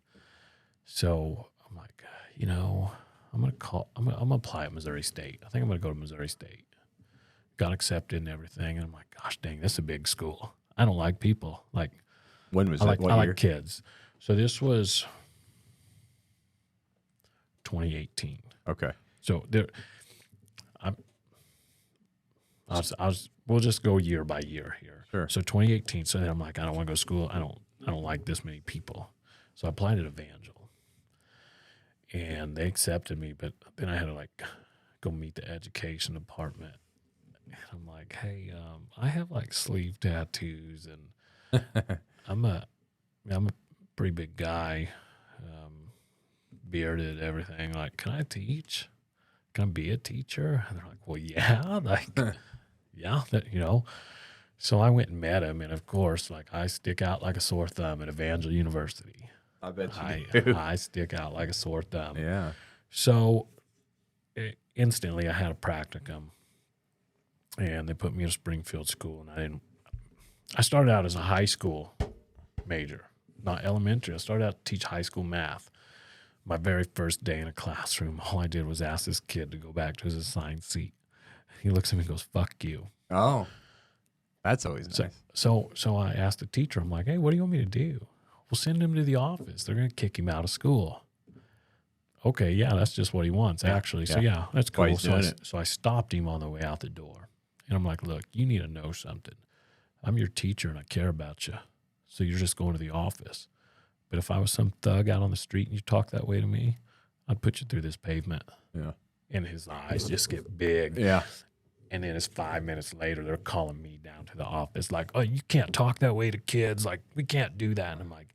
Speaker 2: So I'm like, I'm gonna apply at Missouri State. I think I'm gonna go to Missouri State. Got accepted and everything, and I'm like, gosh dang, this is a big school. I don't like people. Like,
Speaker 1: when was
Speaker 2: I
Speaker 1: that?
Speaker 2: like,
Speaker 1: What
Speaker 2: I
Speaker 1: year?
Speaker 2: like kids. So this was 2018.
Speaker 1: Okay.
Speaker 2: So there, we'll just go year by year here.
Speaker 1: Sure.
Speaker 2: So 2018. So then I'm like, I don't want to go to school. I don't like this many people. So I applied at Evangel, and they accepted me. But then I had to go meet the education department, and I'm like, hey, I have sleeve tattoos, and I'm a pretty big guy, bearded, everything. Like, can I teach? Can I be a teacher? And they're like, well, yeah, yeah, that. So I went and met him, and of course, like I stick out like a sore thumb at Evangel University.
Speaker 1: I bet you do.
Speaker 2: I stick out like a sore thumb.
Speaker 1: Yeah.
Speaker 2: So instantly, I had a practicum, and they put me in a Springfield school, and I started out as a high school major, not elementary. I started out to teach high school math. My very first day in a classroom, all I did was ask this kid to go back to his assigned seat. He looks at me and goes, "Fuck you."
Speaker 1: Oh, that's always nice.
Speaker 2: So I asked the teacher, I'm like, "Hey, what do you want me to do?" "We'll send him to the office. They're going to kick him out of school." Okay, yeah, that's just what he wants, actually. So, yeah, that's cool. So I stopped him on the way out the door. And I'm like, "Look, you need to know something. I'm your teacher and I care about you. So you're just going to the office. But if I was some thug out on the street and you talk that way to me, I'd put you through this pavement."
Speaker 1: Yeah.
Speaker 2: And his eyes just get big.
Speaker 1: Yeah.
Speaker 2: And then it's 5 minutes later, they're calling me down to the office like, "Oh, you can't talk that way to kids. Like, we can't do that." And I'm like,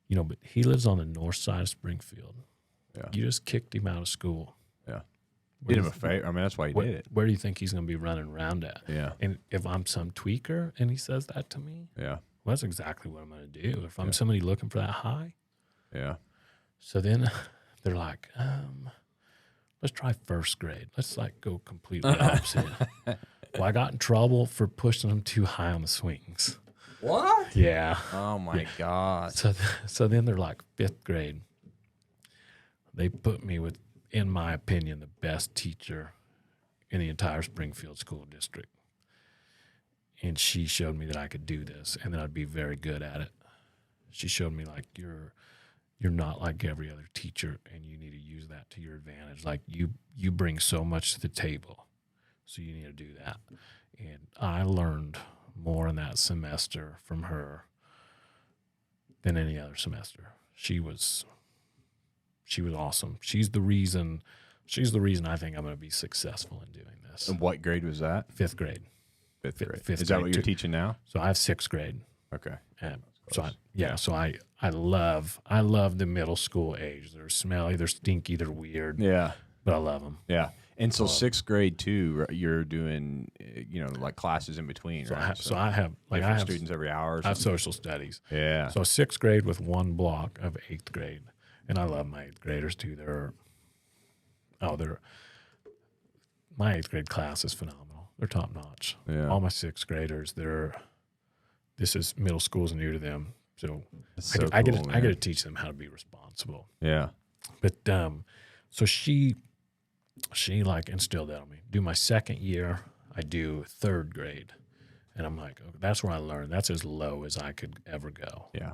Speaker 2: but he lives on the north side of Springfield.
Speaker 1: Yeah.
Speaker 2: You just kicked him out of school.
Speaker 1: Yeah. Did him a favor. I mean, that's why he did it.
Speaker 2: Where do you think he's going to be running around at?
Speaker 1: Yeah.
Speaker 2: And if I'm some tweaker and he says that to me,
Speaker 1: Yeah.
Speaker 2: well, that's exactly what I'm going to do. If I'm somebody looking for that high.
Speaker 1: Yeah.
Speaker 2: So then they're like, let's try first grade. Let's like go completely opposite. Well, I got in trouble for pushing them too high on the swings.
Speaker 1: What?
Speaker 2: Yeah.
Speaker 1: Oh my God.
Speaker 2: So then they're like fifth grade. They put me with, in my opinion, the best teacher in the entire Springfield school district. And she showed me that I could do this and that I'd be very good at it. She showed me like you're not like every other teacher and you need to use that to your advantage. Like you bring so much to the table. So you need to do that. And I learned more in that semester from her than any other semester. She was awesome. She's the reason I think I'm going to be successful in doing this.
Speaker 1: And what grade was that?
Speaker 2: Fifth grade.
Speaker 1: Fifth grade.
Speaker 2: Fifth
Speaker 1: Is that
Speaker 2: grade
Speaker 1: what you're teaching now?
Speaker 2: So I have sixth grade.
Speaker 1: Okay.
Speaker 2: And so I love the middle school age. They're smelly, they're stinky, they're weird.
Speaker 1: Yeah.
Speaker 2: But I love them.
Speaker 1: Yeah. And so sixth grade too, you're doing, like classes in between,
Speaker 2: So
Speaker 1: right?
Speaker 2: I have
Speaker 1: students every hour. Or
Speaker 2: I have
Speaker 1: something?
Speaker 2: social studies.
Speaker 1: Yeah.
Speaker 2: So sixth grade with one block of eighth grade. And I love my eighth graders too. My eighth grade class is phenomenal. They're top notch.
Speaker 1: Yeah.
Speaker 2: All my sixth graders, this is middle school's new to them. So I get to teach them how to be responsible.
Speaker 1: Yeah.
Speaker 2: But so she like instilled that on me. Do my second year, I do third grade. And I'm like, okay, that's where I learned. That's as low as I could ever go.
Speaker 1: Yeah.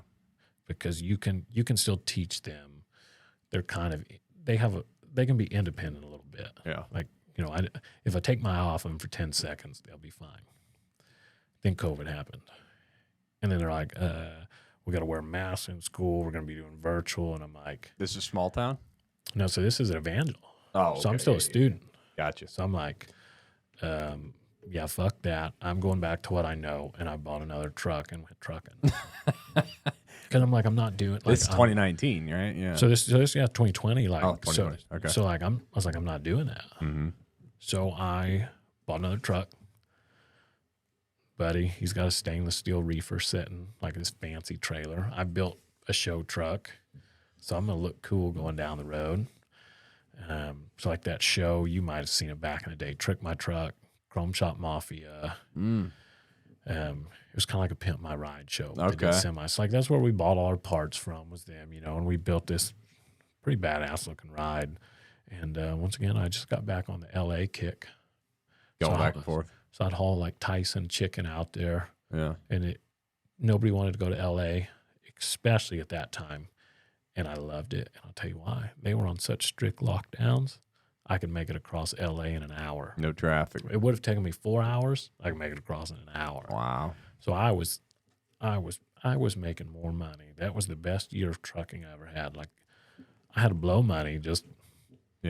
Speaker 2: Because you can still teach them. They're they can be independent a little bit.
Speaker 1: Yeah.
Speaker 2: Like, if I take my eye off them for 10 seconds, they'll be fine. Then COVID happened. And then they're like, we got to wear masks in school. We're going to be doing virtual. And I'm like,
Speaker 1: This is small town?
Speaker 2: no, so this is an Evangel.
Speaker 1: Oh,
Speaker 2: So I'm still a student.
Speaker 1: Gotcha.
Speaker 2: So I'm like, yeah, fuck that. I'm going back to what I know. And I bought another truck and went trucking. Because I'm like, I'm not doing. Like,
Speaker 1: This is 2019, right? Yeah.
Speaker 2: So this 2020. Like,
Speaker 1: 2020. Okay.
Speaker 2: So like, I was like, I'm not doing that.
Speaker 1: Mm-hmm.
Speaker 2: So I bought another truck. Buddy, he's got a stainless steel reefer sitting like this fancy trailer. I built a show truck, so I'm gonna look cool going down the road. So like that show, you might have seen it back in the day. Trick My Truck, Chrome Shop Mafia. It was kind of like a Pimp My Ride show. They did semis. Like that's where we bought all our parts from, was them, and we built this pretty badass looking ride. And once again, I just got back on the LA kick.
Speaker 1: Going back and forth.
Speaker 2: So I'd haul like Tyson chicken out there.
Speaker 1: Yeah.
Speaker 2: And nobody wanted to go to LA, especially at that time. And I loved it. And I'll tell you why. They were on such strict lockdowns, I could make it across LA in an hour.
Speaker 1: No traffic.
Speaker 2: It would have taken me 4 hours. I could make it across in an hour.
Speaker 1: Wow.
Speaker 2: So I was making more money. That was the best year of trucking I ever had. Like I had to blow money just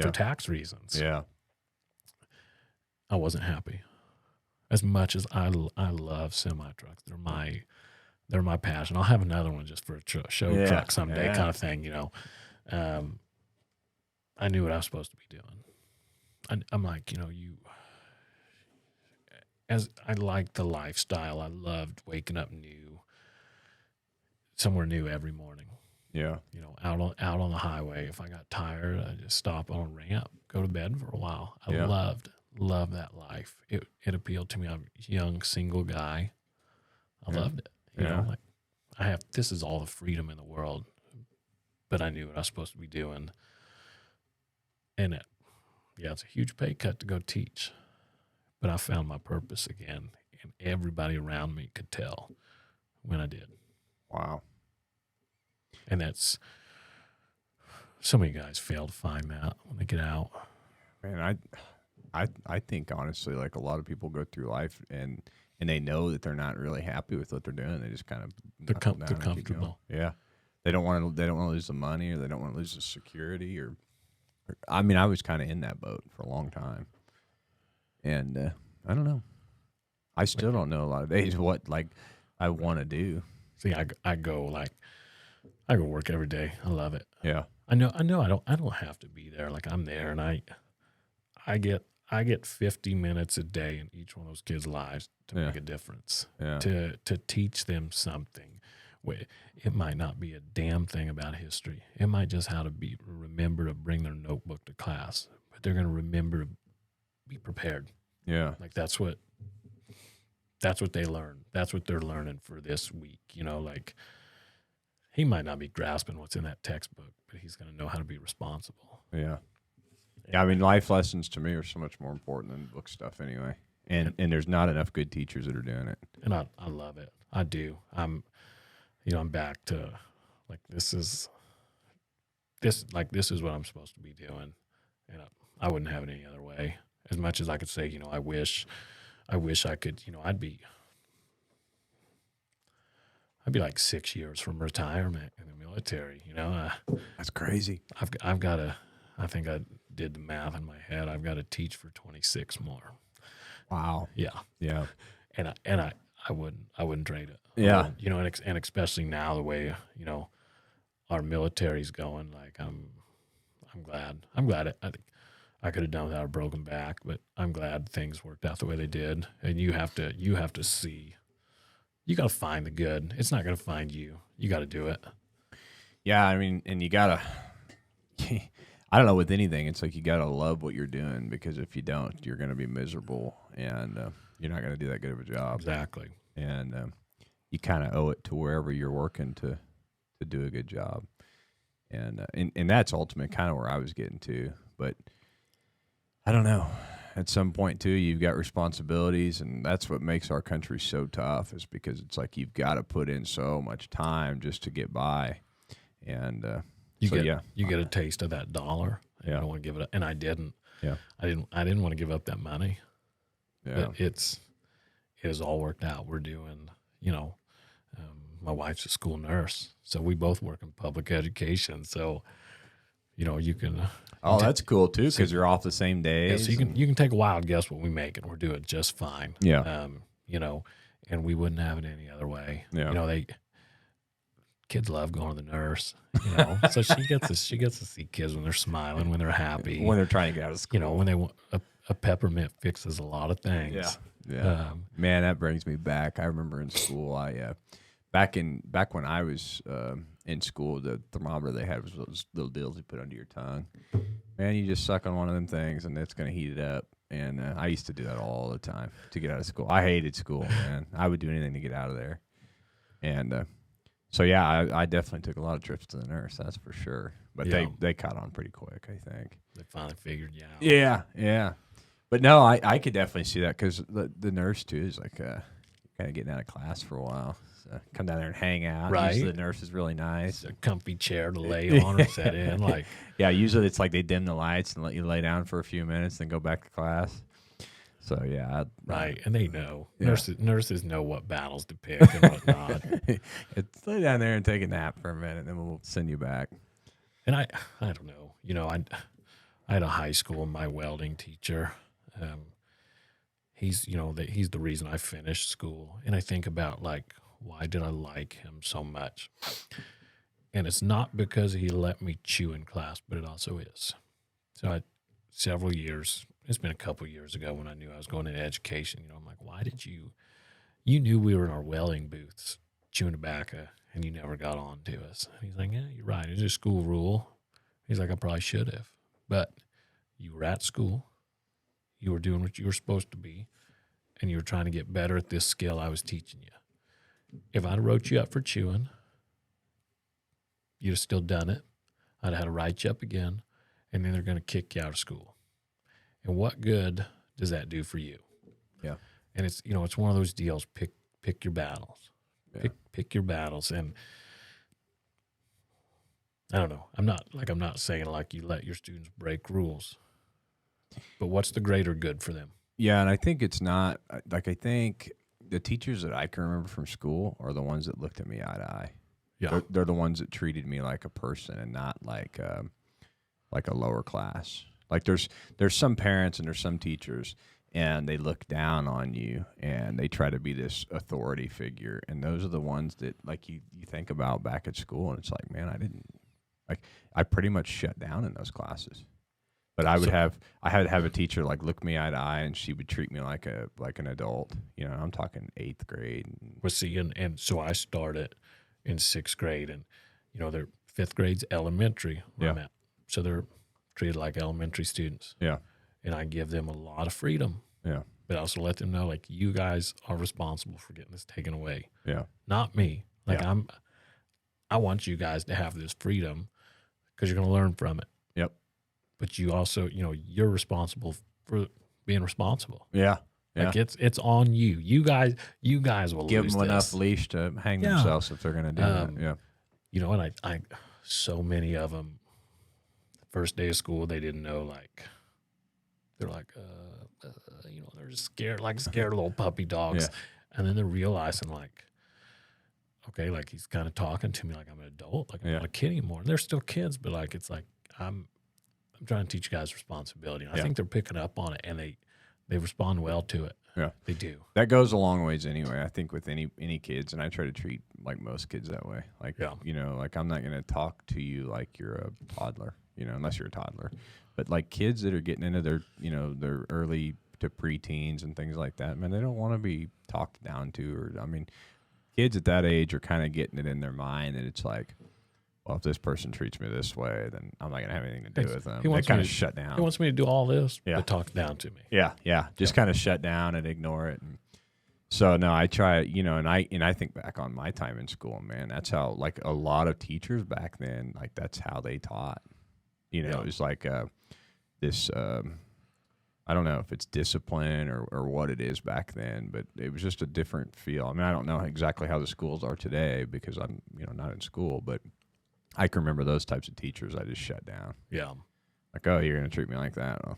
Speaker 2: for tax reasons.
Speaker 1: Yeah.
Speaker 2: I wasn't happy. As much as I love semi trucks, they're my passion. I'll have another one just for a show truck someday, kind of thing. I knew what I was supposed to be doing. I'm like, as I liked the lifestyle. I loved waking up somewhere new every morning.
Speaker 1: Yeah.
Speaker 2: You know, out on the highway. If I got tired, I just stop on a ramp, go to bed for a while. I
Speaker 1: Yeah.
Speaker 2: loved that life. It appealed to me. I'm a young single guy. I loved it. You know, like this is all the freedom in the world, but I knew what I was supposed to be doing. And it's a huge pay cut to go teach, but I found my purpose again, and everybody around me could tell when I did.
Speaker 1: Wow.
Speaker 2: And that's, so many guys fail to find that when they get out.
Speaker 1: Man, I think honestly, like a lot of people go through life and they know that they're not really happy with what they're doing. They just kind of
Speaker 2: They're comfortable.
Speaker 1: Yeah, they don't want to lose the money, or they don't want to lose the security. Or I mean, I was kind of in that boat for a long time, and I don't know. I still don't know a lot of days what like I want to do.
Speaker 2: See, I go work every day. I love it.
Speaker 1: Yeah,
Speaker 2: I know. I don't have to be there. Like I'm there, and I get 50 minutes a day in each one of those kids' lives to make a difference.
Speaker 1: Yeah.
Speaker 2: To teach them something. It might not be a damn thing about history. It might just remember to bring their notebook to class, but they're going to remember to be prepared.
Speaker 1: Yeah.
Speaker 2: Like that's what they learn. That's what they're learning for this week. You know, like he might not be grasping what's in that textbook, but he's going to know how to be responsible.
Speaker 1: Yeah. Yeah, I mean, life lessons to me are so much more important than book stuff anyway. And there's not enough good teachers that are doing it.
Speaker 2: And I love it. I do. I'm back to like this is what I'm supposed to be doing, and I wouldn't have it any other way. As much as I could say, you know, I wish I could, you know, I'd be like 6 years from retirement in the military. You know,
Speaker 1: That's crazy.
Speaker 2: I've got to. I think I did the math in my head. I've got to teach for 26 more.
Speaker 1: Wow.
Speaker 2: Yeah.
Speaker 1: Yeah.
Speaker 2: And I wouldn't trade it.
Speaker 1: Yeah.
Speaker 2: You know, and especially now the way, you know, our military's going, like I'm glad. I think I could have done without a broken back, but I'm glad things worked out the way they did. And you have to see, you got to find the good. It's not going to find you. You got to do it.
Speaker 1: Yeah. I mean, and you got to, I don't know, with anything, it's like you got to love what you're doing, because if you don't, you're going to be miserable, and you're not going to do that good of a job.
Speaker 2: Exactly.
Speaker 1: And you kind of owe it to wherever you're working to do a good job. And that's ultimately kind of where I was getting to. But I don't know. At some point, too, you've got responsibilities, and that's what makes our country so tough, is because it's like you've got to put in so much time just to get by. And
Speaker 2: you get a taste of that dollar.
Speaker 1: Yeah.
Speaker 2: I don't want to give it up. And I didn't.
Speaker 1: Yeah.
Speaker 2: I didn't want to give up that money.
Speaker 1: Yeah.
Speaker 2: But it has all worked out. We're doing, you know, my wife's a school nurse, so we both work in public education. So, you know, you can.
Speaker 1: Oh, that's cool too, because you're off the same days.
Speaker 2: Yeah, so you can take a wild guess what we make, and we're doing just fine.
Speaker 1: Yeah.
Speaker 2: You know, and we wouldn't have it any other way.
Speaker 1: Yeah.
Speaker 2: You know, kids love going to the nurse. You know, so she gets to see kids when they're smiling, when they're happy,
Speaker 1: when they're trying to get out of school.
Speaker 2: You know, when they want a peppermint fixes a lot of things.
Speaker 1: Yeah. Yeah. Man, that brings me back. I remember in school, back when I was in school, the thermometer they had was those little deals you put under your tongue. Man, you just suck on one of them things, and it's going to heat it up. And I used to do that all the time to get out of school. I hated school, man. I would do anything to get out of there. And so, yeah, I definitely took a lot of trips to the nurse, that's for sure. But they caught on pretty quick, I think.
Speaker 2: They finally figured you out.
Speaker 1: Yeah, yeah. But no, I could definitely see that, because the nurse, too, is like kind of getting out of class for a while. So come down there and hang out.
Speaker 2: Right.
Speaker 1: Usually the nurse is really nice.
Speaker 2: It's a comfy chair to lay on or sit in. Like,
Speaker 1: yeah, usually it's like they dim the lights and let you lay down for a few minutes, then go back to class. So, yeah.
Speaker 2: Right, and they know.
Speaker 1: Yeah.
Speaker 2: Nurses know what battles to pick and what not.
Speaker 1: Lay down there and take a nap for a minute, then we'll send you back.
Speaker 2: And I don't know. You know, I had a high school, my welding teacher. He's the reason I finished school. And I think about, like, why did I like him so much? And it's not because he let me chew in class, but it also is. So several years, it's been a couple years ago when I knew I was going into education. I'm like, why did you knew we were in our welding booths chewing tobacco and you never got on to us. And he's like, yeah, you're right. It's a school rule. He's like, I probably should have. But you were at school. You were doing what you were supposed to be. And you were trying to get better at this skill I was teaching you. If I'd have wrote you up for chewing, you'd have still done it. I'd have had to write you up again. And then they're going to kick you out of school. And what good does that do for you?
Speaker 1: Yeah.
Speaker 2: And it's, it's one of those deals, pick your battles.
Speaker 1: Yeah.
Speaker 2: Pick your battles. And I don't know. I'm not saying like you let your students break rules. But what's the greater good for them?
Speaker 1: Yeah, and I think it's not like I think the teachers that I can remember from school are the ones that looked at me eye to eye.
Speaker 2: Yeah.
Speaker 1: They're the ones that treated me like a person and not like a lower class. Like there's some parents and there's some teachers and they look down on you and they try to be this authority figure. And those are the ones that like you think about back at school and it's like, man, I pretty much shut down in those classes. But I had to have a teacher like look me eye to eye and she would treat me like an adult. I'm talking 8th grade.
Speaker 2: Well, see, and so I started in 6th grade and, their 5th grade's elementary where I'm at. So they're treated like elementary students.
Speaker 1: Yeah.
Speaker 2: And I give them a lot of freedom.
Speaker 1: Yeah.
Speaker 2: But I also let them know, like, you guys are responsible for getting this taken away.
Speaker 1: Yeah.
Speaker 2: Not me. Like,
Speaker 1: Yeah.
Speaker 2: I want you guys to have this freedom because you're going to learn from it.
Speaker 1: Yep.
Speaker 2: But you also, you're responsible for being responsible.
Speaker 1: Yeah. Yeah.
Speaker 2: Like, it's on you. You guys will
Speaker 1: give
Speaker 2: lose
Speaker 1: them
Speaker 2: this.
Speaker 1: enough leash to hang themselves if they're going to do that. Yeah.
Speaker 2: And I so many of them, first day of school, they didn't know, like, they're like, they're just scared little puppy dogs. Yeah. And then they're realizing, like, okay, like he's kind of talking to me like I'm an adult, like I'm not a kid anymore. And they're still kids, but like, it's like, I'm trying to teach you guys responsibility. And I think they're picking up on it and they respond well to it.
Speaker 1: Yeah.
Speaker 2: They do.
Speaker 1: That goes a long ways anyway. I think with any kids, and I try to treat like most kids that way. Like, like I'm not going to talk to you like you're a toddler, unless you're a toddler. But like kids that are getting into their, their early to preteens and things like that, man, they don't want to be talked down to. Or, I mean, kids at that age are kind of getting it in their mind that it's like, well, if this person treats me this way, then I'm not going to have anything to do with them. They kind of shut down.
Speaker 2: He wants me to do all this, but talk down to me.
Speaker 1: Yeah, yeah. Just kind of shut down and ignore it. And so, no, I try, and I think back on my time in school, man, that's how, like, a lot of teachers back then, like, that's how they taught. It was like this, I don't know if it's discipline or what it is back then, but it was just a different feel. I mean, I don't know exactly how the schools are today because I'm, not in school, but I can remember those types of teachers I just shut down.
Speaker 2: Yeah.
Speaker 1: Like, oh, you're going to treat me like that. Well,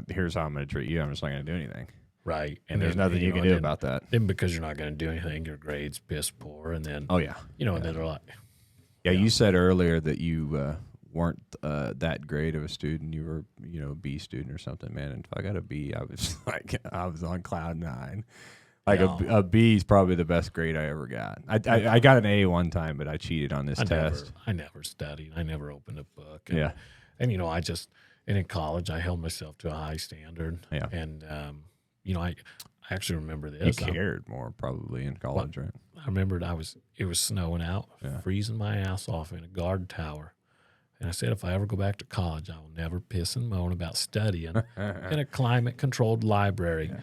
Speaker 1: here's how I'm going to treat you. I'm just not going to do anything.
Speaker 2: Right.
Speaker 1: And there's nothing you can do about that.
Speaker 2: Then because you're not going to do anything, your grades piss poor. And then,
Speaker 1: and
Speaker 2: then they're like.
Speaker 1: Yeah, you said earlier that you weren't that great of a student. You were, a B student or something, man. And if I got a B, I was like, I was on cloud 9. Like a B is probably the best grade I ever got. I got an A one time, but I cheated on this test.
Speaker 2: I never studied. I never opened a book. And,
Speaker 1: yeah.
Speaker 2: And, and in college, I held myself to a high standard.
Speaker 1: Yeah.
Speaker 2: And, I actually remember this.
Speaker 1: You cared more probably in college, right?
Speaker 2: I remembered it was snowing out, freezing my ass off in a guard tower. And I said, if I ever go back to college, I will never piss and moan about studying in a climate-controlled library. Yeah.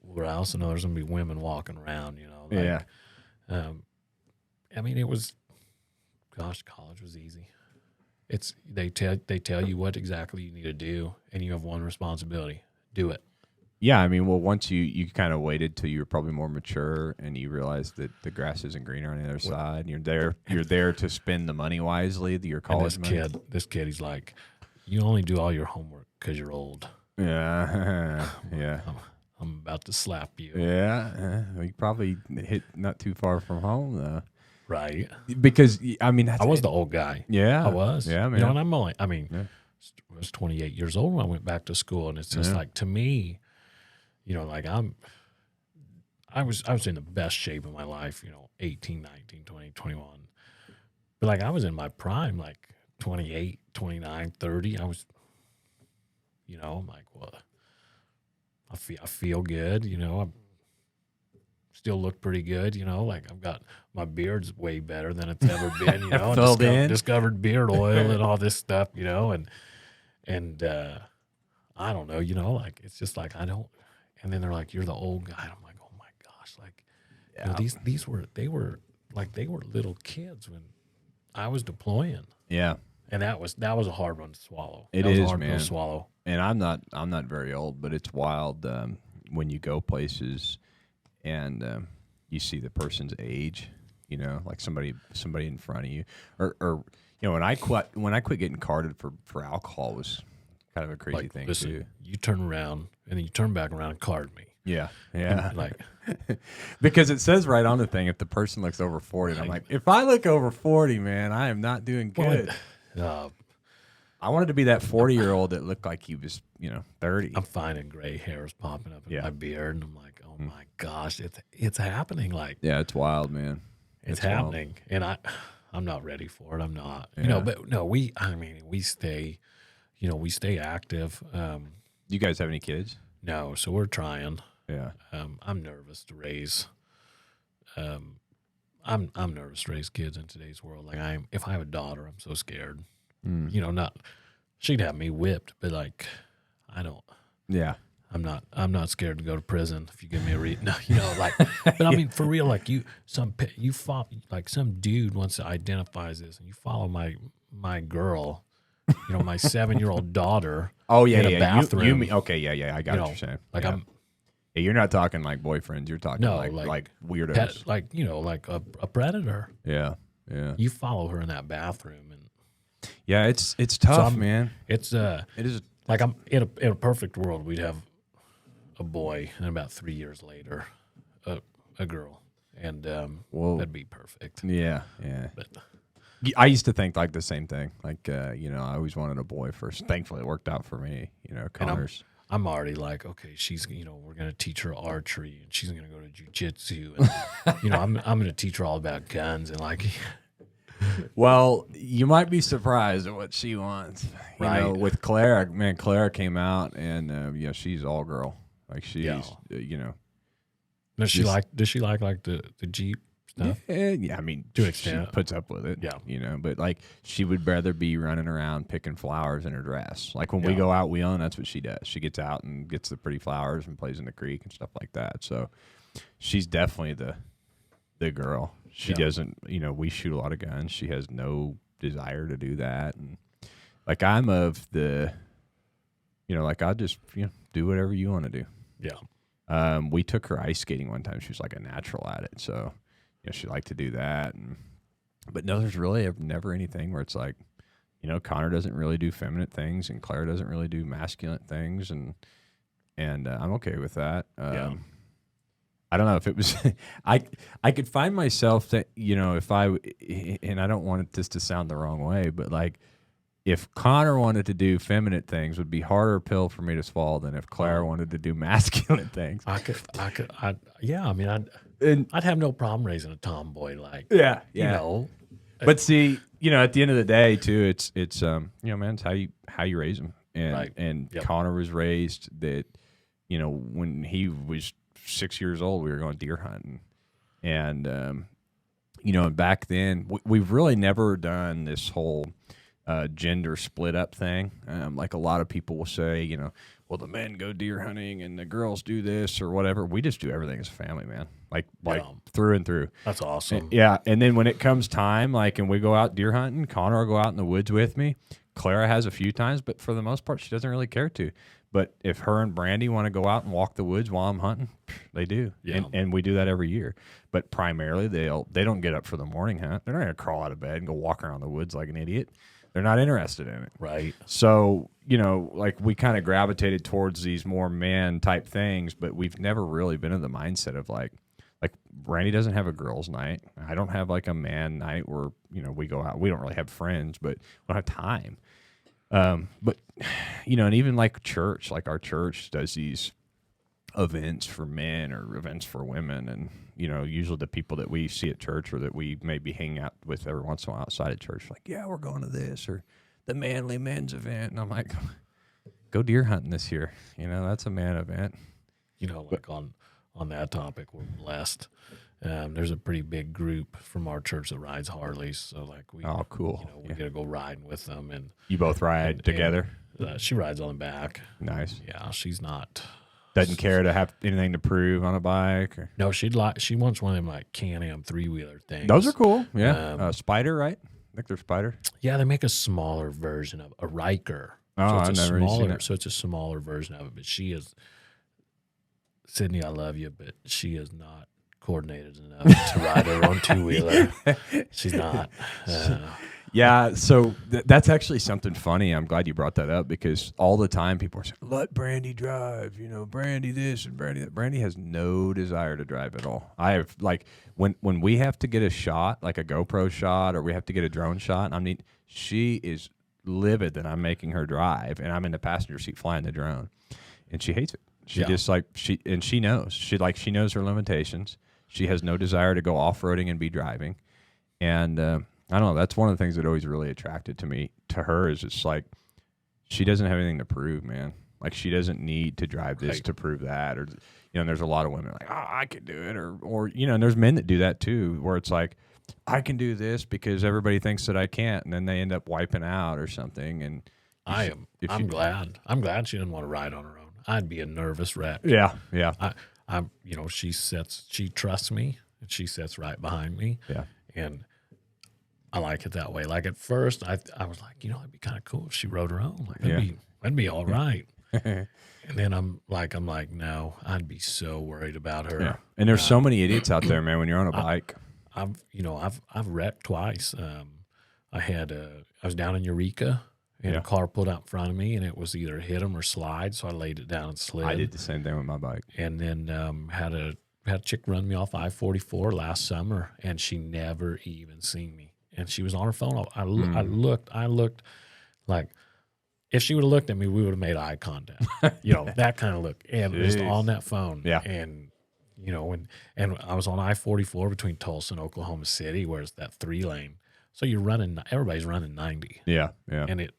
Speaker 2: Where I also know there's going to be women walking around, I mean, it was, college was easy. They tell you what exactly you need to do, and you have one responsibility: do it.
Speaker 1: Yeah, I mean, well, once you kind of waited till you were probably more mature, and you realized that the grass isn't greener on the other side, and you're there to spend the money wisely, your college money.
Speaker 2: This kid, he's like, you only do all your homework because you're old.
Speaker 1: Yeah, yeah.
Speaker 2: I'm about to slap you.
Speaker 1: Yeah, you probably hit not too far from home, though.
Speaker 2: Right.
Speaker 1: Because, I mean,
Speaker 2: I was the old guy.
Speaker 1: Yeah.
Speaker 2: I was.
Speaker 1: Yeah, man.
Speaker 2: And I was 28 years old when I went back to school, and it's just like, to me, like I was in the best shape of my life, 18, 19, 20, 21. But, like, I was in my prime, like, 28, 29, 30. I was, I'm like, well, I feel good, you know. I still look pretty good, you know. Like I've got my beard's way better than it's ever been, you know.
Speaker 1: Filled in.
Speaker 2: Discovered beard oil and all this stuff, you know, and I don't know, you know, like it's just like I don't. And then they're like, "You're the old guy." And I'm like, "Oh my gosh!" Like, you know, these were they were little kids when I was deploying.
Speaker 1: Yeah.
Speaker 2: And that was a hard one to swallow.
Speaker 1: It
Speaker 2: that was
Speaker 1: is,
Speaker 2: a hard
Speaker 1: man.
Speaker 2: pill to swallow.
Speaker 1: And I'm not very old, but it's wild when you go places and you see the person's age. You know, like somebody in front of you, or you know, when I quit getting carded for alcohol was kind of a crazy thing
Speaker 2: listen,
Speaker 1: too.
Speaker 2: You turn around and then you turn back around and card me.
Speaker 1: Yeah.
Speaker 2: And, like,
Speaker 1: because it says right on the thing if the person looks over 40. And I'm like, if I look over 40, man, I am not doing good. I wanted to be that 40-year-old that looked like he was, you know, 30.
Speaker 2: I'm finding gray hairs popping up in my beard, and I'm like, oh my gosh, it's happening. Like,
Speaker 1: yeah, it's wild, man.
Speaker 2: It's happening, and I'm not ready for it. I'm not,
Speaker 1: Yeah.
Speaker 2: you know. But no, we stay, you know, we stay active.
Speaker 1: You guys have any kids?
Speaker 2: No, so we're trying.
Speaker 1: Yeah.
Speaker 2: I'm nervous to raise. I'm nervous to raise kids in today's world. Like if I have a daughter, I'm so scared. You know, she'd have me whipped, but like, I don't.
Speaker 1: Yeah.
Speaker 2: I'm not scared to go to prison if you give me a reason. No, you know, like, but I mean, for real, like you follow, like some dude wants to identify as this, and you follow my girl, you know, my 7-year-old daughter.
Speaker 1: Oh yeah,
Speaker 2: in a bathroom.
Speaker 1: You mean, okay, yeah, I got what you're saying.
Speaker 2: Like
Speaker 1: yeah. Yeah, you're not talking like boyfriends. You're talking like weirdos.
Speaker 2: like, you know, like a predator.
Speaker 1: Yeah.
Speaker 2: You follow her in that bathroom, and
Speaker 1: yeah, it's tough,
Speaker 2: So
Speaker 1: man.
Speaker 2: it
Speaker 1: is.
Speaker 2: like I'm in a perfect world. We'd have a boy, and about 3 years later, a girl, and that'd be perfect.
Speaker 1: Yeah.
Speaker 2: But
Speaker 1: I used to think like the same thing. Like, you know, I always wanted a boy first. Thankfully, it worked out for me. You know, Connor's.
Speaker 2: I'm already like, okay, she's, you know, we're gonna teach her archery, and she's gonna go to jujitsu, and you know, I'm gonna teach her all about guns, and like.
Speaker 1: Well, you might be surprised at what she wants. You know, with Clara, man, Clara came out, and yeah, she's all girl. Like she's, you know.
Speaker 2: Does she like the Jeep stuff?
Speaker 1: Yeah, I mean,
Speaker 2: to an
Speaker 1: she
Speaker 2: extent,
Speaker 1: puts up with it.
Speaker 2: Yeah,
Speaker 1: you know, but like she would rather be running around picking flowers in her dress. Like when we go out wheeling, that's what she does. She gets out and gets the pretty flowers and plays in the creek and stuff like that. So she's definitely the girl. She doesn't, you know, we shoot a lot of guns. She has no desire to do that. And like I'm of the, you know, like I'll just, you know, do whatever you want to do.
Speaker 2: Yeah.
Speaker 1: We took her ice skating one time. She was like a natural at it. So, you know, she liked to do that. But no, there's really never anything where it's like, you know, Connor doesn't really do feminine things and Claire doesn't really do masculine things. And I'm okay with that. I don't know if it was, I could find myself that, you know, if and I don't want this to sound the wrong way, but like if Connor wanted to do feminine things, would be harder pill for me to swallow than if Claire wanted to do masculine things.
Speaker 2: Yeah. I mean, I'd have no problem raising a tomboy, like,
Speaker 1: you
Speaker 2: know.
Speaker 1: But see, you know, at the end of the day too, it's you know, man, it's how you raise them. And Connor was raised that, you know, when he was 6 years old, we were going deer hunting, and you know, and back then we've really never done this whole gender split up thing. Like a lot of people will say, you know, well, the men go deer hunting and the girls do this or whatever. We just do everything as a family, man. Like through and through.
Speaker 2: That's awesome.
Speaker 1: Yeah, and then when it comes time, like, and we go out deer hunting, Connor will go out in the woods with me. Clara has a few times, but for the most part, she doesn't really care to. But if her and Brandy want to go out and walk the woods while I'm hunting, they do.
Speaker 2: Yeah.
Speaker 1: And we do that every year. But primarily, they don't get up for the morning hunt. They're not going to crawl out of bed and go walk around the woods like an idiot. They're not interested in it.
Speaker 2: Right.
Speaker 1: So, you know, like we kind of gravitated towards these more man type things, but we've never really been in the mindset of like Brandy doesn't have a girls' night. I don't have like a man night where, you know, we go out. We don't really have friends, but we don't have time. But, you know, and even like church, like our church does these events for men or events for women. And, you know, usually the people that we see at church or that we maybe hang out with every once in a while outside of church, like, yeah, we're going to this or the manly men's event. And I'm like, go deer hunting this year. You know, that's a man event.
Speaker 2: you know, like on that topic, we're blessed. There's a pretty big group from our church that rides Harleys, so like we,
Speaker 1: Oh, cool.
Speaker 2: you know, we get to go riding with them, and
Speaker 1: You both ride together?
Speaker 2: she rides on the back.
Speaker 1: Nice.
Speaker 2: Yeah, she's not.
Speaker 1: Doesn't care to have anything to prove on a bike? Or?
Speaker 2: No, she wants one of them like Can-Am 3-wheeler things.
Speaker 1: Those are cool. Yeah. Spider, right? I think they're Spider.
Speaker 2: Yeah, they make a smaller version of a Riker.
Speaker 1: Oh,
Speaker 2: so
Speaker 1: I've
Speaker 2: it's
Speaker 1: never seen it.
Speaker 2: So it's a smaller version of it. But she is, Sydney, I love you, but she is not coordinated enough to ride her own 2-wheeler. She's not.
Speaker 1: Yeah, so that's actually something funny. I'm glad you brought that up because all the time people are saying, let Brandy drive, you know, Brandy this and Brandy that. Brandy has no desire to drive at all. I have, like, when we have to get a shot, like a GoPro shot, or we have to get a drone shot, I mean, she is livid that I'm making her drive, and I'm in the passenger seat flying the drone, and she hates it. She just, like, she knows. She knows her limitations. She has no desire to go off-roading and be driving, and I don't know. That's one of the things that always really attracted to her is it's like she doesn't have anything to prove, man. Like she doesn't need to drive this to prove that, or you know. There's a lot of women like, oh, I can do it, or you know. And there's men that do that too, where it's like, I can do this because everybody thinks that I can't, and then they end up wiping out or something. And
Speaker 2: I'm glad she didn't want to ride on her own. I'd be a nervous wreck.
Speaker 1: Yeah.
Speaker 2: I'm you know, she trusts me, and she sits right behind me.
Speaker 1: Yeah.
Speaker 2: And I like it that way. Like at first, I was like, you know, it'd be kind of cool if she rode her own. Like that'd be all right. And then I'm like, no, I'd be so worried about her.
Speaker 1: Yeah. And there's so many idiots out there, man. When you're on a bike,
Speaker 2: I've wrecked twice. I was down in Eureka, and a car pulled out in front of me, and it was either hit him or slide. So I laid it down and slid.
Speaker 1: I did the same thing with my bike.
Speaker 2: And then had a chick run me off I-44 last summer, and she never even seen me. And she was on her phone. I looked like if she would have looked at me, we would have made eye contact. You know, that kind of look. And just on that phone.
Speaker 1: Yeah.
Speaker 2: And, you know, and I was on I-44 between Tulsa and Oklahoma City, where it's that 3-lane. So everybody's running 90.
Speaker 1: Yeah.
Speaker 2: That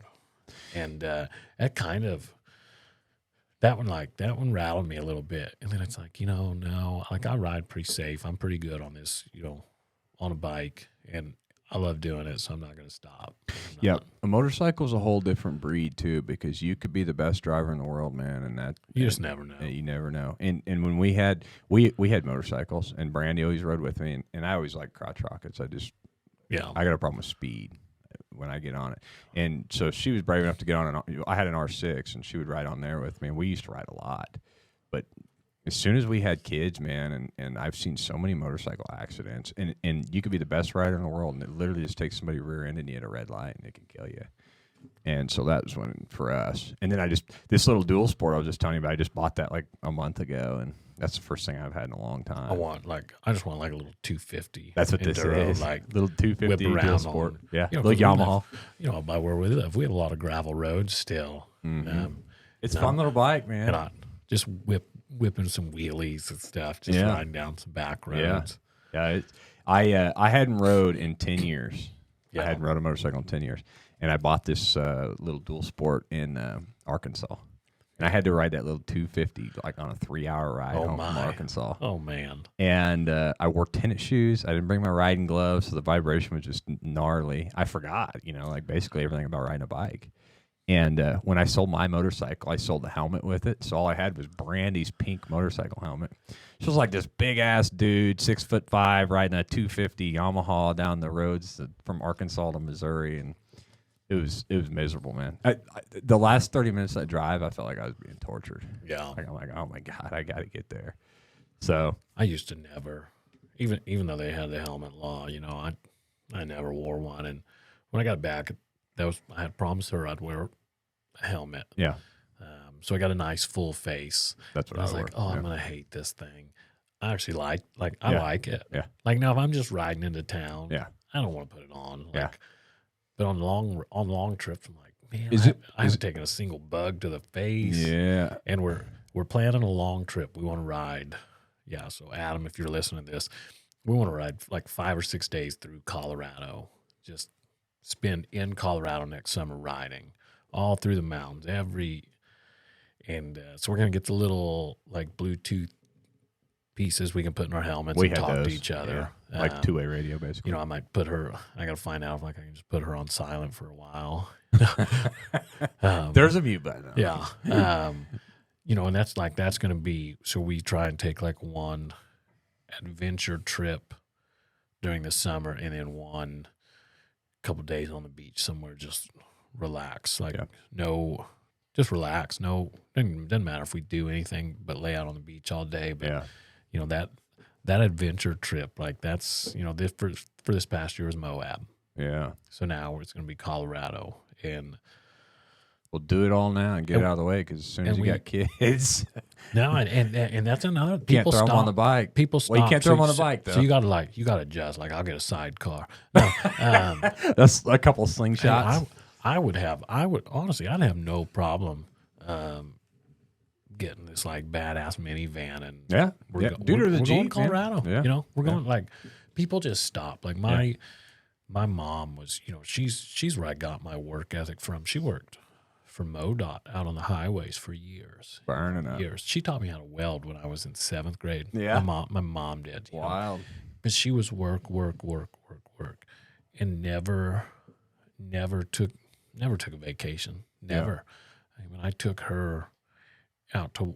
Speaker 2: one rattled me a little bit. And then it's like, you know, no, like I ride pretty safe. I'm pretty good on this, you know, on a bike. And I love doing it, so I'm not going to stop.
Speaker 1: Yeah, a motorcycle's a whole different breed too, because you could be the best driver in the world, man, and
Speaker 2: just never know.
Speaker 1: You never know. And when we had motorcycles, and Brandy always rode with me, and I always like crotch rockets. I got a problem with speed when I get on it, and so she was brave enough to get on I had an R6, and she would ride on there with me, and we used to ride a lot, but as soon as we had kids, man, and I've seen so many motorcycle accidents, and you could be the best rider in the world, and it literally just takes somebody rear-ended you at a red light, and it can kill you. And so that was one for us. And then this little dual sport I was just telling you about, I just bought that like a month ago, and that's the first thing I've had in a long time.
Speaker 2: I just want like a little 250.
Speaker 1: That's what this is.
Speaker 2: Like
Speaker 1: little 250 dual sport. Yeah,
Speaker 2: you know,
Speaker 1: little Yamaha.
Speaker 2: By where we live, we have a lot of gravel roads still.
Speaker 1: Mm-hmm. It's a fun little bike, man.
Speaker 2: And just whipping some wheelies and stuff, just riding down some back roads.
Speaker 1: Yeah. I hadn't rode in 10 years. I hadn't rode a motorcycle in 10 years. And I bought this little dual sport in Arkansas. And I had to ride that little 250 like on a 3-hour ride home from Arkansas.
Speaker 2: Oh, man.
Speaker 1: And I wore tennis shoes. I didn't bring my riding gloves, so the vibration was just gnarly. I forgot, like basically everything about riding a bike. And when I sold my motorcycle, I sold the helmet with it. So all I had was Brandy's pink motorcycle helmet. She was like this big-ass dude, 6'5", riding a 250 Yamaha down the roads from Arkansas to Missouri. And it was miserable, man. The last 30 minutes of that drive, I felt like I was being tortured.
Speaker 2: Yeah.
Speaker 1: Like, I'm like, oh, my God, I got to get there. So
Speaker 2: I used to never, even though they had the helmet law, I never wore one. And when I got back, I had promised her I'd wear a helmet.
Speaker 1: Yeah.
Speaker 2: So I got a nice full face.
Speaker 1: That's what
Speaker 2: I was
Speaker 1: like.
Speaker 2: Oh, I'm gonna hate this thing. I actually like it.
Speaker 1: Yeah.
Speaker 2: Like now, if I'm just riding into town, I don't want to put it on. But on long trips, I'm like, man, I haven't taken a single bug to the face.
Speaker 1: Yeah.
Speaker 2: And we're planning a long trip. We want to ride. Yeah. So Adam, if you're listening to this, we want to ride like 5 or 6 days through Colorado. Just spend in Colorado next summer riding all through the mountains. And so we're gonna get the little like Bluetooth pieces we can put in our helmets
Speaker 1: We
Speaker 2: and
Speaker 1: have
Speaker 2: talk
Speaker 1: those.
Speaker 2: to each other.
Speaker 1: Yeah. Like two-way radio, basically.
Speaker 2: You know, I might put her. I gotta find out if like I can just put her on silent for a while.
Speaker 1: There's a mute button.
Speaker 2: Yeah. You know, and that's going to be, so we try and take like one adventure trip during the summer and then one couple days on the beach somewhere, just relax. Like just relax. No, doesn't matter if we do anything but lay out on the beach all day. But you know, that adventure trip, like that's, you know, this for this past year was Moab.
Speaker 1: Yeah.
Speaker 2: So now it's going to be Colorado, and
Speaker 1: we'll do it all now and get it out of the way, because as soon as you got kids,
Speaker 2: no, and that's another.
Speaker 1: People can't throw them on the bike.
Speaker 2: People stop.
Speaker 1: Well, you can't throw them on the bike though.
Speaker 2: So you got to adjust. Like I'll get a sidecar. No,
Speaker 1: that's a couple of slingshots.
Speaker 2: I would honestly, I'd have no problem getting this like badass minivan, and we're going to Colorado.
Speaker 1: Yeah.
Speaker 2: You know, we're going like people just stop. Like my mom was, you know, she's where I got my work ethic from. She worked for MoDOT out on the highways for years.
Speaker 1: Burning up.
Speaker 2: Years. She taught me how to weld when I was in 7th grade.
Speaker 1: Yeah.
Speaker 2: My mom did.
Speaker 1: Wild.
Speaker 2: But she was work, and never took a vacation. Never. Yeah. I mean, I took her out to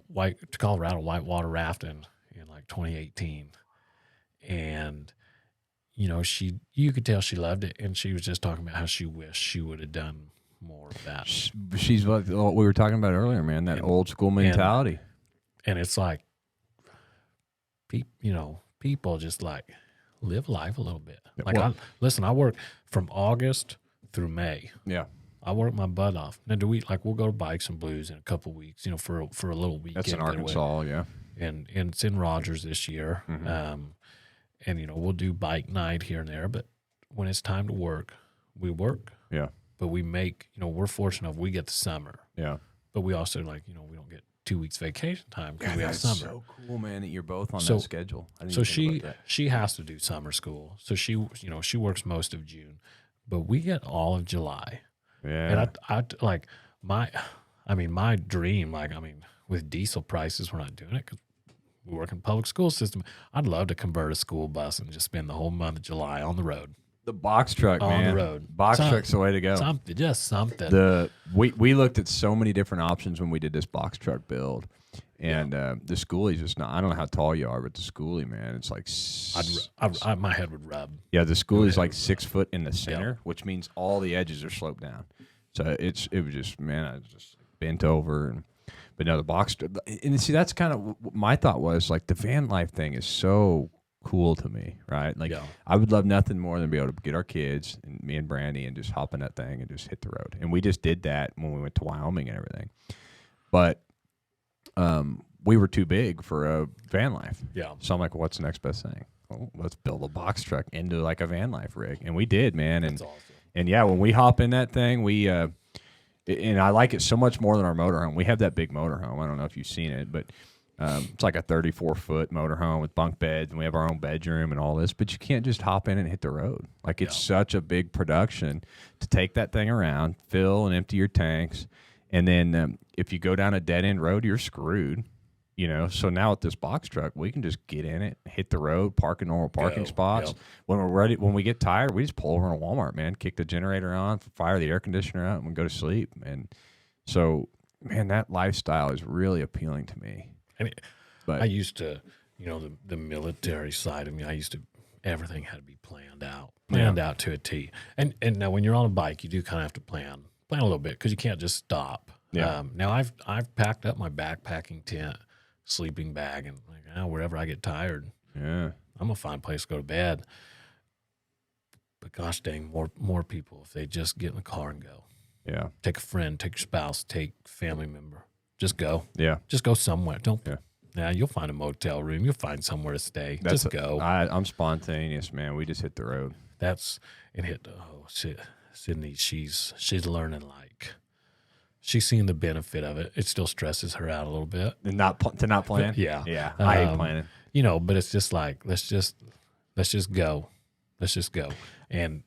Speaker 2: Colorado whitewater rafting in like 2018, and you know, you could tell she loved it, and she was just talking about how she wished she would have done more of that.
Speaker 1: She's what we were talking about earlier, man. That old school mentality,
Speaker 2: and it's like, you know, people just like live life a little bit. Like, I work from August through May.
Speaker 1: Yeah.
Speaker 2: I work my butt off. Now, we'll go to Bikes and Blues in a couple weeks, you know, for a little weekend.
Speaker 1: That's in Arkansas,
Speaker 2: yeah. And it's in Rogers this year.
Speaker 1: Mm-hmm.
Speaker 2: And, you know, we'll do bike night here and there. But when it's time to work, we work.
Speaker 1: Yeah.
Speaker 2: But we make, you know, we're fortunate we get the summer.
Speaker 1: Yeah.
Speaker 2: But we also, like, you know, we don't get 2 weeks vacation time because we have
Speaker 1: that's
Speaker 2: summer.
Speaker 1: So cool, man, that you're both on that schedule.
Speaker 2: So she has to do summer school. So she works most of June. But we get all of July.
Speaker 1: Yeah.
Speaker 2: And I like my dream, like, I mean, with diesel prices, we're not doing it because we work in the public school system. I'd love to convert a school bus and just spend the whole month of July on the road.
Speaker 1: The box truck, man.
Speaker 2: On the road.
Speaker 1: Box truck's the way to go.
Speaker 2: Something.
Speaker 1: We looked at so many different options when we did this box truck build. And the schoolie just not, I don't know how tall you are, but the schoolie, man, it's like
Speaker 2: my head would rub.
Speaker 1: Yeah, the schoolie's like 6 foot in the center, which means all the edges are sloped down. So it was just, man, I was just bent over. But no, the box, and see, that's kind of my thought was, like, the van life thing is so cool to me, right? Like, I would love nothing more than be able to get our kids and me and Brandy and just hop in that thing and just hit the road. And we just did that when we went to Wyoming and everything. But we were too big for a van life.
Speaker 2: Yeah.
Speaker 1: So I'm like, what's the next best thing? Well, let's build a box truck into like a van life rig. And we did, man. And, that's awesome. And yeah, when we hop in that thing, and I like it so much more than our motorhome. We have that big motorhome. I don't know if you've seen it, but it's like a 34-foot motorhome with bunk beds, and we have our own bedroom and all this. But you can't just hop in and hit the road. Like, it's such a big production to take that thing around, fill and empty your tanks. And then if you go down a dead-end road, you're screwed, you know. So now with this box truck, we can just get in it, hit the road, park in normal parking spots. Yep. When we're ready, when we get tired, we just pull over in a Walmart, man, kick the generator on, fire the air conditioner out, and we go to sleep. And so, man, that lifestyle is really appealing to me.
Speaker 2: I used to, you know, the military side of me, everything had to be planned out to a T. And now when you're on a bike, you do kind of have to plan a little bit because you can't just stop.
Speaker 1: Yeah.
Speaker 2: Now I've packed up my backpacking tent, sleeping bag, and like, wherever I get tired, I'm gonna find a place to go to bed. But gosh dang, more people, if they just get in the car and go.
Speaker 1: Yeah.
Speaker 2: Take a friend, take your spouse, take family member. Just go.
Speaker 1: Yeah.
Speaker 2: Just go somewhere. Don't.
Speaker 1: Yeah.
Speaker 2: Yeah, you'll find a motel room. You'll find somewhere to stay. Just go.
Speaker 1: I'm spontaneous, man. We just hit the road.
Speaker 2: Sydney, she's learning, like, she's seeing the benefit of it. It still stresses her out a little bit.
Speaker 1: And not plan?
Speaker 2: Yeah.
Speaker 1: Yeah. I hate planning.
Speaker 2: You know, but it's just like, let's just go. Let's just go. And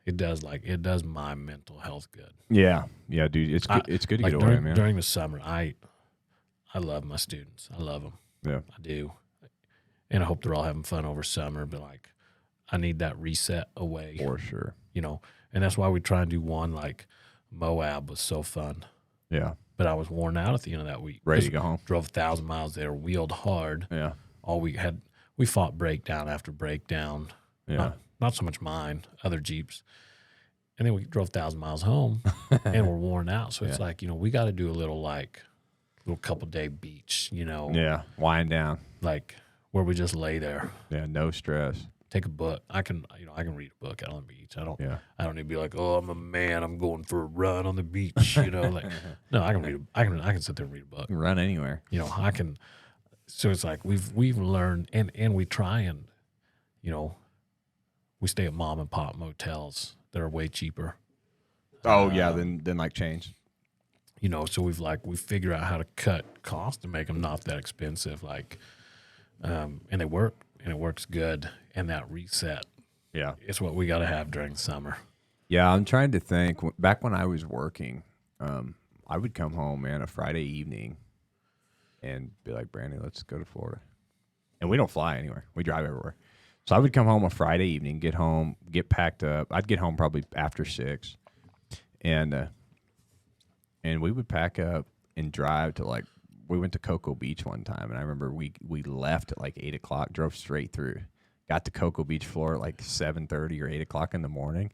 Speaker 2: It does it does my mental health good.
Speaker 1: Yeah, dude. It's good. It's good to
Speaker 2: Like
Speaker 1: get away, man.
Speaker 2: during the summer, I love my students. I love them.
Speaker 1: Yeah,
Speaker 2: I do, and I hope they're all having fun over summer. But like, I need that reset away,
Speaker 1: for sure.
Speaker 2: you know. And that's why we try and do one. Like Moab was so fun,
Speaker 1: Yeah,
Speaker 2: but I was worn out at the end of that week.
Speaker 1: ready to go home.
Speaker 2: Drove 1,000 miles there, wheeled hard.
Speaker 1: Yeah,
Speaker 2: All we had, we fought breakdown after breakdown.
Speaker 1: yeah,
Speaker 2: Not so much mine, other Jeeps. And then we drove 1,000 miles home and we're worn out. So it's like, we got to do a little couple day beach,
Speaker 1: yeah. Wind down.
Speaker 2: like where we just lay there,
Speaker 1: Yeah, no stress.
Speaker 2: take a book. I can read a book out on the beach. I don't need to be like, oh, I'm a man, I'm going for a run on the beach, like, no, I can sit there and read a book.
Speaker 1: Run anywhere.
Speaker 2: I can. So it's like we've learned, and we try and, we stay at mom and pop motels that are way cheaper.
Speaker 1: Oh yeah, then like change.
Speaker 2: So we figure out how to cut costs to make them not that expensive. Like, and they work, and it works good. And that reset,
Speaker 1: Yeah,
Speaker 2: it's what we got to have during the summer.
Speaker 1: yeah. I'm trying to think. Back when I was working, I would come home, man, a Friday evening, and be like, Brandy, let's go to Florida. And we don't fly anywhere. We drive everywhere. So I would come home a Friday evening, get home, get packed up. I'd get home probably after 6, and we would pack up and drive to we went to Cocoa Beach one time, and I remember we left at 8 o'clock, drove straight through, got to Cocoa Beach, Florida at 7:30 or 8 o'clock in the morning,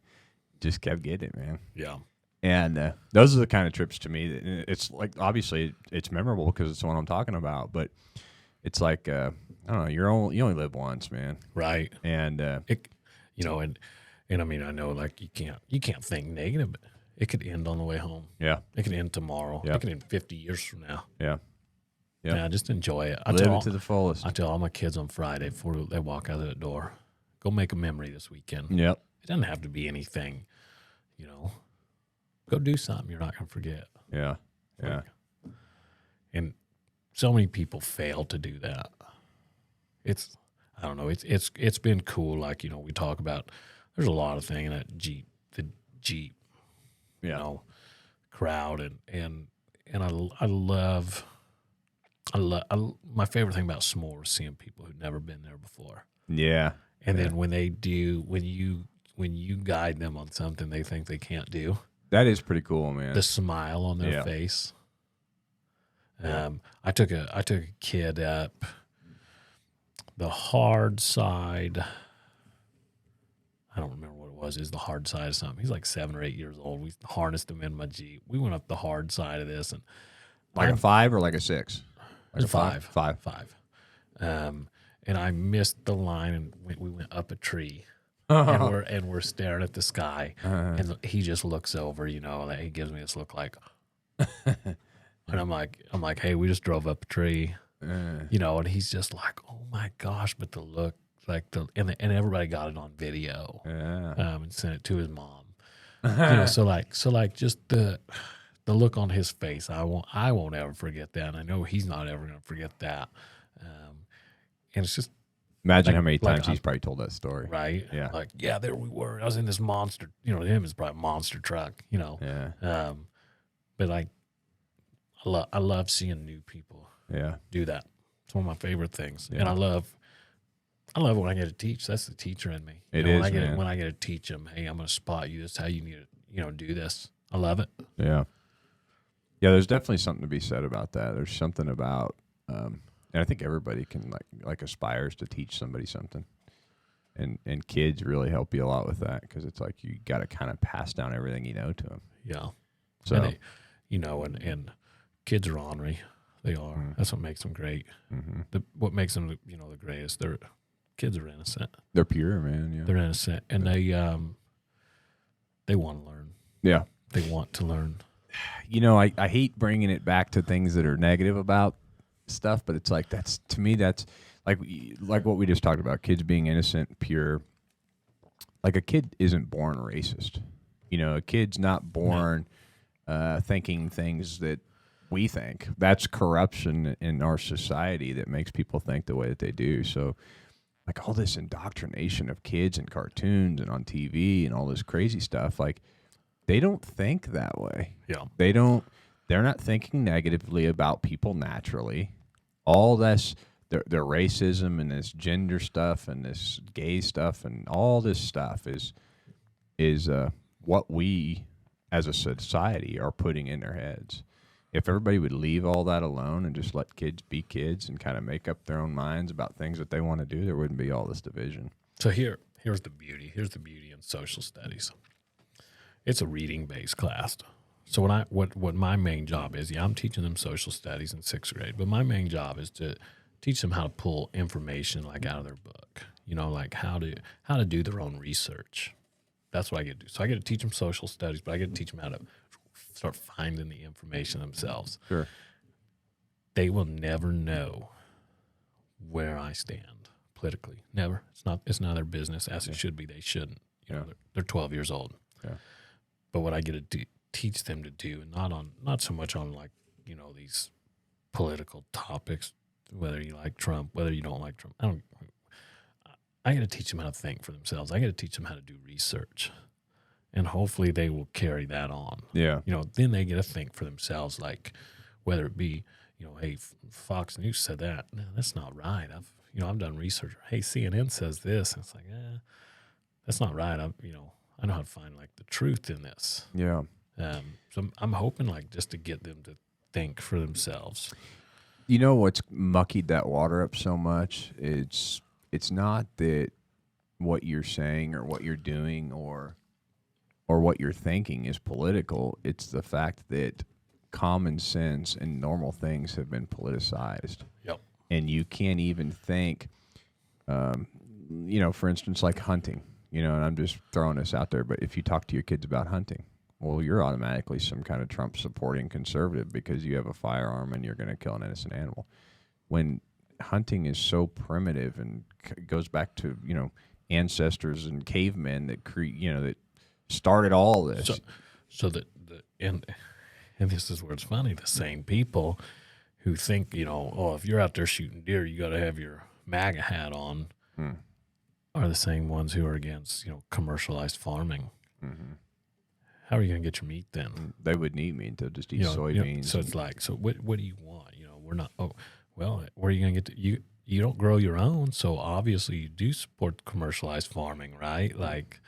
Speaker 1: just kept getting it, man.
Speaker 2: Yeah.
Speaker 1: And those are the kind of trips to me that it's obviously it's memorable because it's the one I'm talking about, but it's I don't know, you only live once, man.
Speaker 2: Right.
Speaker 1: And
Speaker 2: It, and I mean, I know you can't think negative, but it could end on the way home.
Speaker 1: yeah,
Speaker 2: It could end tomorrow.
Speaker 1: Yeah.
Speaker 2: It could end 50 years from now.
Speaker 1: yeah, yeah.
Speaker 2: Yeah, just enjoy it.
Speaker 1: Live it to the fullest.
Speaker 2: I tell all my kids on Friday before they walk out of the door, go make a memory this weekend.
Speaker 1: Yep.
Speaker 2: It doesn't have to be anything, Go do something you're not going to forget.
Speaker 1: Yeah. Yeah.
Speaker 2: And so many people fail to do that. I don't know. It's been cool. Like, we talk about, there's a lot of things in that the Jeep,
Speaker 1: Yeah.
Speaker 2: crowd. And I love my favorite thing about s'mores is seeing people who've never been there before.
Speaker 1: Yeah.
Speaker 2: And then when they do, when you guide them on something they think they can't do,
Speaker 1: That is pretty cool, man.
Speaker 2: the smile on their face. I took a kid up the hard side. I don't remember what it was. It was the hard side of something. He's like 7 or 8 years old. We harnessed him in my Jeep. We went up the hard side of this, and
Speaker 1: a 5 or a 6?
Speaker 2: It was a 5.
Speaker 1: 5.
Speaker 2: And I missed the line, and we went up a tree. And we're staring at the sky, and he just looks over, like he gives me this look like, and I'm like, hey, we just drove up a tree, and he's just like, oh my gosh, but the look, and everybody got it on video, and sent it to his mom, so just the look on his face, I won't ever forget that, and I know he's not ever gonna forget that, and it's just.
Speaker 1: Imagine how many times he's probably told that story.
Speaker 2: Right.
Speaker 1: Yeah.
Speaker 2: There we were. I was in this monster, to him it's probably a monster truck,
Speaker 1: Yeah.
Speaker 2: But I love seeing new people do that. It's one of my favorite things.
Speaker 1: Yeah.
Speaker 2: And I love when I get to teach. That's the teacher in me.
Speaker 1: It is,
Speaker 2: when I get to teach them, hey, I'm going to spot you. This is how you need to, do this. I love it.
Speaker 1: Yeah. Yeah, there's definitely something to be said about that. There's something about and I think everybody can like aspires to teach somebody something, and kids really help you a lot with that because it's like you got to kind of pass down everything you know to them.
Speaker 2: Yeah.
Speaker 1: So
Speaker 2: and kids are ornery. They are. Mm-hmm. That's what makes them great. Mm-hmm. What makes them the greatest. Kids are innocent.
Speaker 1: They're pure, man. Yeah.
Speaker 2: They're innocent, and they want to learn.
Speaker 1: Yeah.
Speaker 2: They want to learn.
Speaker 1: I hate bringing it back to things that are negative about stuff, but it's like that's like what we just talked about, kids being innocent, pure. Like a kid isn't born racist. A kid's not born thinking things that we think. That's corruption in our society that makes people think the way that they do. So like all this indoctrination of kids and cartoons and on TV and all this crazy stuff, like they don't think that way.
Speaker 2: Yeah.
Speaker 1: They're not thinking negatively about people naturally. All this, their racism and this gender stuff and this gay stuff and all this stuff is what we as a society are putting in their heads. If everybody would leave all that alone and just let kids be kids and kind of make up their own minds about things that they want to do, there wouldn't be all this division.
Speaker 2: So here's the beauty. Here's the beauty in social studies. It's a reading-based class. So what my main job is, I'm teaching them social studies in 6th grade, but my main job is to teach them how to pull information like out of their book, like how to do their own research. That's what I get to do. So I get to teach them social studies, but I get to teach them how to start finding the information themselves.
Speaker 1: Sure.
Speaker 2: They will never know where I stand politically. Never. It's not their business, as it should be. They shouldn't. They're 12 years old.
Speaker 1: Yeah.
Speaker 2: But what I get to teach them to do, and not so much on like these political topics, whether you like Trump, whether you don't like Trump. I got to teach them how to think for themselves. I got to teach them how to do research, and hopefully they will carry that on.
Speaker 1: Yeah.
Speaker 2: Then they get to think for themselves, like whether it be, hey, Fox News said that. No, that's not right. I've done research. Hey, CNN says this. And it's like, that's not right. I know how to find like the truth in this.
Speaker 1: Yeah.
Speaker 2: So I'm hoping like just to get them to think for themselves.
Speaker 1: You know what's muckied that water up so much? It's not that what you're saying or what you're doing or what you're thinking is political. It's the fact that common sense and normal things have been politicized.
Speaker 2: Yep.
Speaker 1: And you can't even think, for instance, like hunting, and I'm just throwing this out there, but if you talk to your kids about hunting, well, you're automatically some kind of Trump supporting conservative because you have a firearm and you're going to kill an innocent animal. When hunting is so primitive and goes back to, ancestors and cavemen that that started all this.
Speaker 2: So and this is where it's funny, the same people who think, if you're out there shooting deer, you got to have your MAGA hat on, are the same ones who are against, commercialized farming. Mm-hmm. How are you going to get your meat then?
Speaker 1: They wouldn't eat meat. They'll just eat soybeans.
Speaker 2: So it's like, so what do you want? We're not, where are you going to get to, you don't grow your own, so obviously you do support commercialized farming, right? Like,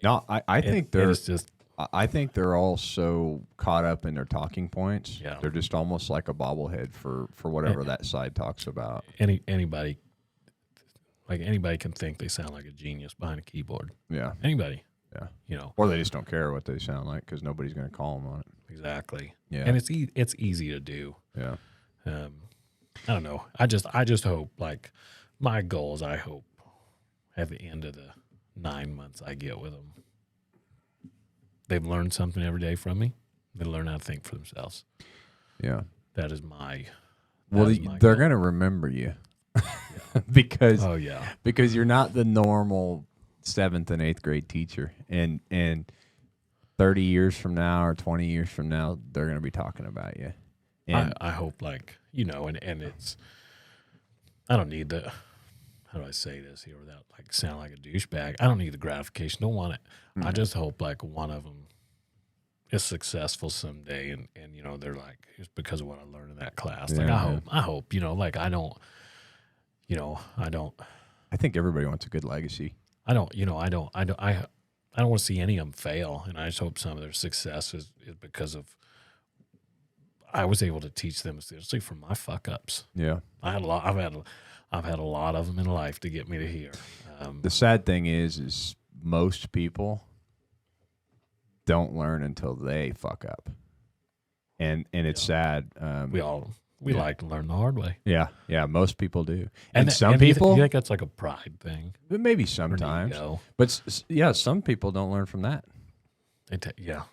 Speaker 1: no, I think they're all so caught up in their talking points.
Speaker 2: Yeah.
Speaker 1: They're just almost like a bobblehead for whatever that side talks about.
Speaker 2: Anybody can think they sound like a genius behind a keyboard.
Speaker 1: Yeah.
Speaker 2: Anybody.
Speaker 1: Yeah. Or they just don't care what they sound like because nobody's going to call them on it.
Speaker 2: Exactly.
Speaker 1: Yeah.
Speaker 2: And it's easy to do.
Speaker 1: Yeah.
Speaker 2: I don't know. I just hope, like, my goals, I hope at the end of the 9 months I get with them, they've learned something every day from me. They learn how to think for themselves.
Speaker 1: Yeah.
Speaker 2: That is my
Speaker 1: they're going to remember you.
Speaker 2: Yeah.
Speaker 1: because you're not the normal 7th and 8th grade teacher. And 30 years from now or 20 years from now, they're going to be talking about you. And
Speaker 2: I hope, like, and it's, I don't need the, how do I say this here without like sound like a douchebag? I don't need the gratification. Don't want it. Mm-hmm. I just hope like one of them is successful someday, and they're like, it's because of what I learned in that class.
Speaker 1: Yeah,
Speaker 2: like I hope, like I don't.
Speaker 1: I think everybody wants a good legacy.
Speaker 2: I don't want to see any of them fail, and I just hope some of their success is because of I was able to teach them, especially from my fuck ups.
Speaker 1: Yeah,
Speaker 2: I've had a lot of them in life to get me to here.
Speaker 1: The sad thing is most people don't learn until they fuck up, and it's sad.
Speaker 2: We like to learn the hard way.
Speaker 1: Yeah, most people do,
Speaker 2: and
Speaker 1: some people.
Speaker 2: You think that's like a pride thing?
Speaker 1: Maybe sometimes, but some people don't learn from that.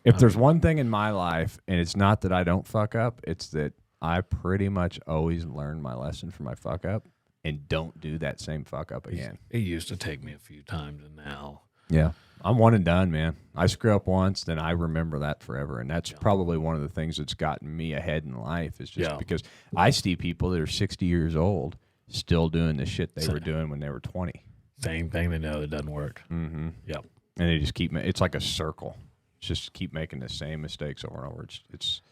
Speaker 1: If there's one thing in my life, and it's not that I don't fuck up, it's that I pretty much always learn my lesson from my fuck up and don't do that same fuck up again.
Speaker 2: It used to take me a few times, and now.
Speaker 1: Yeah. I'm one and done, man. I screw up once, then I remember that forever. And that's probably one of the things that's gotten me ahead in life is just because I see people that are 60 years old still doing the shit they were doing when they were 20.
Speaker 2: Same thing. They know that doesn't work.
Speaker 1: Mm-hmm.
Speaker 2: Yep.
Speaker 1: And they just keep. It's like a circle. It's just keep making the same mistakes over and over. It's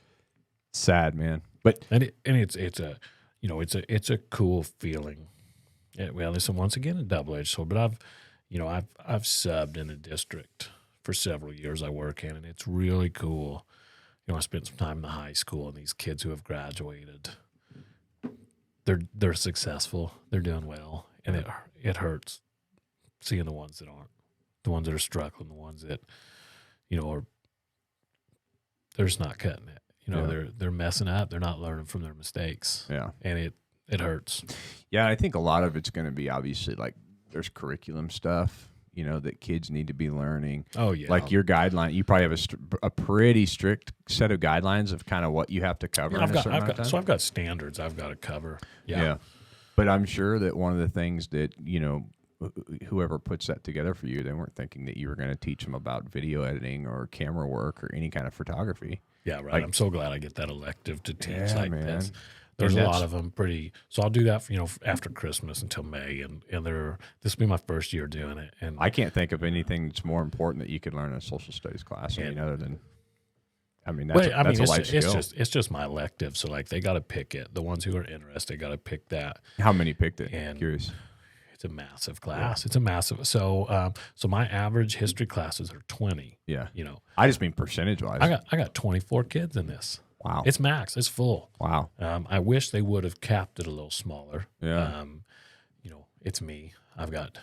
Speaker 1: sad, man. But
Speaker 2: it's a it's a cool feeling. Well, it's once again a double-edged sword. But I've subbed in a district for several years I work in, and it's really cool. I spent some time in the high school, and these kids who have graduated, they're successful, they're doing well, and it hurts seeing the ones that aren't, the ones that are struggling, the ones that they're just not cutting it. They're messing up, they're not learning from their mistakes.
Speaker 1: Yeah,
Speaker 2: and it hurts.
Speaker 1: Yeah, I think a lot of it's going to be obviously like there's curriculum stuff. That kids need to be learning.
Speaker 2: Oh, yeah.
Speaker 1: Like your guideline, you probably have a pretty strict set of guidelines of kind of what you have to cover.
Speaker 2: Yeah, I've got standards I've got to cover. Yeah.
Speaker 1: But I'm sure that one of the things that, whoever puts that together for you, they weren't thinking that you were going to teach them about video editing or camera work or any kind of photography.
Speaker 2: Yeah, right. Like, I'm so glad I get that elective to teach this.
Speaker 1: There's
Speaker 2: a lot of them so I'll do that after Christmas until May, and this will be my first year doing it. And
Speaker 1: I can't think of anything that's more important that you could learn in a social studies class. Other than, that's a life skill.
Speaker 2: It's just my elective. So like they got to pick it. The ones who are interested got to pick that.
Speaker 1: How many picked it?
Speaker 2: And
Speaker 1: curious.
Speaker 2: It's a massive class. Yeah. It's a massive. So my average history classes are 20.
Speaker 1: Yeah. I just mean percentage wise.
Speaker 2: I got 24 kids in this.
Speaker 1: Wow.
Speaker 2: It's max. It's full.
Speaker 1: Wow.
Speaker 2: I wish they would have capped it a little smaller.
Speaker 1: Yeah.
Speaker 2: It's me. I've got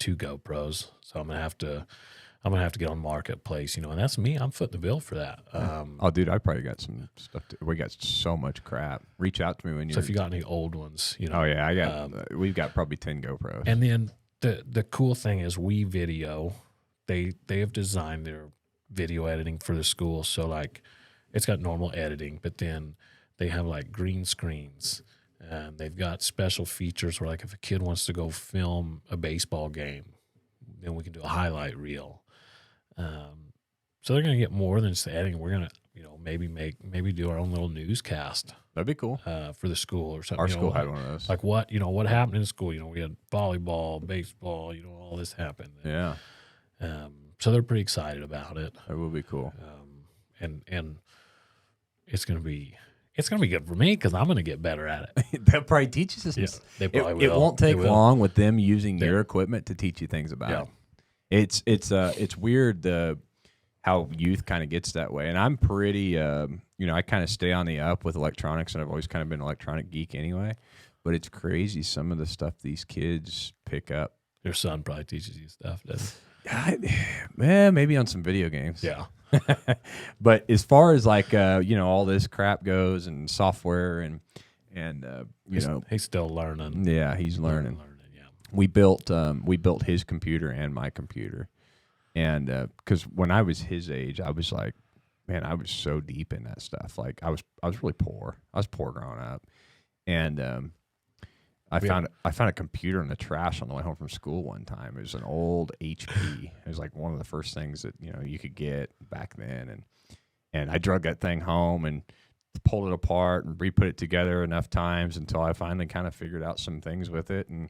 Speaker 2: 2 GoPros, so I'm gonna have to get on Marketplace, and that's me. I'm footing the bill for that.
Speaker 1: Oh, dude, I probably got some stuff. We got so much crap. Reach out to me when you.
Speaker 2: So if you got any old ones,
Speaker 1: Oh yeah, I got. We've got probably 10 GoPros.
Speaker 2: And then the cool thing is We Video. They have designed their video editing for the school, so like. It's got normal editing, but then they have like green screens. They've got special features where like if a kid wants to go film a baseball game, then we can do a highlight reel. So they're going to get more than just the editing. We're going to, maybe do our own little newscast.
Speaker 1: That'd be cool.
Speaker 2: For the school or something.
Speaker 1: Our school had one of those.
Speaker 2: Like what happened in school? We had volleyball, baseball, all this happened.
Speaker 1: Yeah.
Speaker 2: So they're pretty excited about it.
Speaker 1: That will be cool.
Speaker 2: And it's gonna be good for me because I'm gonna get better at it.
Speaker 1: They'll probably teach us.
Speaker 2: Yeah, they probably will.
Speaker 1: It won't take long with them using your equipment to teach you things about it. It's weird how youth kind of gets that way, and I'm pretty I kind of stay on the up with electronics, and I've always kind of been an electronic geek anyway. But it's crazy some of the stuff these kids pick up.
Speaker 2: Your son probably teaches you stuff, doesn't he?
Speaker 1: Maybe on some video games.
Speaker 2: Yeah.
Speaker 1: But as far as like all this crap goes and software and
Speaker 2: he's still learning.
Speaker 1: Yeah, he's learning.
Speaker 2: Yeah.
Speaker 1: We built his computer and my computer, and because when I was his age, I was like, man, I was so deep in that stuff. Like I was really poor. I was poor growing up, and I found a computer in the trash on the way home from school one time. It was an old HP. It was like one of the first things that you could get back then, and I drug that thing home and pulled it apart and re-put it together enough times until I finally kind of figured out some things with it and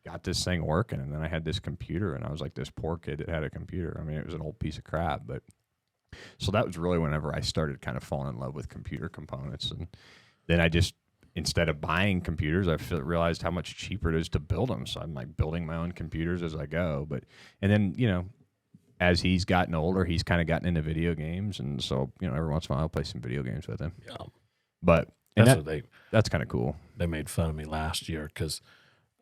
Speaker 1: got this thing working. And then I had this computer, and I was like this poor kid that had a computer. I mean, it was an old piece of crap, but so that was really whenever I started kind of falling in love with computer components, and then I just. Instead of buying computers, I realized how much cheaper it is to build them. So I'm like building my own computers as I go. And then, as he's gotten older, he's kind of gotten into video games. And so, every once in a while I'll play some video games with him.
Speaker 2: Yeah.
Speaker 1: But that's kind of cool.
Speaker 2: They made fun of me last year because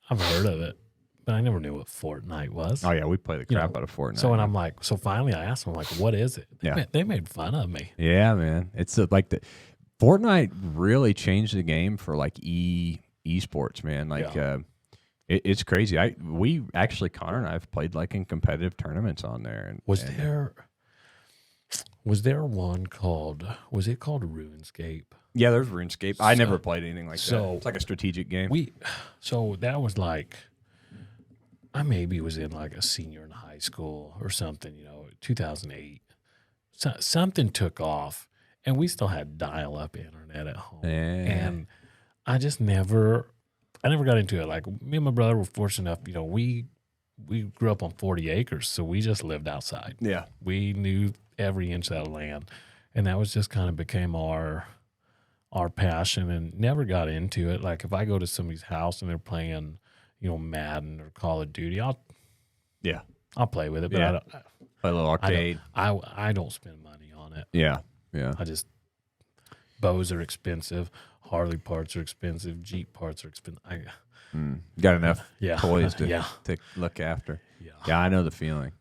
Speaker 2: I've heard of it, but I never knew what Fortnite was.
Speaker 1: Oh, yeah. We play the crap out of Fortnite.
Speaker 2: So when I'm like, finally I asked them, like, what is it? They made fun of me.
Speaker 1: Yeah, man. It's like Fortnite really changed the game for like esports, man. Like, it's crazy. We actually, Connor and I have played like in competitive tournaments on there. And
Speaker 2: was there one called RuneScape?
Speaker 1: Yeah, there's RuneScape. I never played anything like that. It's like a strategic game.
Speaker 2: So that was like, I maybe was in like a senior in high school or something, 2008. Something took off. And we still had dial-up internet at home.
Speaker 1: Yeah.
Speaker 2: And I just never I never got into it. Like me and my brother were fortunate enough, we grew up on 40 acres, so we just lived outside.
Speaker 1: Yeah.
Speaker 2: We knew every inch of that land, and that was just kind of became our passion, and never got into it. Like if I go to somebody's house and they're playing, Madden or Call of Duty, I'll play with it, but
Speaker 1: Yeah.
Speaker 2: I don't.
Speaker 1: Play a little arcade.
Speaker 2: I don't spend money on it.
Speaker 1: Yeah. Yeah.
Speaker 2: Bows are expensive, Harley parts are expensive, Jeep parts are expensive.
Speaker 1: Got enough
Speaker 2: Yeah.
Speaker 1: toys to
Speaker 2: Yeah.
Speaker 1: look after.
Speaker 2: Yeah.
Speaker 1: Yeah, I know the feeling.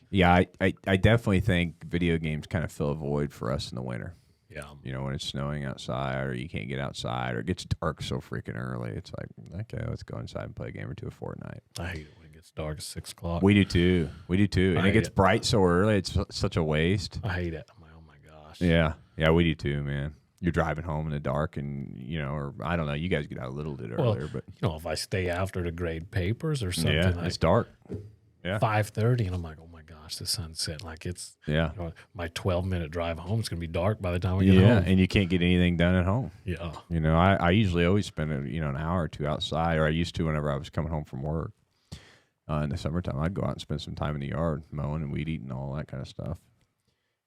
Speaker 1: Yeah, I definitely think video games kind of fill a void for us in the winter.
Speaker 2: Yeah.
Speaker 1: When it's snowing outside or you can't get outside or it gets dark so freaking early. It's like, okay, let's go inside and play a game or two of Fortnite.
Speaker 2: I hate it when it gets dark at 6 o'clock.
Speaker 1: We do too. And
Speaker 2: I
Speaker 1: it gets
Speaker 2: hate it.
Speaker 1: bright so early. It's such a waste.
Speaker 2: I hate it. I'm like, oh my gosh.
Speaker 1: Yeah. Yeah, we do too, man. You're driving home in the dark and, or I don't know, you guys get out a little bit earlier, but.
Speaker 2: If I stay after to grade papers or something,
Speaker 1: Yeah,
Speaker 2: like
Speaker 1: it's dark. Yeah.
Speaker 2: 5:30, and I'm like, oh my gosh, the sun's setting. Like it's,
Speaker 1: Yeah.
Speaker 2: my 12-minute drive home is going to be dark by the time we get
Speaker 1: Yeah,
Speaker 2: home.
Speaker 1: and you can't get anything done at home.
Speaker 2: Yeah.
Speaker 1: I usually always spend an hour or two outside, or I used to whenever I was coming home from work. In the summertime, I'd go out and spend some time in the yard mowing and weed eating and all that kind of stuff.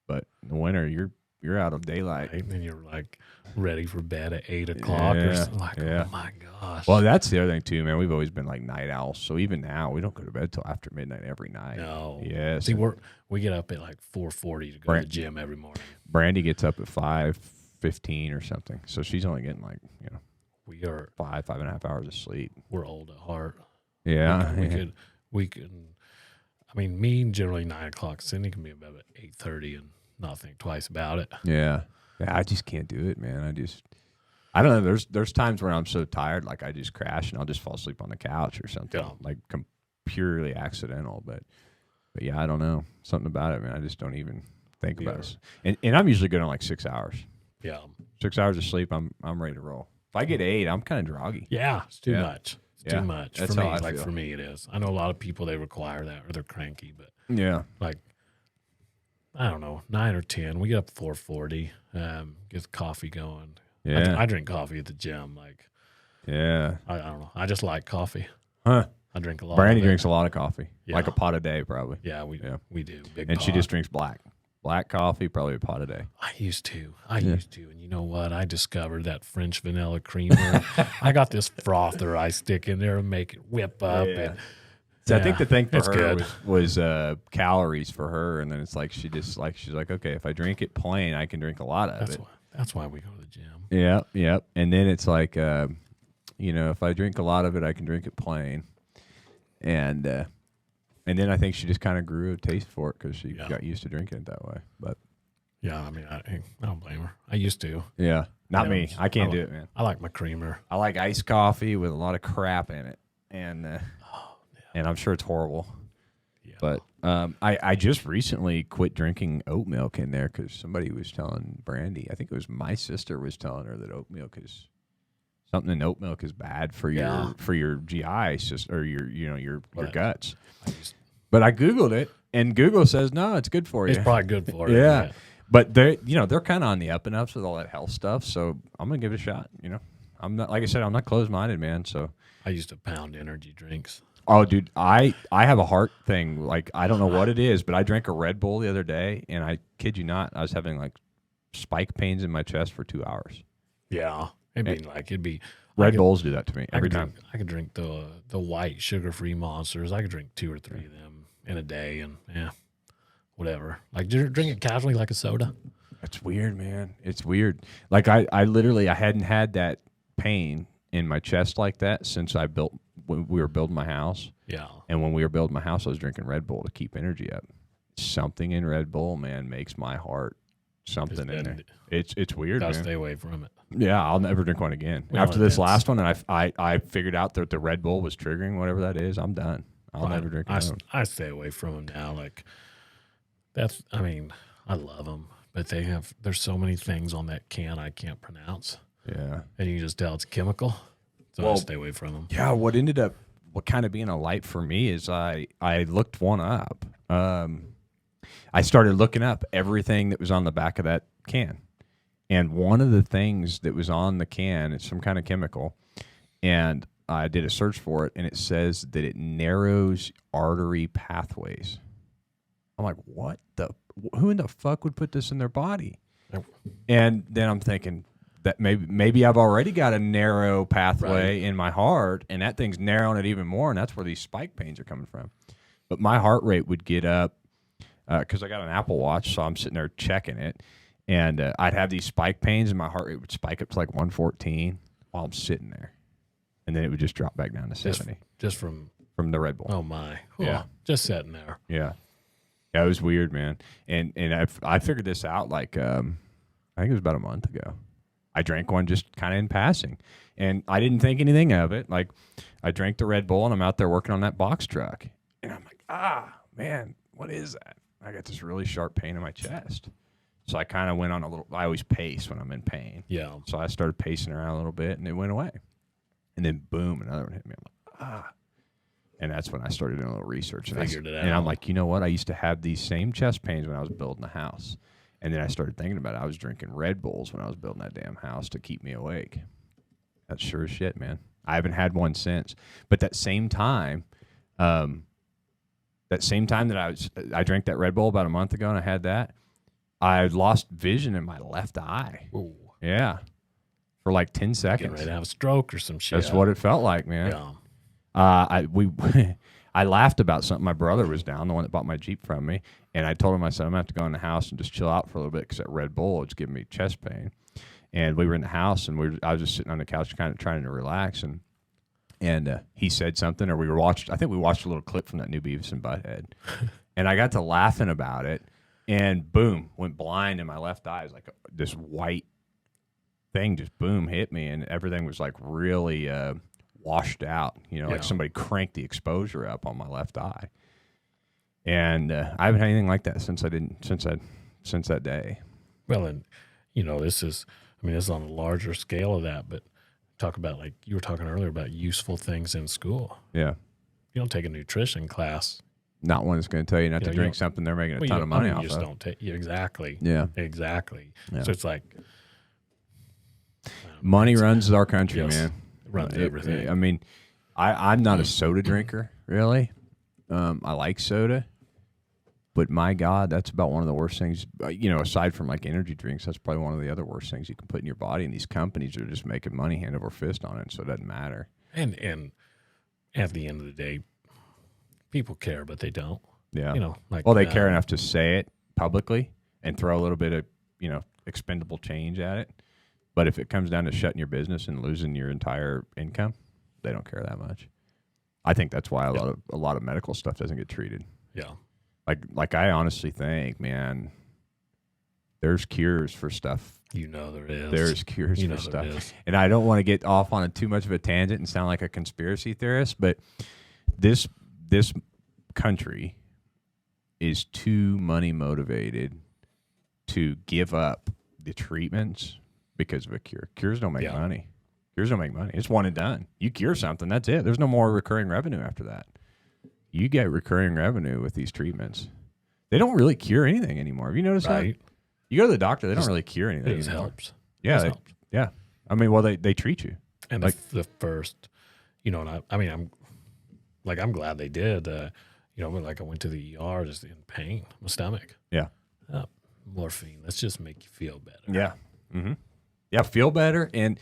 Speaker 1: But in the winter, you're out of daylight.
Speaker 2: Right? And you're like ready for bed at 8 o'clock or something. Like,
Speaker 1: yeah.
Speaker 2: oh my gosh.
Speaker 1: Well, that's the other thing too, man. We've always been like night owls, so even now we don't go to bed till after midnight every night.
Speaker 2: No.
Speaker 1: Yes.
Speaker 2: See, we get up at like 4:40 to go to the gym every morning.
Speaker 1: Brandy gets up at 5:15 or something, so she's only getting like
Speaker 2: We are
Speaker 1: 5.5 hours of sleep.
Speaker 2: we're old at heart.
Speaker 1: Yeah.
Speaker 2: We could. I mean, me generally 9 o'clock. Cindy can be in bed at 8:30 and not think twice about it.
Speaker 1: Yeah. I just can't do it, man. I don't know. There's times where I'm so tired, like I just crash and I'll just fall asleep on the couch or something, like purely accidental. But yeah, I don't know. Something about it, man. I just don't even think about it. And I'm usually good on like 6 hours.
Speaker 2: Yeah.
Speaker 1: 6 hours of sleep, I'm ready to roll. If I get 8, I'm kind of groggy.
Speaker 2: Yeah, it's too much. It's
Speaker 1: Yeah.
Speaker 2: too much
Speaker 1: That's
Speaker 2: for me.
Speaker 1: how I
Speaker 2: Like
Speaker 1: feel.
Speaker 2: for me, it is. I know a lot of people they require that or they're cranky, but
Speaker 1: Yeah.
Speaker 2: like I don't know, 9 or 10. We get up 4:40. Get the coffee going.
Speaker 1: Yeah.
Speaker 2: I drink coffee at the gym. Like
Speaker 1: Yeah.
Speaker 2: I don't know. I just like coffee.
Speaker 1: Huh.
Speaker 2: I drink a lot.
Speaker 1: Brandy
Speaker 2: of it.
Speaker 1: drinks a lot of coffee,
Speaker 2: Yeah.
Speaker 1: like a pot a day probably.
Speaker 2: Yeah, we do. Big
Speaker 1: And she
Speaker 2: pot.
Speaker 1: just drinks black coffee, probably a pot a day.
Speaker 2: I used to. And you know what? I discovered that French vanilla creamer. I got this frother I stick in there and make it whip up.
Speaker 1: Yeah.
Speaker 2: And
Speaker 1: So I think the thing for
Speaker 2: it's
Speaker 1: her
Speaker 2: good.
Speaker 1: was calories for her, and then it's like she's like, okay, if I drink it plain, I can drink a lot of it.
Speaker 2: That's why we go to the gym.
Speaker 1: Yeah. And then it's like, if I drink a lot of it, I can drink it plain, and then I think she just kind of grew a taste for it because she got used to drinking it that way. But
Speaker 2: Yeah, I mean, I don't blame her. I used to.
Speaker 1: yeah, not me. I can't do it, man.
Speaker 2: I like my creamer.
Speaker 1: I like iced coffee with a lot of crap in it, and I'm sure it's horrible.
Speaker 2: Yeah.
Speaker 1: But I just recently quit drinking oat milk in there because somebody was telling Brandy, I think it was my sister was telling her that oat milk is something in oat milk is bad for your GI system or your guts. But I Googled it, and Google says no, it's good for you.
Speaker 2: It's probably good for it.
Speaker 1: Yeah. But they're kind of on the up and ups with all that health stuff, so I'm gonna give it a shot. I'm not, like I said, I'm not closed minded, man. So
Speaker 2: I used to pound energy drinks.
Speaker 1: oh, dude, I have a heart thing. Like I don't know what it is, but I drank a Red Bull the other day, and I kid you not, I was having like spike pains in my chest for 2 hours.
Speaker 2: Yeah, it'd be
Speaker 1: Red Bulls do that to me every time.
Speaker 2: I could drink the white sugar-free monsters. I could drink 2 or 3 of them in a day, and whatever. Like drink it casually like a soda.
Speaker 1: It's weird, man. It's weird. Like I literally hadn't had that pain in my chest like that since when we were building my house.
Speaker 2: Yeah.
Speaker 1: And when we were building my house, I was drinking Red Bull to keep energy up. Something in Red Bull, man, makes my heart something in there. It's weird,
Speaker 2: Gotta
Speaker 1: man.
Speaker 2: stay away from it.
Speaker 1: Yeah, I'll never drink one again.
Speaker 2: Well,
Speaker 1: After this
Speaker 2: it's-
Speaker 1: last one, and I figured out that the Red Bull was triggering whatever that is, I'm done. I'll never drink another one.
Speaker 2: I stay away from them now. Like I love them, but there's so many things on that can I can't pronounce.
Speaker 1: Yeah.
Speaker 2: And you can just tell it's chemical. So I
Speaker 1: Well,
Speaker 2: stay away from them.
Speaker 1: Yeah, what kind of being a light for me is I looked one up. I started looking up everything that was on the back of that can. And one of the things that was on the can is some kind of chemical. And I did a search for it, and it says that it narrows artery pathways. I'm like, what the? Who in the fuck would put this in their body? And then I'm thinking that maybe I've already got a narrow pathway in my heart, and that thing's narrowing it even more, and that's where these spike pains are coming from. But my heart rate would get up because I got an Apple Watch, so I'm sitting there checking it, and I'd have these spike pains, and my heart rate would spike up to like 114 while I'm sitting there, and then it would just drop back down to 70.
Speaker 2: Just from
Speaker 1: the Red Bull.
Speaker 2: Oh my!
Speaker 1: Yeah,
Speaker 2: just sitting there.
Speaker 1: Yeah, it was weird, man. And I figured this out like I think it was about a month ago. I drank one just kind of in passing, and I didn't think anything of it. Like, I drank the Red Bull, and I'm out there working on that box truck, and I'm like, man, what is that? I got this really sharp pain in my chest. So I kind of went on a little. I always pace when I'm in pain.
Speaker 2: Yeah.
Speaker 1: So I started pacing around a little bit, and it went away. And then boom, another one hit me. I'm like, And that's when I started doing a little research.
Speaker 2: Figured it out.
Speaker 1: And I'm like, you know what? I used to have these same chest pains when I was building the house. And then I started thinking about it. I was drinking Red Bulls when I was building that damn house to keep me awake. That's sure as shit, man. I haven't had one since. But that same time that I drank that Red Bull about a month ago and I had that, I lost vision in my left eye.
Speaker 2: Ooh.
Speaker 1: Yeah. For like 10
Speaker 2: Getting
Speaker 1: seconds.
Speaker 2: ready to have a stroke or some shit.
Speaker 1: That's what it felt like, man.
Speaker 2: Yeah.
Speaker 1: I laughed about something. My brother was down, the one that bought my Jeep from me, and I told him, I said, I'm going to have to go in the house and just chill out for a little bit because that Red Bull was giving me chest pain. And we were in the house, and I was just sitting on the couch kind of trying to relax, and he said something, or I think we watched a little clip from that new Beavis and Butthead, and I got to laughing about it, and boom, went blind in my left eye. It was like this white thing just boom hit me, and everything was like really washed out, like somebody cranked the exposure up on my left eye. And I haven't had anything like that since that day.
Speaker 2: Well, and this is on a larger scale of that, but talk about, like you were talking earlier about useful things in school.
Speaker 1: Yeah.
Speaker 2: You don't take a nutrition class.
Speaker 1: Not one that's going to tell you not to drink something they're making a ton of money off
Speaker 2: of.
Speaker 1: Don't
Speaker 2: take exactly.
Speaker 1: Yeah.
Speaker 2: Exactly.
Speaker 1: Yeah.
Speaker 2: So it's like
Speaker 1: money runs our country,
Speaker 2: yes.
Speaker 1: man.
Speaker 2: Runs everything.
Speaker 1: I mean, I'm not a soda drinker, really. I like soda, but my God, that's about one of the worst things. Aside from like energy drinks, that's probably one of the other worst things you can put in your body. And these companies are just making money hand over fist on it, so it doesn't matter.
Speaker 2: And at the end of the day, people care, but they don't.
Speaker 1: Yeah.
Speaker 2: They
Speaker 1: care enough to say it publicly and throw a little bit of expendable change at it. But if it comes down to shutting your business and losing your entire income, they don't care that much. I think that's why a lot of medical stuff doesn't get treated.
Speaker 2: Yeah.
Speaker 1: Like I honestly think, man, there's cures for stuff.
Speaker 2: There is.
Speaker 1: There's cures for stuff. And I don't want to get off on too much of a tangent and sound like a conspiracy theorist, but this country is too money motivated to give up the treatments because of a cure. Cures don't make money. Cures don't make money. It's one and done. You cure something, that's it. There's no more recurring revenue after that. You get recurring revenue with these treatments. They don't really cure anything anymore. Have you noticed that? You go to the doctor, they don't really cure anything.
Speaker 2: It just helps.
Speaker 1: Yeah. Yeah. I mean, well, they treat you.
Speaker 2: And like the first, I'm glad they did. Like I went to the ER just in pain, my stomach.
Speaker 1: Yeah.
Speaker 2: Morphine. Let's just make you feel better.
Speaker 1: Yeah. Mm-hmm. Yeah, feel better. And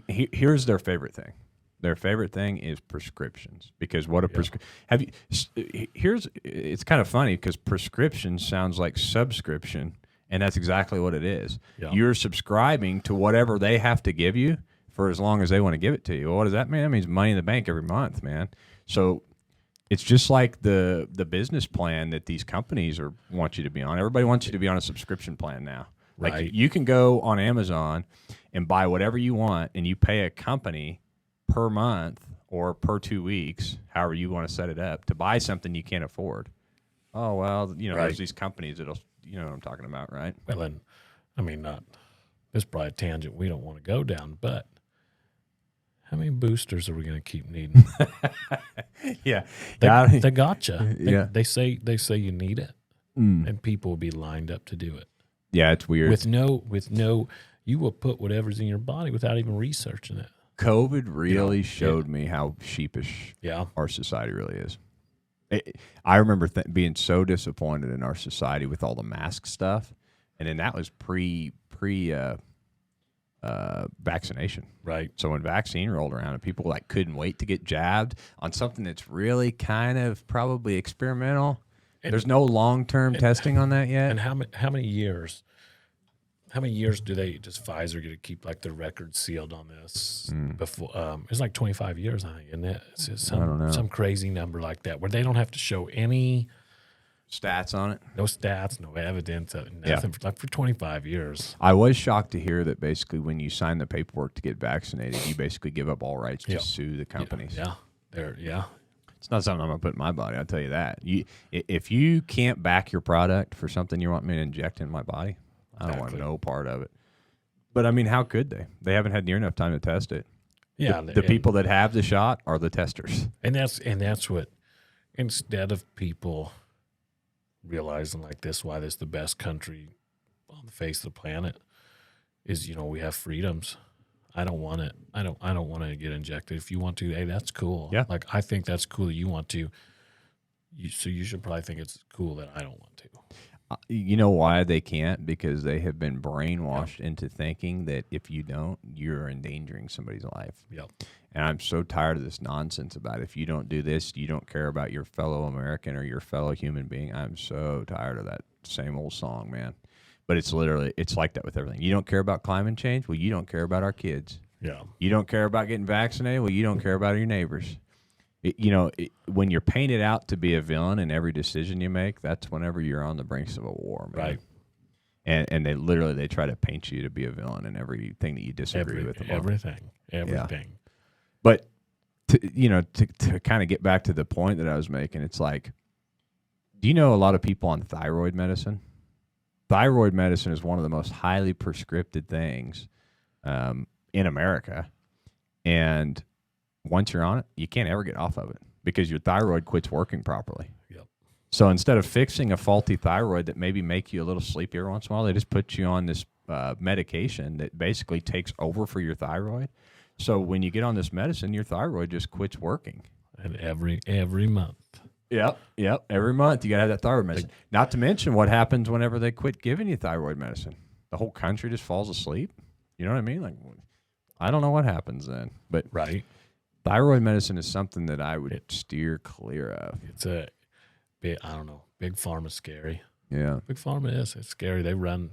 Speaker 1: here's their favorite thing. Their favorite thing is prescriptions, because what a prescription. It's kind of funny because prescription sounds like subscription, and that's exactly what it is. Yeah. You're subscribing to whatever they have to give you for as long as they want to give it to you. Well, what does that mean? That means money in the bank every month, man. So it's just like the business plan that these companies want you to be on. Everybody wants you to be on a subscription plan now. Like you can go on Amazon and buy whatever you want, and you pay a company per month or per 2 weeks, however you want to set it up, to buy something you can't afford. Oh, well, there's these companies that'll, what I'm talking about, right?
Speaker 2: Well, and this is probably a tangent we don't want to go down, but how many boosters are we going to keep needing?
Speaker 1: Yeah.
Speaker 2: They gotcha.
Speaker 1: Yeah.
Speaker 2: They say you need it, and people will be lined up to do it.
Speaker 1: Yeah, it's weird.
Speaker 2: With no, you will put whatever's in your body without even researching it.
Speaker 1: COVID really showed me how sheepish
Speaker 2: Yeah.
Speaker 1: our society really is. I remember being so disappointed in our society with all the mask stuff, and then that was pre vaccination.
Speaker 2: Right.
Speaker 1: So when vaccine rolled around and people like couldn't wait to get jabbed on something that's really kind of probably experimental, there's no long-term testing on that yet.
Speaker 2: And how many years? How many years does Pfizer get to keep like the record sealed on this? Before it's like 25 years, I think, isn't it? It's just
Speaker 1: I don't know.
Speaker 2: some crazy number like that where they don't have to show any
Speaker 1: Stats on it.
Speaker 2: no stats, no evidence, nothing.
Speaker 1: Yeah.
Speaker 2: Like for 25 years.
Speaker 1: I was shocked to hear that basically when you sign the paperwork to get vaccinated, you basically give up all rights to sue the companies.
Speaker 2: Yeah.
Speaker 1: It's not something I'm going to put in my body, I'll tell you that. If you can't back your product for something you want me to inject in my body, I don't want no part of it. But, I mean, how could they? They haven't had near enough time to test it.
Speaker 2: Yeah.
Speaker 1: The people that have the shot are the testers.
Speaker 2: And that's what, instead of people realizing like this, why this is the best country on the face of the planet is, we have freedoms. I don't want it. I don't want to get injected. If you want to, hey, that's cool.
Speaker 1: Yeah.
Speaker 2: Like, I think that's cool that you want to. So you should probably think it's cool that I don't want to.
Speaker 1: You know why they can't? Because they have been brainwashed into thinking that if you don't, you're endangering somebody's life.
Speaker 2: Yep.
Speaker 1: And I'm so tired of this nonsense about if you don't do this, you don't care about your fellow American or your fellow human being. I'm so tired of that same old song, man. But it's like that with everything. You don't care about climate change? Well, you don't care about our kids.
Speaker 2: Yeah.
Speaker 1: You don't care about getting vaccinated? Well, you don't care about your neighbors. When you're painted out to be a villain in every decision you make, that's whenever you're on the brinks of a war, man.
Speaker 2: Right.
Speaker 1: And they try to paint you to be a villain in everything that you disagree with.
Speaker 2: Everything.
Speaker 1: Yeah. But to kind of get back to the point that I was making, it's like, do you know a lot of people on thyroid medicine? Thyroid medicine is one of the most highly prescribed things in America, and once you're on it, you can't ever get off of it because your thyroid quits working properly.
Speaker 2: Yep.
Speaker 1: So instead of fixing a faulty thyroid that maybe make you a little sleepy every once in a while, they just put you on this medication that basically takes over for your thyroid. So when you get on this medicine, your thyroid just quits working.
Speaker 2: And every month.
Speaker 1: Yep. Every month you got to have that thyroid medicine. Not to mention what happens whenever they quit giving you thyroid medicine. The whole country just falls asleep. You know what I mean? Like, I don't know what happens then. But
Speaker 2: right.
Speaker 1: Thyroid medicine is something that I would steer clear of.
Speaker 2: It's big pharma is scary.
Speaker 1: Yeah.
Speaker 2: Big pharma it's scary. They run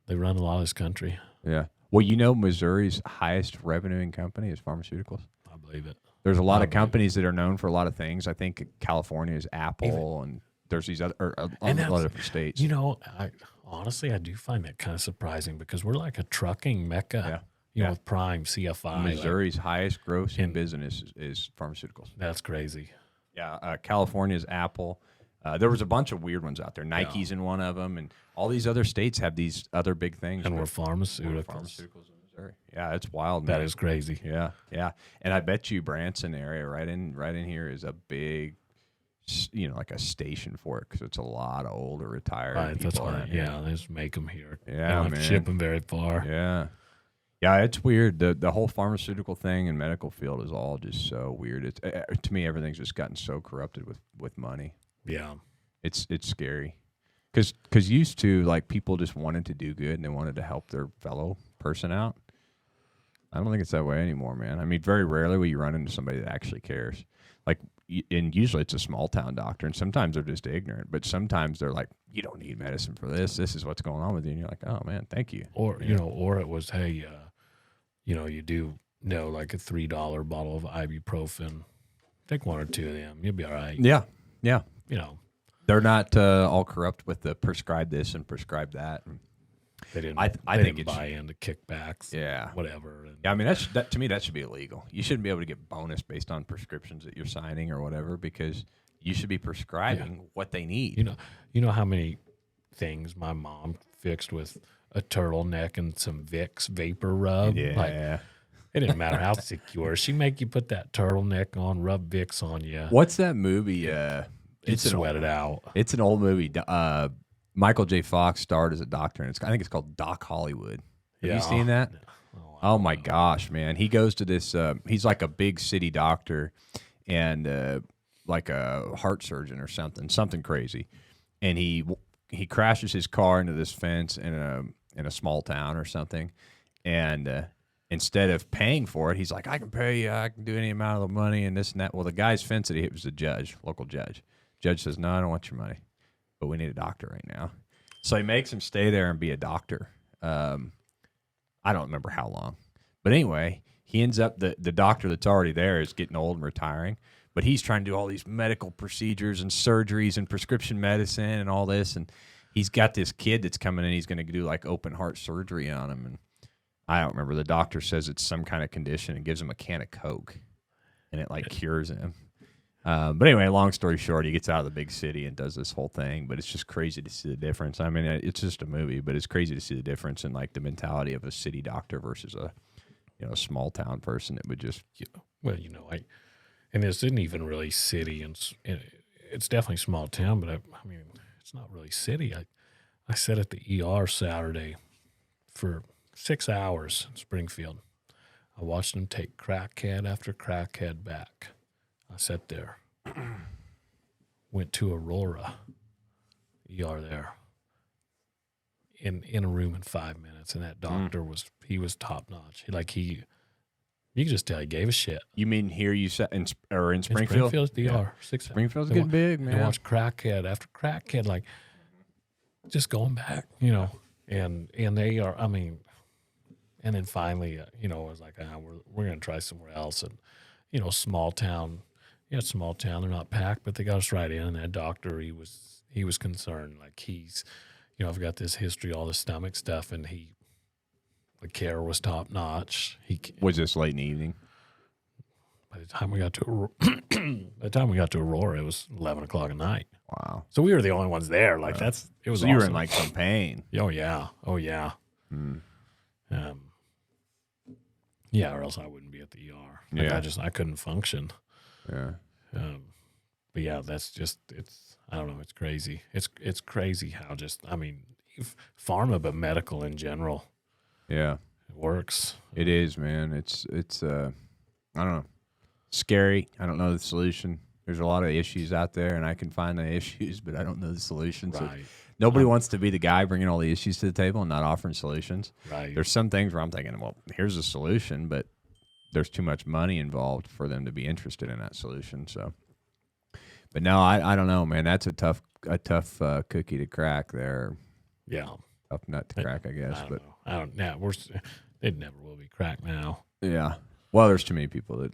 Speaker 2: a lot of this country.
Speaker 1: Yeah. Well, Missouri's highest revenuing company is pharmaceuticals.
Speaker 2: I believe it.
Speaker 1: There's a lot of companies that are known for a lot of things. I think California is Apple, and there's these other a lot of different states.
Speaker 2: I do find that kind of surprising because we're like a trucking mecca.
Speaker 1: Yeah.
Speaker 2: With Prime, CFI.
Speaker 1: Missouri's highest gross in business is pharmaceuticals.
Speaker 2: That's crazy.
Speaker 1: Yeah. California's Apple. There was a bunch of weird ones out there. Nike's in one of them, and all these other states have these other big things.
Speaker 2: And we're pharmaceuticals.
Speaker 1: Pharmaceuticals in Missouri. Yeah, it's wild, man.
Speaker 2: That is crazy.
Speaker 1: Yeah. And I bet you Branson area right in here is a big, like a station for it because it's a lot of older retired people.
Speaker 2: That's right. Yeah, they just make them here.
Speaker 1: Yeah,
Speaker 2: they don't have to ship them very far.
Speaker 1: Yeah. Yeah, it's weird. The whole pharmaceutical thing and medical field is all just so weird. It's to me, everything's just gotten so corrupted with money.
Speaker 2: Yeah,
Speaker 1: it's scary. Because used to, like, people just wanted to do good and they wanted to help their fellow person out. I don't think it's that way anymore, man. I mean, very rarely will you run into somebody that actually cares. Like, and usually it's a small town doctor, and sometimes they're just ignorant. But sometimes they're like, "You don't need medicine for this. This is what's going on with you." And you're like, "Oh man, thank you."
Speaker 2: Or or it was, hey, you do know like a $3 bottle of ibuprofen. Take one or two of them, you'll be all right.
Speaker 1: Yeah. They're not all corrupt with the prescribe this and prescribe that.
Speaker 2: They didn't.
Speaker 1: I
Speaker 2: they
Speaker 1: think
Speaker 2: didn't buy into kickbacks.
Speaker 1: Yeah,
Speaker 2: whatever. And,
Speaker 1: yeah, I mean that to me that should be illegal. You shouldn't be able to get bonus based on prescriptions that you're signing or whatever because you should be prescribing what they need.
Speaker 2: You know how many things my mom fixed with a turtleneck and some Vicks vapor rub.
Speaker 1: Yeah.
Speaker 2: Like, it didn't matter how sick you were. She make you put that turtleneck on, rub Vicks on you.
Speaker 1: What's that movie?
Speaker 2: It's sweated out.
Speaker 1: It's an old movie. Michael J. Fox starred as a doctor, and I think it's called Doc Hollywood. Have you seen that? Oh my gosh, man. He goes to this he's like a big city doctor and like a heart surgeon or something crazy. And he crashes his car into this fence in a small town or something. And instead of paying for it, he's like, I can pay you, I can do any amount of the money and this and that. Well, the guy's fence that he hit was a judge, local judge. Judge says, no, I don't want your money, but we need a doctor right now. So he makes him stay there and be a doctor. I don't remember how long. But anyway, he ends up, the doctor that's already there is getting old and retiring, but he's trying to do all these medical procedures and surgeries and prescription medicine and all this. And he's got this kid that's coming in. He's going to do like open heart surgery on him. And I don't remember. The doctor says it's some kind of condition and gives him a can of Coke, and it like cures him. But anyway, long story short, he gets out of the big city and does this whole thing. But it's just crazy to see the difference. I mean, it's just a movie, but it's crazy to see the difference in like the mentality of a city doctor versus a small town person that would just
Speaker 2: and this isn't even really city, and it's definitely small town, but I mean, it's not really city. I sat at the ER Saturday for 6 hours in Springfield. I watched them take crackhead after crackhead back. I sat there, went to Aurora, ER there, in a room in 5 minutes, and that doctor was top notch. You can just tell he gave a shit.
Speaker 1: You mean here you sat in Springfield?
Speaker 2: In Springfield's the ER. 6 hours.
Speaker 1: Springfield's getting big, man.
Speaker 2: I watched crackhead after crackhead, like just going back, and they are. I mean, and then finally, it was like, we're gonna try somewhere else, and small town. Yeah, it's small town. They're not packed, but they got us right in. And that doctor, he was concerned. Like he's, I've got this history, all the stomach stuff, and the care was top notch.
Speaker 1: Was this late in the evening?
Speaker 2: By the time we got to Aurora, it was 11 o'clock at night.
Speaker 1: Wow.
Speaker 2: So we were the only ones there. Like it was.
Speaker 1: So
Speaker 2: awesome.
Speaker 1: you were in like some pain.
Speaker 2: Oh yeah. Yeah, or else I wouldn't be at the ER. Like I couldn't function.
Speaker 1: Yeah.
Speaker 2: But yeah, that's just, I don't know, it's crazy. It's crazy how pharma, but medical in general.
Speaker 1: Yeah.
Speaker 2: It works.
Speaker 1: It is, man. It's I don't know, scary. I don't know the solution. There's a lot of issues out there, and I can find the issues, but I don't know the solutions.
Speaker 2: Right.
Speaker 1: So nobody wants to be the guy bringing all the issues to the table and not offering solutions.
Speaker 2: Right.
Speaker 1: There's some things where I'm thinking, well, here's a solution, but there's too much money involved for them to be interested in that solution. So, but no, I don't know, man. That's a tough cookie to crack there.
Speaker 2: Yeah.
Speaker 1: Tough nut to crack, I guess.
Speaker 2: I don't know. It never will be cracked now.
Speaker 1: Yeah. Well, there's too many people that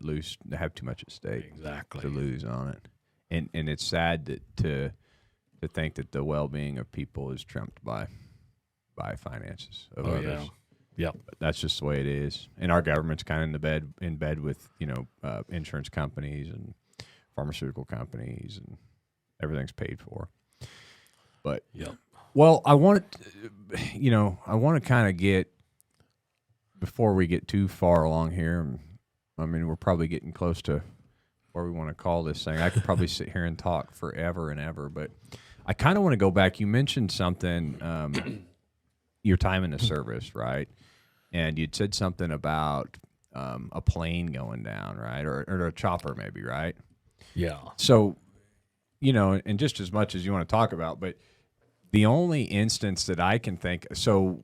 Speaker 1: have too much at stake.
Speaker 2: Exactly.
Speaker 1: To lose on it. And it's sad to think that the well-being of people is trumped by finances of others.
Speaker 2: Yeah. Yep.
Speaker 1: But that's just the way it is. And our government's kind of in bed with, insurance companies and pharmaceutical companies, and everything's paid for. But well, I want to kind of get, before we get too far along here, I mean, we're probably getting close to where we want to call this thing. I could probably sit here and talk forever and ever, but I kind of want to go back. You mentioned something, your time in the service, right? And you'd said something about a plane going down, right? Or a chopper maybe, right?
Speaker 2: Yeah.
Speaker 1: So, and just as much as you want to talk about, but the only instance that I can think, so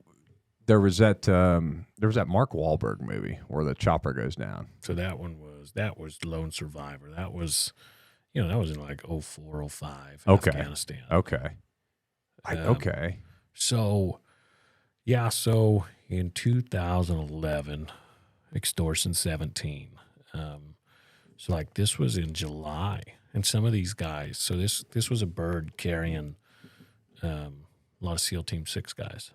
Speaker 1: there was that Mark Wahlberg movie where the chopper goes down.
Speaker 2: So that was Lone Survivor. That was, that was in like 04, 05, Afghanistan.
Speaker 1: Okay. Okay.
Speaker 2: So, yeah, so in 2011, Extortion 17. So like this was in July, and some of these guys. So this was a bird carrying a lot of SEAL Team 6 guys.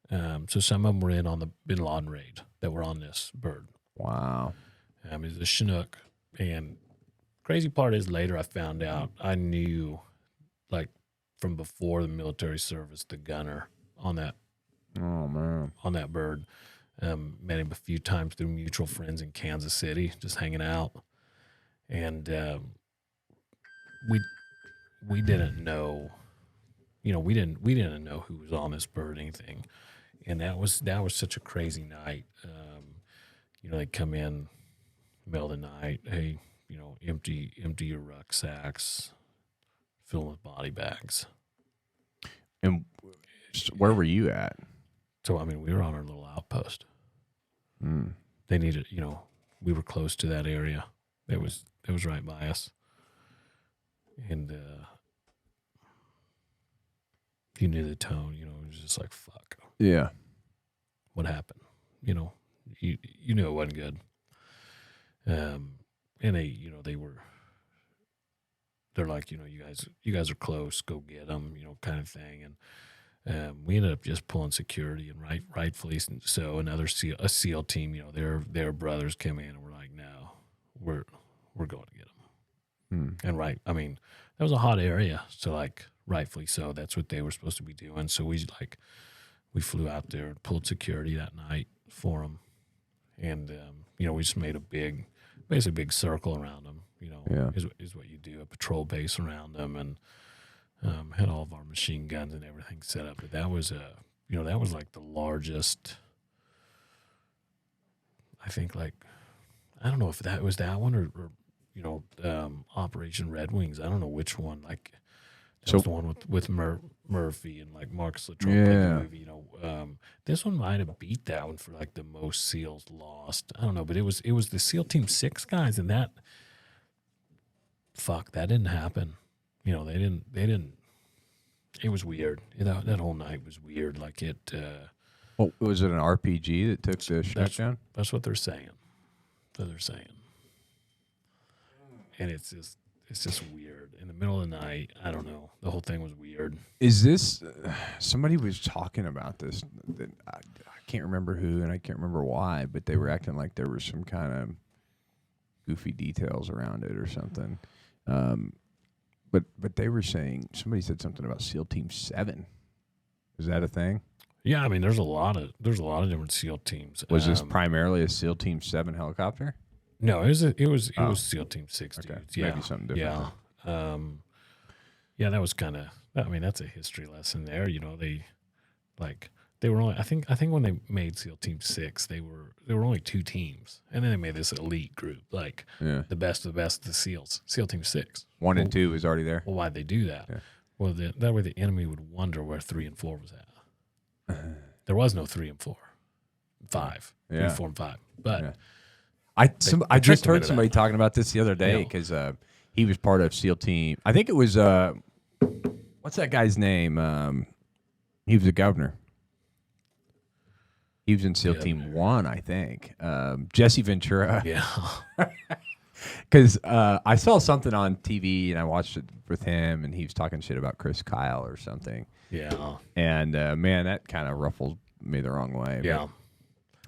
Speaker 2: So some of them were in on the Bin Laden raid that were on this bird.
Speaker 1: Wow.
Speaker 2: It's a Chinook, and crazy part is later I found out I knew, like from before the military service, the gunner on that.
Speaker 1: Oh man.
Speaker 2: On that bird. Met him a few times through mutual friends in Kansas City, just hanging out. And we didn't know, we didn't know who was on this bird or anything. and that was such a crazy night. They come in middle of the night. Hey, empty your rucksacks, fill them with body bags.
Speaker 1: And where were you at?
Speaker 2: So we were on our little outpost.
Speaker 1: Mm.
Speaker 2: They needed, we were close to that area. It was right by us, and you knew the tone. It was just like, fuck.
Speaker 1: Yeah.
Speaker 2: What happened? You knew it wasn't good. And they're like, you guys are close, go get them, kind of thing. And we ended up just pulling security, and rightfully so. Another a SEAL team, their brothers came in and were like, no, we're going to get them. And that was a hot area, so like rightfully so. That's what they were supposed to be doing. So we flew out there and pulled security that night for them, and we just made a big circle around them. Is what you do, a patrol base around them, and had all of our machine guns and everything set up. But that was that was like the largest. I think I don't know if that was that one or Operation Red Wings. I don't know which one. Like that was the one with Murphy and like Marcus Latrobe.
Speaker 1: Yeah.
Speaker 2: Movie, this one might have beat that one for like the most SEALs lost. I don't know, but it was the SEAL Team 6 guys, and that didn't happen. They didn't. It was weird. That whole night was weird. Like it.
Speaker 1: Well, was it an RPG that took the shutdown?
Speaker 2: That's what they're saying. And it's just weird. In the middle of the night, I don't know. The whole thing was weird.
Speaker 1: Is this somebody was talking about this? That I can't remember who, and I can't remember why, but they were acting like there was some kind of goofy details around it or something. But they were saying, somebody said something about SEAL Team 7. Is that a thing?
Speaker 2: Yeah, there's a lot of different SEAL teams.
Speaker 1: Was this primarily a SEAL Team 7 helicopter?
Speaker 2: No, it was SEAL Team 6
Speaker 1: Okay.
Speaker 2: dudes. Yeah,
Speaker 1: maybe something different.
Speaker 2: Yeah, that was kind of. That's a history lesson there. They were only. I think when they made SEAL Team 6, there were only 2 teams, and then they made this elite group, the best of the best of the SEALs. SEAL Team 6.
Speaker 1: 1 and 2 was already there.
Speaker 2: Well, why'd they do that?
Speaker 1: Yeah.
Speaker 2: Well, that way the enemy would wonder where 3 and 4 was at. There was no 3 and 4, 5, 3, 4, and 5. But
Speaker 1: I just heard somebody talking about this the other day because he was part of SEAL Team. I think it was what's that guy's name? He was a governor. He was in SEAL Team 1, I think. Jesse Ventura.
Speaker 2: Yeah.
Speaker 1: Because I saw something on TV and I watched it with him, and he was talking shit about Chris Kyle or something.
Speaker 2: Yeah.
Speaker 1: And man, that kind of ruffled me the wrong way.
Speaker 2: Yeah.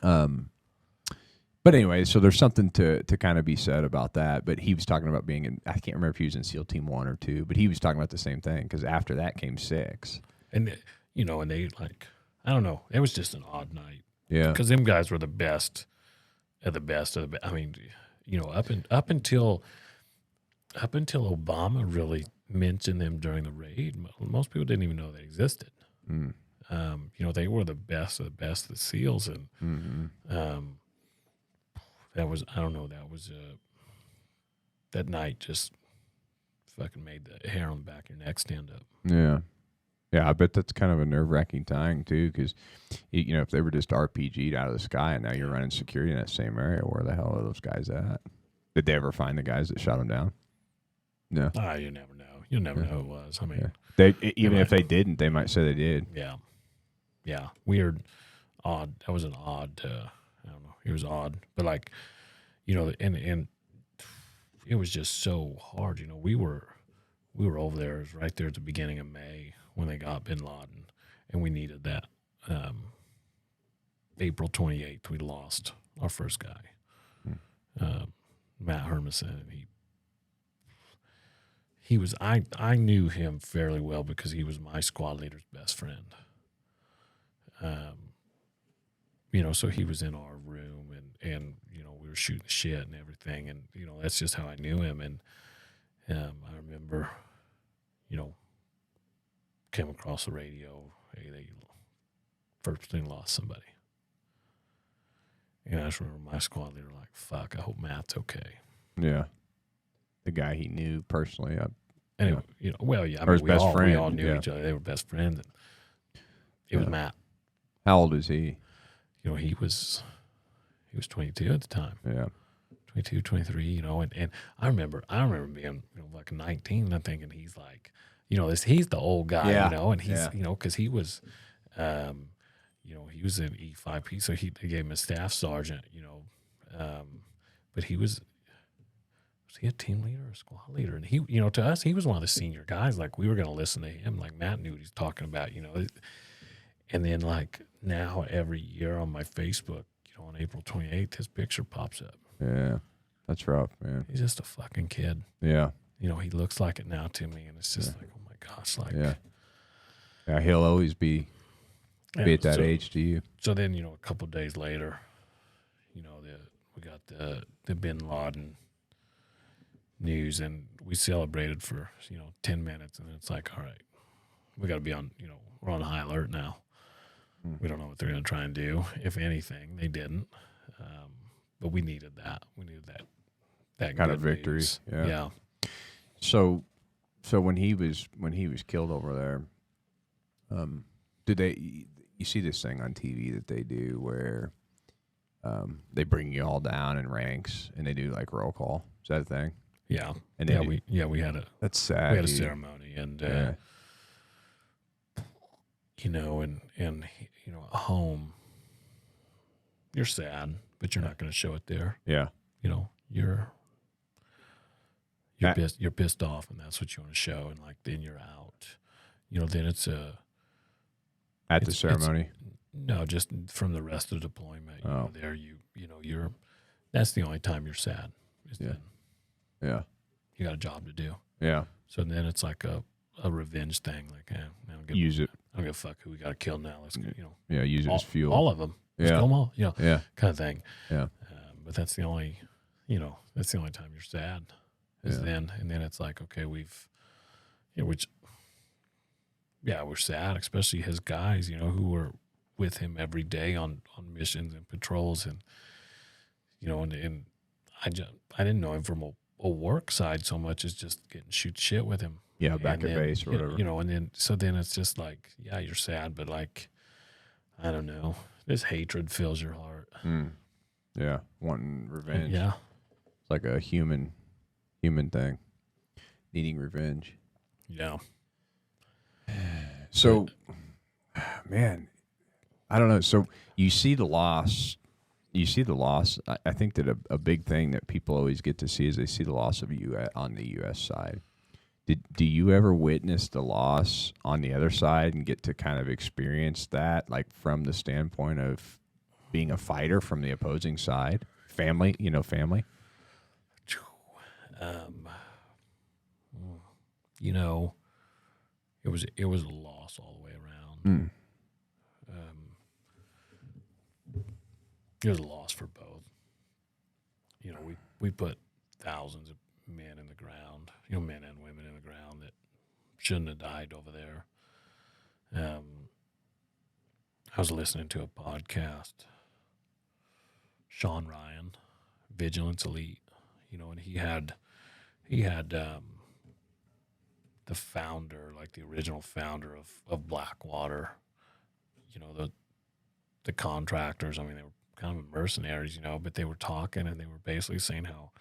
Speaker 1: But anyway, so there's something to kind of be said about that. But he was talking about being in, I can't remember if he was in SEAL Team 1 or 2, but he was talking about the same thing because after that came 6.
Speaker 2: And, and they I don't know. It was just an odd night.
Speaker 1: Yeah.
Speaker 2: Because them guys were the best of the best of the best. Up until Obama really mentioned them during the raid, most people didn't even know they existed.
Speaker 1: Mm.
Speaker 2: They were the best of the best of the SEALs, and that was that night just fucking made the hair on the back of your neck stand up.
Speaker 1: Yeah. Yeah, I bet that's kind of a nerve-wracking time, too, because, if they were just RPG'd out of the sky and now you're running security in that same area, where the hell are those guys at? Did they ever find the guys that shot them down? No.
Speaker 2: You never know. You'll never know who it was.
Speaker 1: Even if they didn't, they might say they did.
Speaker 2: Yeah. Yeah. Weird, odd. That was an odd, I don't know. It was odd. But, and it was just so hard. We were over there. It was right there at the beginning of May when they got bin Laden, and we needed that. April 28th, we lost our first guy, Matt Hermison. He was. I knew him fairly well because he was my squad leader's best friend. So he was in our room, and we were shooting shit and everything, and that's just how I knew him. And I remember, came across the radio. Hey, first platoon lost somebody. And I just remember my squad leader like, fuck, I hope Matt's okay.
Speaker 1: Yeah. The guy he knew personally.
Speaker 2: Anyway, you know, well, yeah, I
Speaker 1: Or
Speaker 2: mean,
Speaker 1: his best
Speaker 2: we
Speaker 1: friend,
Speaker 2: all knew
Speaker 1: yeah.
Speaker 2: each other. They were best friends. And it was Matt.
Speaker 1: How old is he?
Speaker 2: You know, he was 22 at the time.
Speaker 1: Yeah.
Speaker 2: 22, 23, you know, and I remember being, you know, like 19 and I'm thinking he's like, you know, he's the old guy,
Speaker 1: Yeah.
Speaker 2: you know, and he's,
Speaker 1: Yeah.
Speaker 2: you know, because he was, you know, he was an E5P, so they gave him a staff sergeant, you know, but was he a team leader or a squad leader? And he, you know, to us, he was one of the senior guys. Like, we were going to listen to him. Like, Matt knew what he's talking about, you know. And then, like, now every year on my Facebook, you know, on April 28th, his picture pops up.
Speaker 1: Yeah. That's rough, man.
Speaker 2: He's just a fucking kid.
Speaker 1: Yeah.
Speaker 2: You know, he looks like it now to me, and it's just like, oh my gosh, like,
Speaker 1: yeah, he'll always be at that age to you.
Speaker 2: So then, you know, a couple of days later, you know, we got the Bin Laden news, and we celebrated for, you know, 10 minutes, and then it's like, all right, we got to be on, you know, we're on high alert now. We don't know what they're going to try and do. If anything, they didn't, but we needed that. We needed that
Speaker 1: kind
Speaker 2: good
Speaker 1: of victory.
Speaker 2: news.
Speaker 1: Yeah. So when he was killed over there, you see this thing on TV that they do where they bring you all down in ranks and they do like roll call. Is that a thing?
Speaker 2: Yeah.
Speaker 1: And
Speaker 2: we had a
Speaker 1: that's sad.
Speaker 2: We had a ceremony, and you know, and you know, at home, you're sad, but you're not going to show it there.
Speaker 1: Yeah.
Speaker 2: You know, you're pissed off, and that's what you want to show, and like then you're out. You know, then it's the
Speaker 1: ceremony.
Speaker 2: No, just from the rest of the deployment. You know, there you know that's the only time you're sad. Then you got a job to do.
Speaker 1: Yeah.
Speaker 2: So then it's like a revenge thing. Like,
Speaker 1: use it.
Speaker 2: I don't give a fuck who we got to kill now. Let's go. You know.
Speaker 1: Yeah. Use it as fuel.
Speaker 2: All of them. Let's kill them all. You know.
Speaker 1: Yeah.
Speaker 2: Kind of thing.
Speaker 1: Yeah.
Speaker 2: But that's the only, you know, that's the only time you're sad. Then, and then it's like, okay, we've, you know, we're sad, especially his guys, you know, who were with him every day on missions and patrols, and you know, and I didn't know him from a work side so much as just getting shoot shit with him.
Speaker 1: Yeah, back at base or whatever.
Speaker 2: You know, and then it's just like, yeah, you're sad, but like, I don't know, this hatred fills your heart.
Speaker 1: Yeah, wanting revenge.
Speaker 2: Yeah,
Speaker 1: it's like a human thing, needing revenge.
Speaker 2: Yeah.
Speaker 1: So, man, I don't know. So you see the loss. I think that a big thing that people always get to see is they see the loss of you on the U.S. side. Do you ever witness the loss on the other side and get to kind of experience that, like from the standpoint of being a fighter from the opposing side? Family.
Speaker 2: You know, it was a loss all the way around. It was a loss for both. You know, we put thousands of men in the ground, you know, men and women in the ground that shouldn't have died over there. I was listening to a podcast, Sean Ryan, Vigilance Elite, you know, and he had the founder, like the original founder of Blackwater, you know, the contractors. I mean, they were kind of mercenaries, you know, but they were talking and they were basically saying how,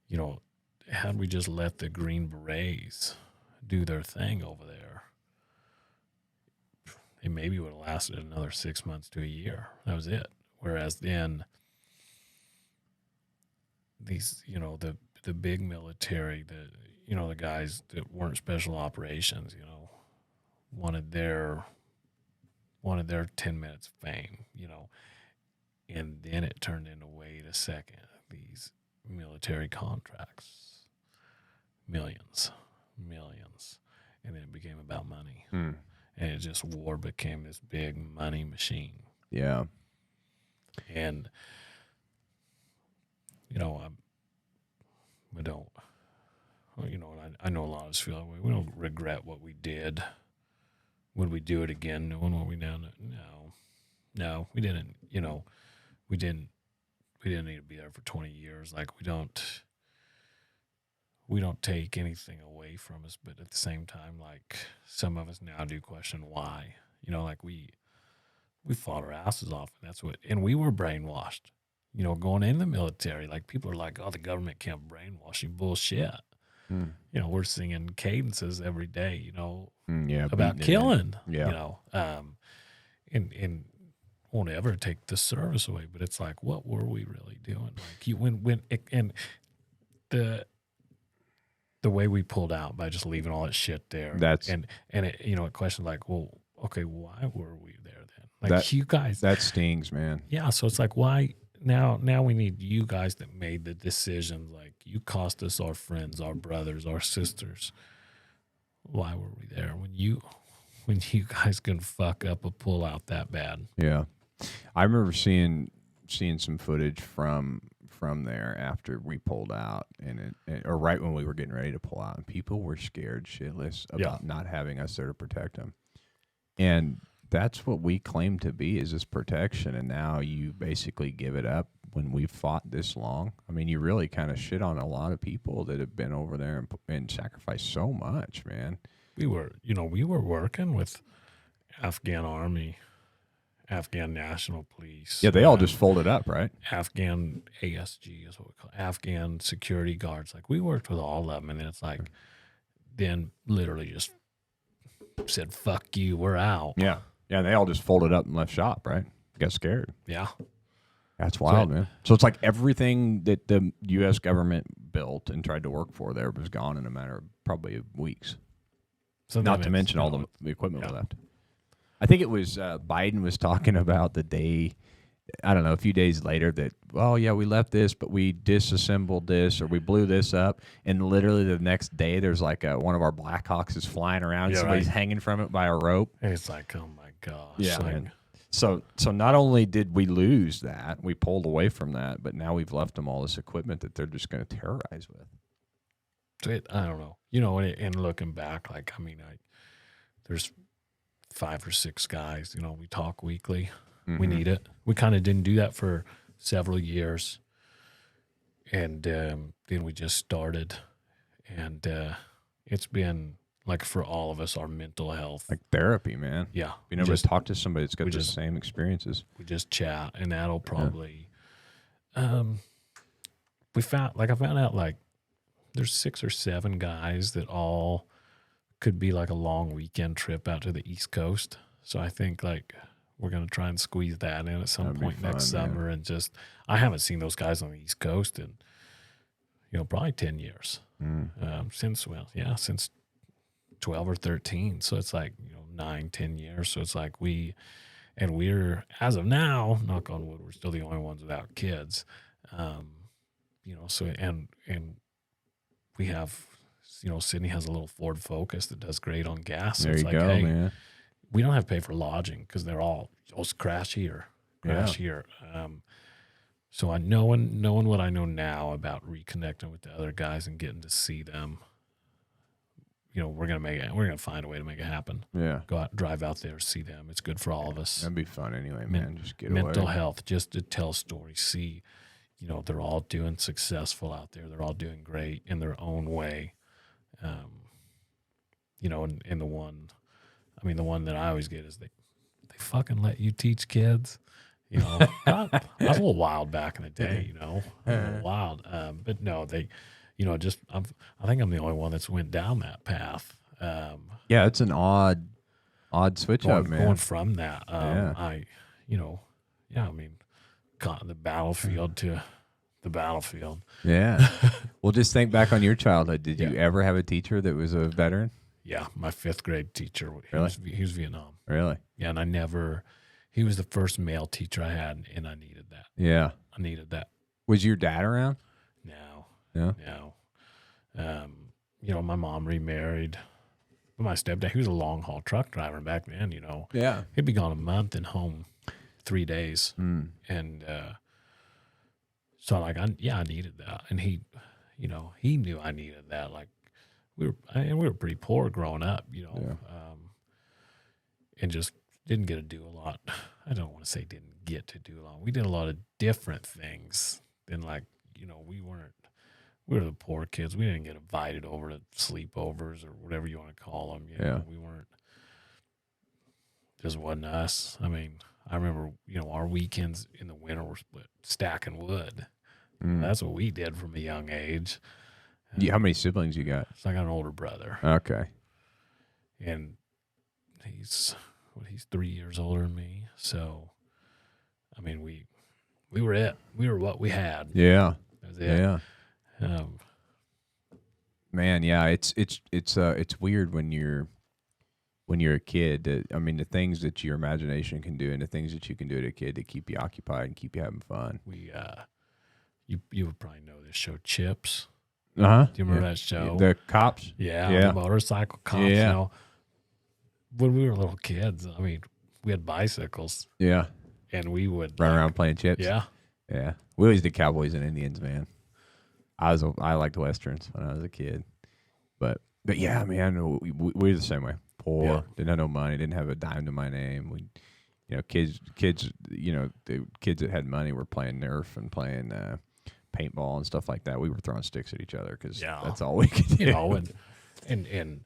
Speaker 2: you know, had we just let the Green Berets do their thing over there, it maybe would have lasted another 6 months to a year. That was it. Whereas then these, you know, the big military, you know, the guys that weren't special operations, you know, wanted their 10 minutes of fame, you know, and then it turned into, wait a second, these military contracts, millions, and then it became about money. And it just, war became this big money machine.
Speaker 1: Yeah.
Speaker 2: And, you know, we don't, you know, I know a lot of us feel that way. We don't regret what we did would we do it again knowing what we now know? No, we didn't. We didn't need to be there for 20 years. Like we don't take anything away from us, but at the same time, like some of us now do question why. Like we fought our asses off, and we were brainwashed. Going in the military, like people are like, "Oh, the government can't brainwash you." Bullshit. We're singing cadences every day. About killing.
Speaker 1: Yeah.
Speaker 2: And won't ever take the service away, but it's like, what were we really doing? Like and the way we pulled out by just leaving all that shit there. It questioned like, well, okay, why were we there then? Like you guys,
Speaker 1: that stings, man.
Speaker 2: Yeah. So it's like, why now we need you guys that made the decisions. Like you cost us our friends, our brothers, our sisters. Why were we there when you guys can fuck up a pullout that bad?
Speaker 1: Yeah. I remember seeing some footage from there after we pulled out, or right when we were getting ready to pull out, and people were scared shitless about not having us there to protect them. And that's what we claim to be, is this protection. And now you basically give it up when we've fought this long. I mean, you really kind of shit on a lot of people that have been over there and sacrificed so much, man.
Speaker 2: We were working with Afghan Army, Afghan National Police.
Speaker 1: Yeah, they all just folded up, right?
Speaker 2: Afghan ASG is what we call it, Afghan security guards. Like we worked with all of them, and then it's like, then literally just said, "Fuck you, we're out."
Speaker 1: Yeah, and they all just folded up and left shop, right? Got scared.
Speaker 2: Yeah,
Speaker 1: that's wild, man. So it's like everything that the U.S. government built and tried to work for there was gone in a matter of probably weeks. So not to mention all the equipment we left. I think it was Biden was talking about the day, I don't know, a few days later that, well, yeah, we left this, but we disassembled this, or we blew this up. And literally the next day, there's like one of our Blackhawks is flying around. Yeah, somebody's hanging from it by a rope.
Speaker 2: And it's like, oh my gosh.
Speaker 1: Yeah, man. So not only did we lose that, we pulled away from that, but now we've left them all this equipment that they're just going to terrorize with.
Speaker 2: I don't know. And looking back, like, I mean, there's 5 or 6 guys, we talk weekly. Mm-hmm. We need it. We kind of didn't do that for several years. And then we just started. And it's been, like, for all of us, our mental health.
Speaker 1: Like therapy, man.
Speaker 2: Yeah.
Speaker 1: You never talk to somebody that's got the same experiences.
Speaker 2: We just chat, and that'll probably I found out, like, there's 6 or 7 guys that all could be like a long weekend trip out to the East Coast. So I think like we're going to try and squeeze that in at some point next summer. And just, I haven't seen those guys on the East Coast in, probably 10 years. Since 12 or 13. So it's like, 9, 10 years. So it's like we're, as of now, knock on wood, we're still the only ones without kids. So, and we have, Sydney has a little Ford Focus that does great on gas. So
Speaker 1: there you go, man.
Speaker 2: We don't have to pay for lodging because they're all crash here. So knowing what I know now about reconnecting with the other guys and getting to see them, we're gonna find a way to make it happen.
Speaker 1: Yeah,
Speaker 2: go out, drive out there, see them. It's good for all of us.
Speaker 1: That'd be fun anyway, man. Just get
Speaker 2: mental
Speaker 1: away.
Speaker 2: Health, just to tell stories, see. They're all doing successful out there. They're all doing great in their own way. And the one that I always get is they fucking let you teach kids. I was a little wild back in the day, a little wild. But no, they, I think I'm the only one that's went down that path.
Speaker 1: Yeah, it's an odd switch up, man.
Speaker 2: Going from that, got the battlefield to the battlefield.
Speaker 1: Yeah. Well, just think back on your childhood. Did you ever have a teacher that was a veteran?
Speaker 2: Yeah, my 5th grade teacher. He was Vietnam.
Speaker 1: Really?
Speaker 2: Yeah, and he was the first male teacher I had, and I needed that.
Speaker 1: Yeah.
Speaker 2: I needed that.
Speaker 1: Was your dad around?
Speaker 2: No.
Speaker 1: Yeah.
Speaker 2: No. My mom remarried. But my stepdad, he was a long haul truck driver back then,
Speaker 1: Yeah.
Speaker 2: He'd be gone a month and home 3 days. And so like, I needed that. And he knew I needed that. Like we were pretty poor growing up, and just didn't get to do a lot. I don't want to say didn't get to do a lot. We did a lot of different things than like, we were the poor kids. We didn't get invited over to sleepovers or whatever you want to call them. We weren't, just wasn't us. I mean, I remember, our weekends in the winter were split stacking wood. That's what we did from a young age.
Speaker 1: How many siblings you got?
Speaker 2: So I got an older brother.
Speaker 1: Okay.
Speaker 2: And he's 3 years older than me. So, I mean, we were it. We were what we had.
Speaker 1: Yeah.
Speaker 2: That was it.
Speaker 1: Yeah. Man, yeah, it's weird when you're a kid. I mean, the things that your imagination can do and the things that you can do as a kid to keep you occupied and keep you having fun.
Speaker 2: We you would probably know this show, Chips.
Speaker 1: Uh-huh.
Speaker 2: Do you remember that show?
Speaker 1: The cops?
Speaker 2: Yeah. The motorcycle cops.
Speaker 1: Yeah.
Speaker 2: When we were little kids, I mean, we had bicycles.
Speaker 1: Yeah.
Speaker 2: And we would
Speaker 1: run around playing chips.
Speaker 2: Yeah.
Speaker 1: Yeah. We always did Cowboys and Indians, man. I liked Westerns when I was a kid. But yeah, man, we were the same way. Poor, didn't have no money, didn't have a dime to my name. We, kids, the kids that had money were playing Nerf and playing paintball and stuff like that. We were throwing sticks at each other because that's all we could do.
Speaker 2: And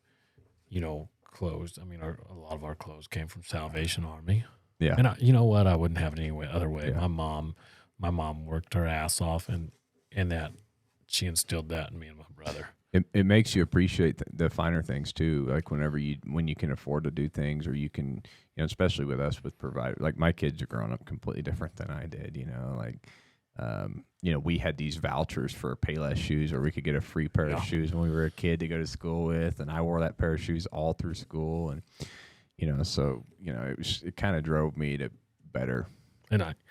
Speaker 2: clothes. I mean, a lot of our clothes came from Salvation Army.
Speaker 1: Yeah.
Speaker 2: And you know what? I wouldn't have it any other way.
Speaker 1: Yeah.
Speaker 2: My mom worked her ass off, and that she instilled that in me and my brother.
Speaker 1: It makes you appreciate the finer things too. Like when you can afford to do things, or you can, especially with us with provider. Like my kids are growing up completely different than I did. We had these vouchers for Payless shoes, or we could get a free pair of shoes when we were a kid to go to school with, and I wore that pair of shoes all through school, and it kind of drove me to better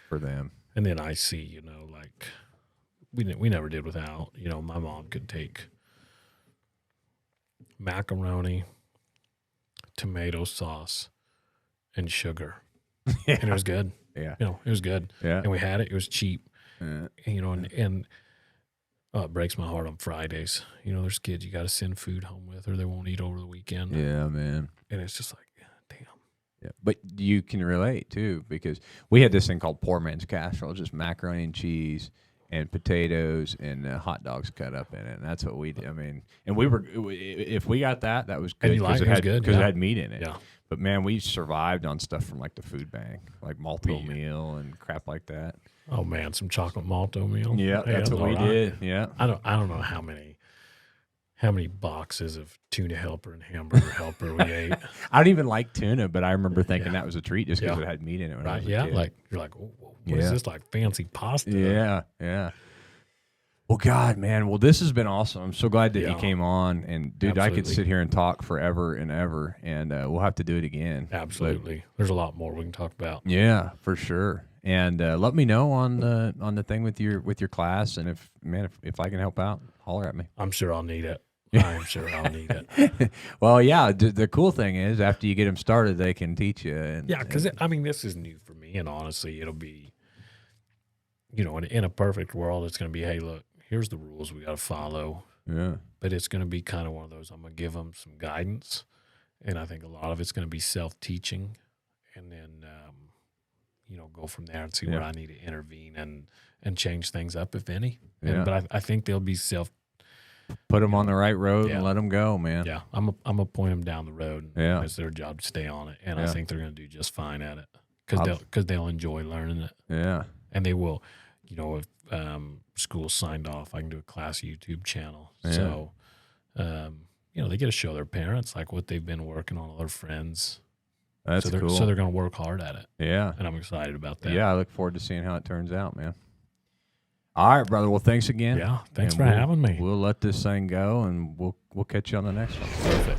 Speaker 1: for them.
Speaker 2: And then I see, like we never did without. My mom could take macaroni, tomato sauce, and sugar, and it was good.
Speaker 1: Yeah,
Speaker 2: it was good.
Speaker 1: Yeah,
Speaker 2: and we had it. It was cheap. And it breaks my heart on Fridays. There's kids you got to send food home with, or they won't eat over the weekend.
Speaker 1: Yeah, man.
Speaker 2: And it's just like, damn.
Speaker 1: Yeah, but you can relate too, because we had this thing called poor man's casserole, just macaroni and cheese and potatoes and hot dogs cut up in it, and that's what we did. I mean, and if we got that was good because it had meat in it.
Speaker 2: Yeah.
Speaker 1: But man, we survived on stuff from like the food bank, like malto meal and crap like that.
Speaker 2: Oh man, some chocolate malto meal.
Speaker 1: Yeah, that's what we did. Yeah.
Speaker 2: I don't know how many boxes of tuna helper and hamburger helper we ate.
Speaker 1: I don't even like tuna, but I remember thinking that was a treat just because it had meat in it when I was a kid.
Speaker 2: Like you're like, oh, what is this, like fancy pasta?
Speaker 1: Yeah. Well, God, man. Well, this has been awesome. I'm so glad that you came on. And, dude,
Speaker 2: Absolutely.
Speaker 1: I could sit here and talk forever and ever, and we'll have to do it again.
Speaker 2: Absolutely. There's a lot more we can talk about.
Speaker 1: Yeah, for sure. And let me know on the thing with your class, and if I can help out, holler at me.
Speaker 2: I'm sure I'll need it. I'm sure I'll need it.
Speaker 1: Well, yeah. The cool thing is, after you get them started, they can teach you.
Speaker 2: Because this is new for me, and honestly, it'll be, in a perfect world, it's going to be, hey, look, here's the rules we got to follow.
Speaker 1: Yeah.
Speaker 2: But it's going to be kind of one of those, I'm going to give them some guidance, and I think a lot of it's going to be self-teaching, and then, go from there and see where I need to intervene and change things up, if any. But I think they'll be
Speaker 1: put them on the right road and let them go, man.
Speaker 2: Yeah, I'm gonna point them down the road.
Speaker 1: Yeah,
Speaker 2: it's their job to stay on it, and I think they're gonna do just fine at it because they'll enjoy learning it.
Speaker 1: Yeah,
Speaker 2: and they will. If school's signed off, I can do a class YouTube channel. Yeah. So, they get to show their parents like what they've been working on, all their friends.
Speaker 1: That's cool.
Speaker 2: So they're gonna work hard at it.
Speaker 1: Yeah,
Speaker 2: and I'm excited about that.
Speaker 1: Yeah, I look forward to seeing how it turns out, man. All right, brother. Well, thanks again.
Speaker 2: Yeah, thanks for having me.
Speaker 1: We'll let this thing go, and we'll catch you on the next one.
Speaker 2: Perfect.